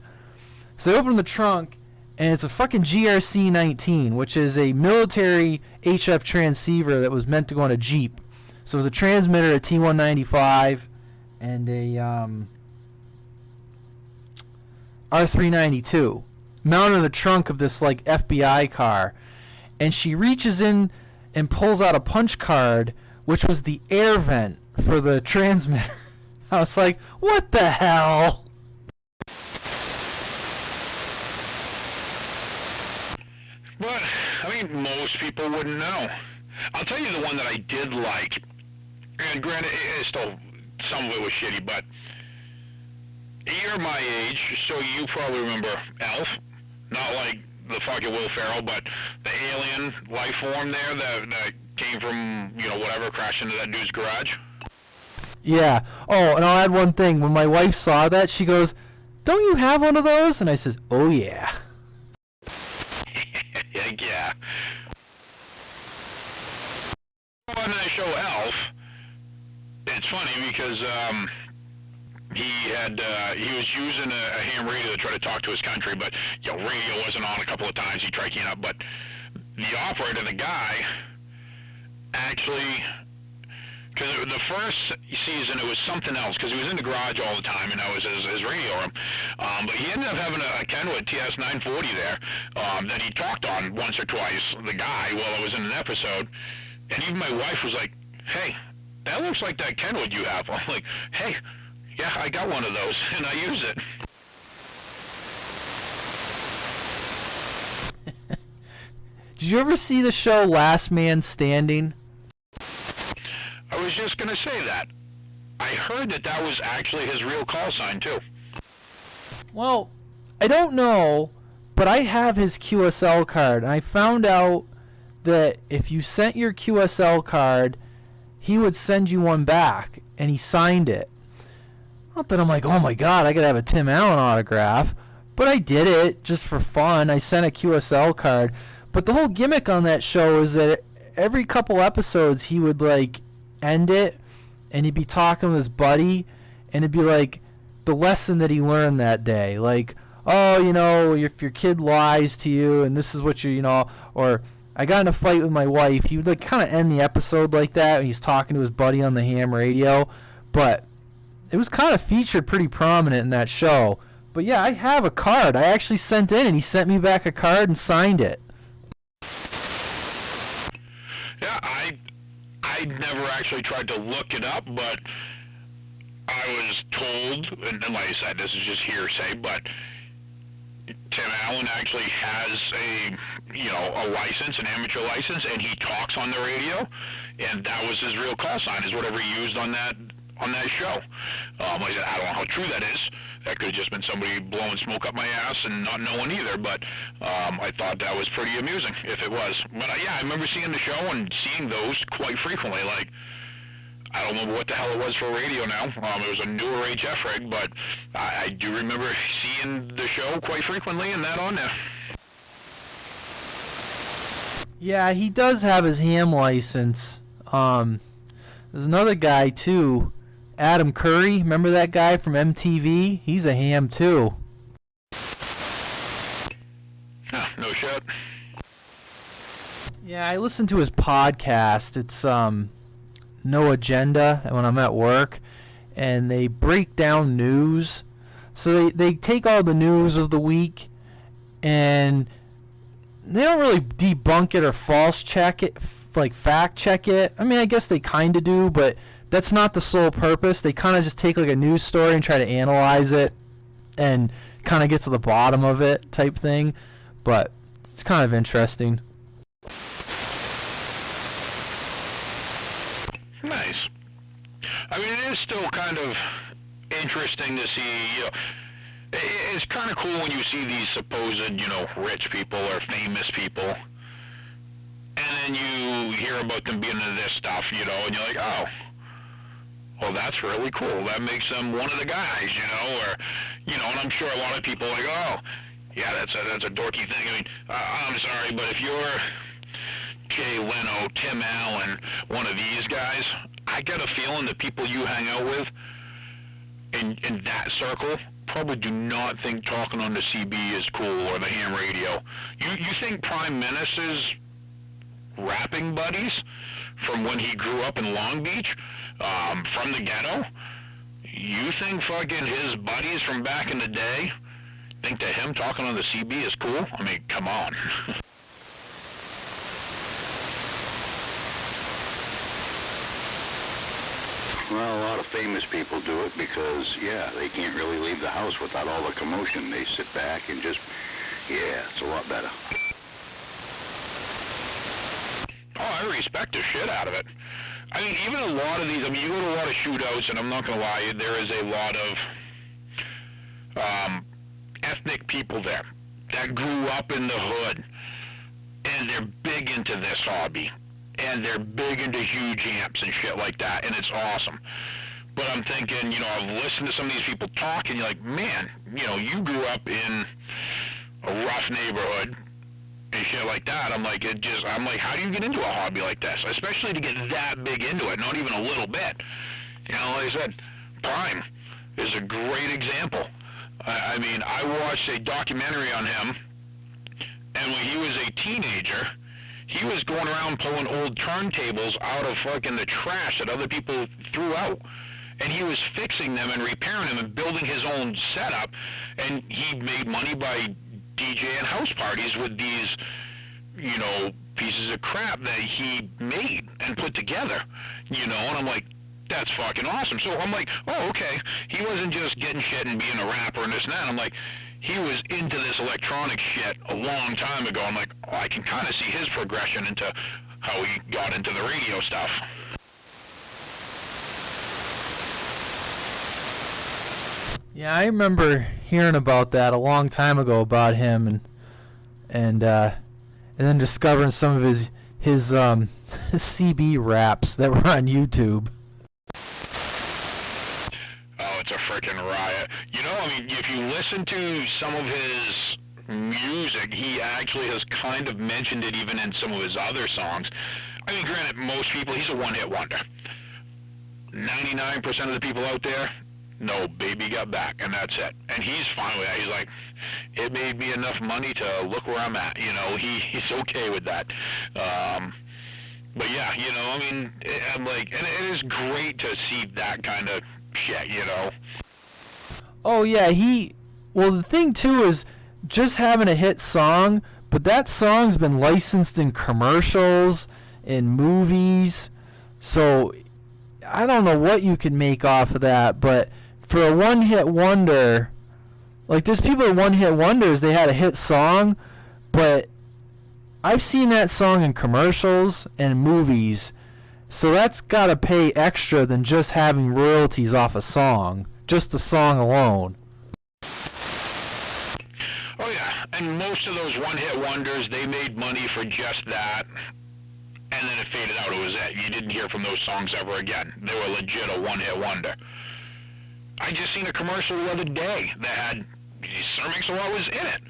So they opened the trunk, and it's a fucking GRC-19, which is a military HF transceiver that was meant to go on a Jeep. So it was a transmitter, a T195, and a R392 mounted in the trunk of this like FBI car, and she reaches in and pulls out a punch card, which was the air vent for the transmitter. I was like, what the hell? think most people wouldn't know. I'll tell you the one that I did like, and granted, it's still, some of it was shitty, but you're my age, so you probably remember Elf. Not like the fucking Will Ferrell, but the alien life form there that came from, whatever, crashed into that dude's garage. Yeah. Oh, and I'll add one thing. When my wife saw that, she goes, "Don't you have one of those?" And I said, "Oh, yeah." Yeah. On that show Elf, it's funny because he was using a ham radio to try to talk to his country, but radio wasn't on a couple of times. He tried keying up, but the operator, the guy, actually, because the first season it was something else, because he was in the garage all the time, and that was his radio room. But he ended up having a Kenwood TS 940 there that he talked on once or twice, the guy, while it was in an episode. And even my wife was like, "Hey, that looks like that Kenwood you have." I'm like, "Hey, yeah, I got one of those, and I use it." Did you ever see the show Last Man Standing? I was just going to say that. I heard that was actually his real call sign, too. Well, I don't know, but I have his QSL card, and I found out that if you sent your QSL card, he would send you one back, and he signed it. Not that I'm like, oh my god, I gotta have a Tim Allen autograph, but I did it just for fun. I sent a QSL card, but the whole gimmick on that show is that every couple episodes he would like end it, and he'd be talking with his buddy, and it'd be like the lesson that he learned that day, like, oh, if your kid lies to you, and this is what or I got in a fight with my wife. He would like kind of end the episode like that when he's talking to his buddy on the ham radio, but it was kind of featured pretty prominent in that show. But yeah, I have a card. I actually sent in, and he sent me back a card and signed it. Yeah, I never actually tried to look it up, but I was told, and like I said, this is just hearsay, but Tim Allen actually has a license, an amateur license, and he talks on the radio, and that was his real call sign, is whatever he used on that show. Like I said, I don't know how true that is. That could have just been somebody blowing smoke up my ass and not knowing either, but I thought that was pretty amusing, if it was. But yeah, I remember seeing the show and seeing those quite frequently. Like, I don't remember what the hell it was for radio now. It was a newer HF rig, but I do remember seeing the show quite frequently and that on there. Yeah, he does have his ham license. There's another guy, too, Adam Curry. Remember that guy from MTV? He's a ham, too. No shit. Yeah, I listen to his podcast. It's No Agenda when I'm at work, and they break down news. So they take all the news of the week, and they don't really debunk it or false check it, like fact check it. I mean, I guess they kind of do, but that's not the sole purpose. They kind of just take like a news story and try to analyze it and kind of get to the bottom of it type thing. But it's kind of interesting. Nice. I mean, it is still kind of interesting to see, it's kind of cool when you see these supposed, rich people or famous people, and then you hear about them being into this stuff, and you're like, oh, well, that's really cool. That makes them one of the guys, or, and I'm sure a lot of people are like, oh, yeah, that's a dorky thing. I mean, I'm sorry, but if you're Jay Leno, Tim Allen, one of these guys, I get a feeling the people you hang out with in that circle probably do not think talking on the CB is cool or the ham radio. You think Prime Minister's rapping buddies from when he grew up in Long Beach, from the ghetto, you think fucking his buddies from back in the day think that him talking on the CB is cool? I mean, come on. Well, a lot of famous people do it because, yeah, they can't really leave the house without all the commotion. They sit back and just, yeah, it's a lot better. respect the shit out of it. I mean, even a lot of these, I mean, you go to a lot of shootouts, and I'm not going to lie, there is a lot of ethnic people there that grew up in the hood, and they're big into this hobby, and they're big into huge amps and shit like that, and it's awesome. But I'm thinking, you know, I've listened to some of these people talk, and you're like, man, you know, you grew up in a rough neighborhood and shit like that. I'm like, how do you get into a hobby like this? Especially to get that big into it, not even a little bit. You know, like I said, Prime is a great example. I mean, I watched a documentary on him, and when he was a teenager, he was going around pulling old turntables out of fucking the trash that other people threw out. And he was fixing them and repairing them and building his own setup, and he made money by DJing house parties with these, you know, pieces of crap that he made and put together, you know, and I'm like, that's fucking awesome. So I'm like, oh, okay, he wasn't just getting shit and being a rapper and this and that. I'm like, he was into this electronic shit a long time ago. I'm like, oh, I can kind of see his progression into how he got into the radio stuff. Yeah, I remember hearing about that a long time ago about him, and then discovering some of his CB raps that were on YouTube. Oh, it's a freaking riot. You know, I mean, if you listen to some of his music, he actually has kind of mentioned it even in some of his other songs. I mean, granted, most people, he's a one-hit wonder. 99% of the people out there, no, baby got back, and that's it. And he's fine with that. He's like, it made me enough money to look where I'm at. You know, he's okay with that. But yeah, you know, I mean, I'm like, and it is great to see that kind of shit, you know. Oh yeah, well, the thing too is just having a hit song, but that song's been licensed in commercials, in movies, so I don't know what you can make off of that, but for a one-hit wonder, like there's people that one-hit wonders, they had a hit song, but I've seen that song in commercials and movies, so that's got to pay extra than just having royalties off a song, just the song alone. Oh yeah, and most of those one-hit wonders, they made money for just that, and then it faded out. It was it. You didn't hear from those songs ever again. They were legit a one-hit wonder. I just seen a commercial the other day that had Sir Mix-a-Lot was in it.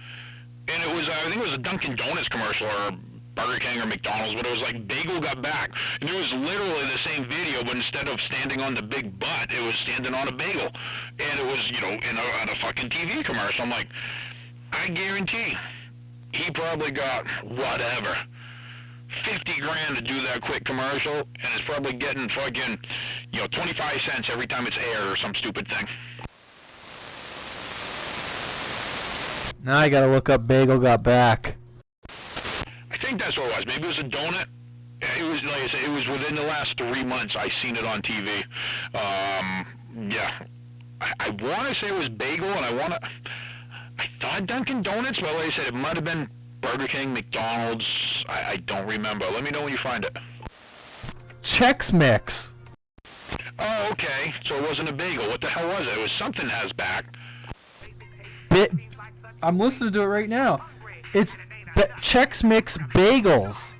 And it was, I think it was a Dunkin' Donuts commercial or Burger King or McDonald's, but it was like Bagel got back. And it was literally the same video, but instead of standing on the big butt, it was standing on a bagel. And it was, you know, in a fucking TV commercial. I'm like, I guarantee he probably got whatever, 50 grand to do that quick commercial, and is probably getting fucking, you know, 25 cents every time it's aired or some stupid thing. Now I gotta look up Bagel Got Back. I think that's what it was. Maybe it was a donut. It was, like I said, it was within the last 3 months I seen it on TV. Yeah. I want to say it was Bagel, and I thought Dunkin' Donuts, but like I said, it might have been Burger King, McDonald's. I don't remember. Let me know when you find it. Chex Mix. Oh, okay. So it wasn't a bagel. What the hell was it? It was something has back. I'm listening to it right now. It's Chex Mix Bagels.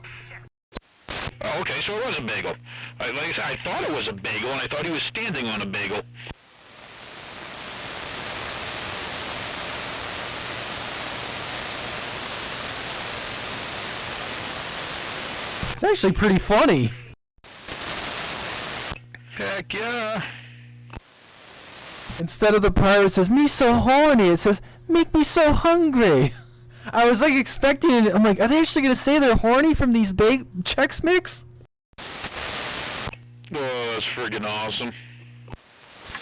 Oh, okay. So it was a bagel. Like I said, I thought it was a bagel, and I thought he was standing on a bagel. It's actually pretty funny. Heck yeah. Instead of the part that says, me so horny, it says, make me so hungry. I was like expecting it. I'm like, are they actually going to say they're horny from these Chex Mix? Oh, that's friggin' awesome.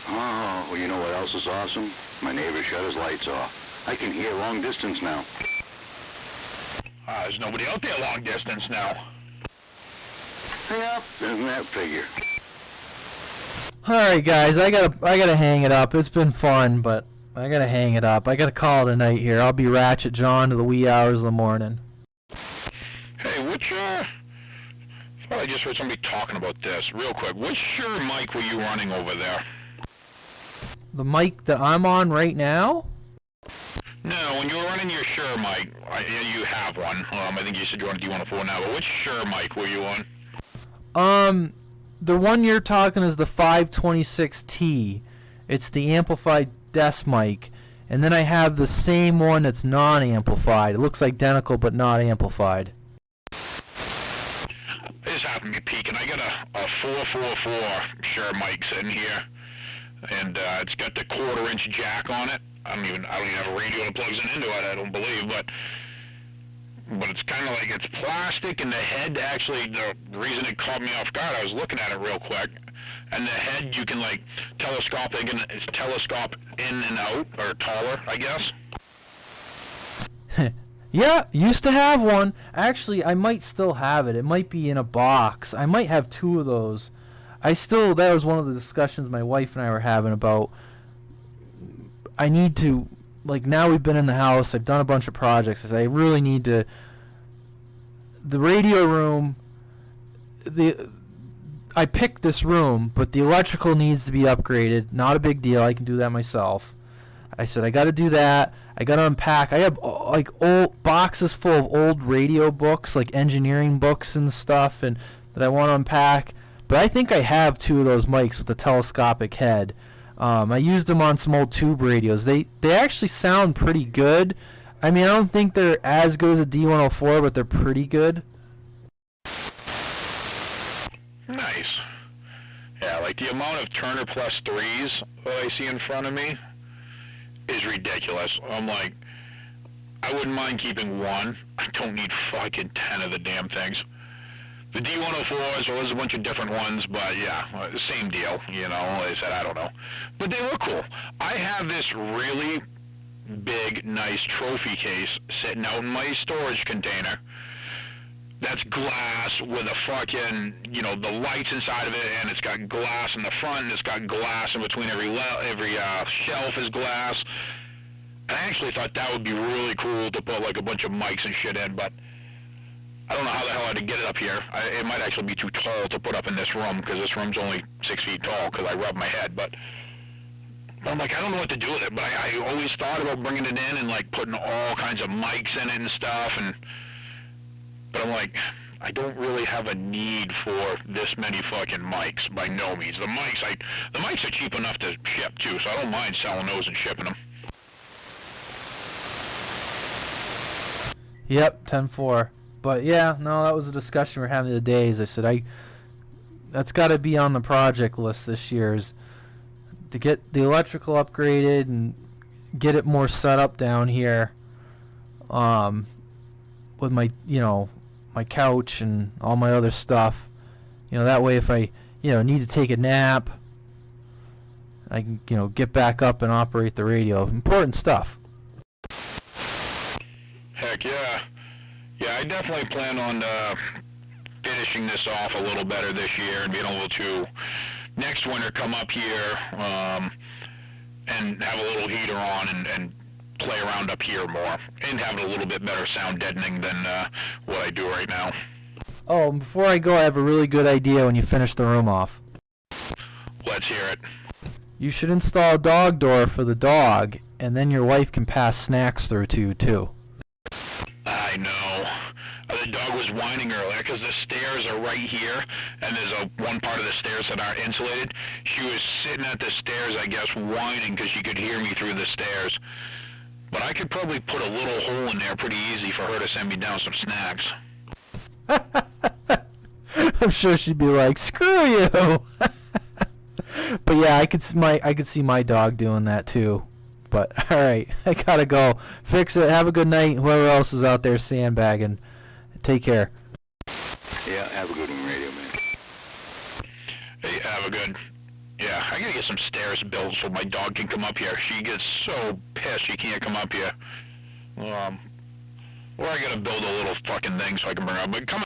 Oh, well, you know what else is awesome? My neighbor shut his lights off. I can hear long distance now. There's nobody out there long distance now. Yep, doesn't that figure? Alright guys, I gotta hang it up. It's been fun, but I gotta hang it up. I gotta call it a night here. I'll be Ratchet John to the wee hours of the morning. Hey, which I just heard somebody talking about this. Real quick, which Shure mic were you running over there? The mic that I'm on right now? No, when you were running your Shure mic, you have one. I think you said you're on D104 now, but which Shure mic were you on? The one you're talking is the 526T. It's the amplified desk mic. And then I have the same one that's non-amplified. It looks identical but not amplified. This happened to be peaking. I got a 444 Shure mic sitting here, and it's got the 1/4-inch jack on it. I don't even have a radio that plugs into it, I don't believe, but it's kind of like it's plastic, and the head, actually, the reason it caught me off guard, I was looking at it real quick, and the head, you can like telescope in and out, or taller, I guess. Yeah, used to have one. Actually, I might still have it. It might be in a box. I might have 2 of those. That was one of the discussions my wife and I were having about, I need to, like, now we've been in the house, I've done a bunch of projects, I really need to, the radio room, I picked this room, but the electrical needs to be upgraded. Not a big deal, I can do that myself. I said, I got to do that. I got to unpack. I have like old boxes full of old radio books, like engineering books and stuff, and that I want to unpack. But I think I have 2 of those mics with the telescopic head. I used them on some old tube radios. They actually sound pretty good. I mean, I don't think they're as good as a D104, but they're pretty good. Nice. Yeah, like the amount of Turner Plus 3s that I see in front of me is ridiculous. I'm like, I wouldn't mind keeping 1. I don't need fucking 10 of the damn things. The D104s, well, there's a bunch of different ones, but yeah, same deal, you know. I said, I don't know. But they look cool. I have this really big, nice trophy case sitting out in my storage container that's glass with a fucking, you know, the lights inside of it, and it's got glass in the front, and it's got glass in between every shelf is glass. And I actually thought that would be really cool to put like a bunch of mics and shit in, but I don't know how the hell I'd get it up here. It might actually be too tall to put up in this room, because this room's only 6 feet tall, because I rub my head, but I'm like, I don't know what to do with it, but I always thought about bringing it in and like putting all kinds of mics in it and stuff, but I'm like, I don't really have a need for this many fucking mics, by no means. The mics are cheap enough to ship too, so I don't mind selling those and shipping them. Yep, 10-4. But yeah, no, that was a discussion we were having the other day. I said, that's got to be on the project list this year, is to get the electrical upgraded and get it more set up down here, with my, you know, my couch and all my other stuff. You know, that way if I, you know, need to take a nap, I can, you know, get back up and operate the radio. Important stuff. Heck yeah. Yeah, I definitely plan on finishing this off a little better this year and being able to next winter come up here and have a little heater on and play around up here more and have a little bit better sound deadening than what I do right now. Oh, and before I go, I have a really good idea when you finish the room off. Let's hear it. You should install a dog door for the dog, and then your wife can pass snacks through to you, too. I know. The dog was whining earlier because the stairs are right here, and there's one part of the stairs that aren't insulated. She was sitting at the stairs, I guess, whining because she could hear me through the stairs. But I could probably put a little hole in there pretty easy for her to send me down some snacks. I'm sure she'd be like, screw you! But yeah, I could see my dog doing that too. But alright, I gotta go. Fix it. Have a good night. Whoever else is out there sandbagging. Take care. Yeah, have a good one, Radio Man. Hey, have a good... Yeah, I gotta get some stairs built so my dog can come up here. She gets so pissed she can't come up here. Or I gotta build a little fucking thing so I can bring her up. But come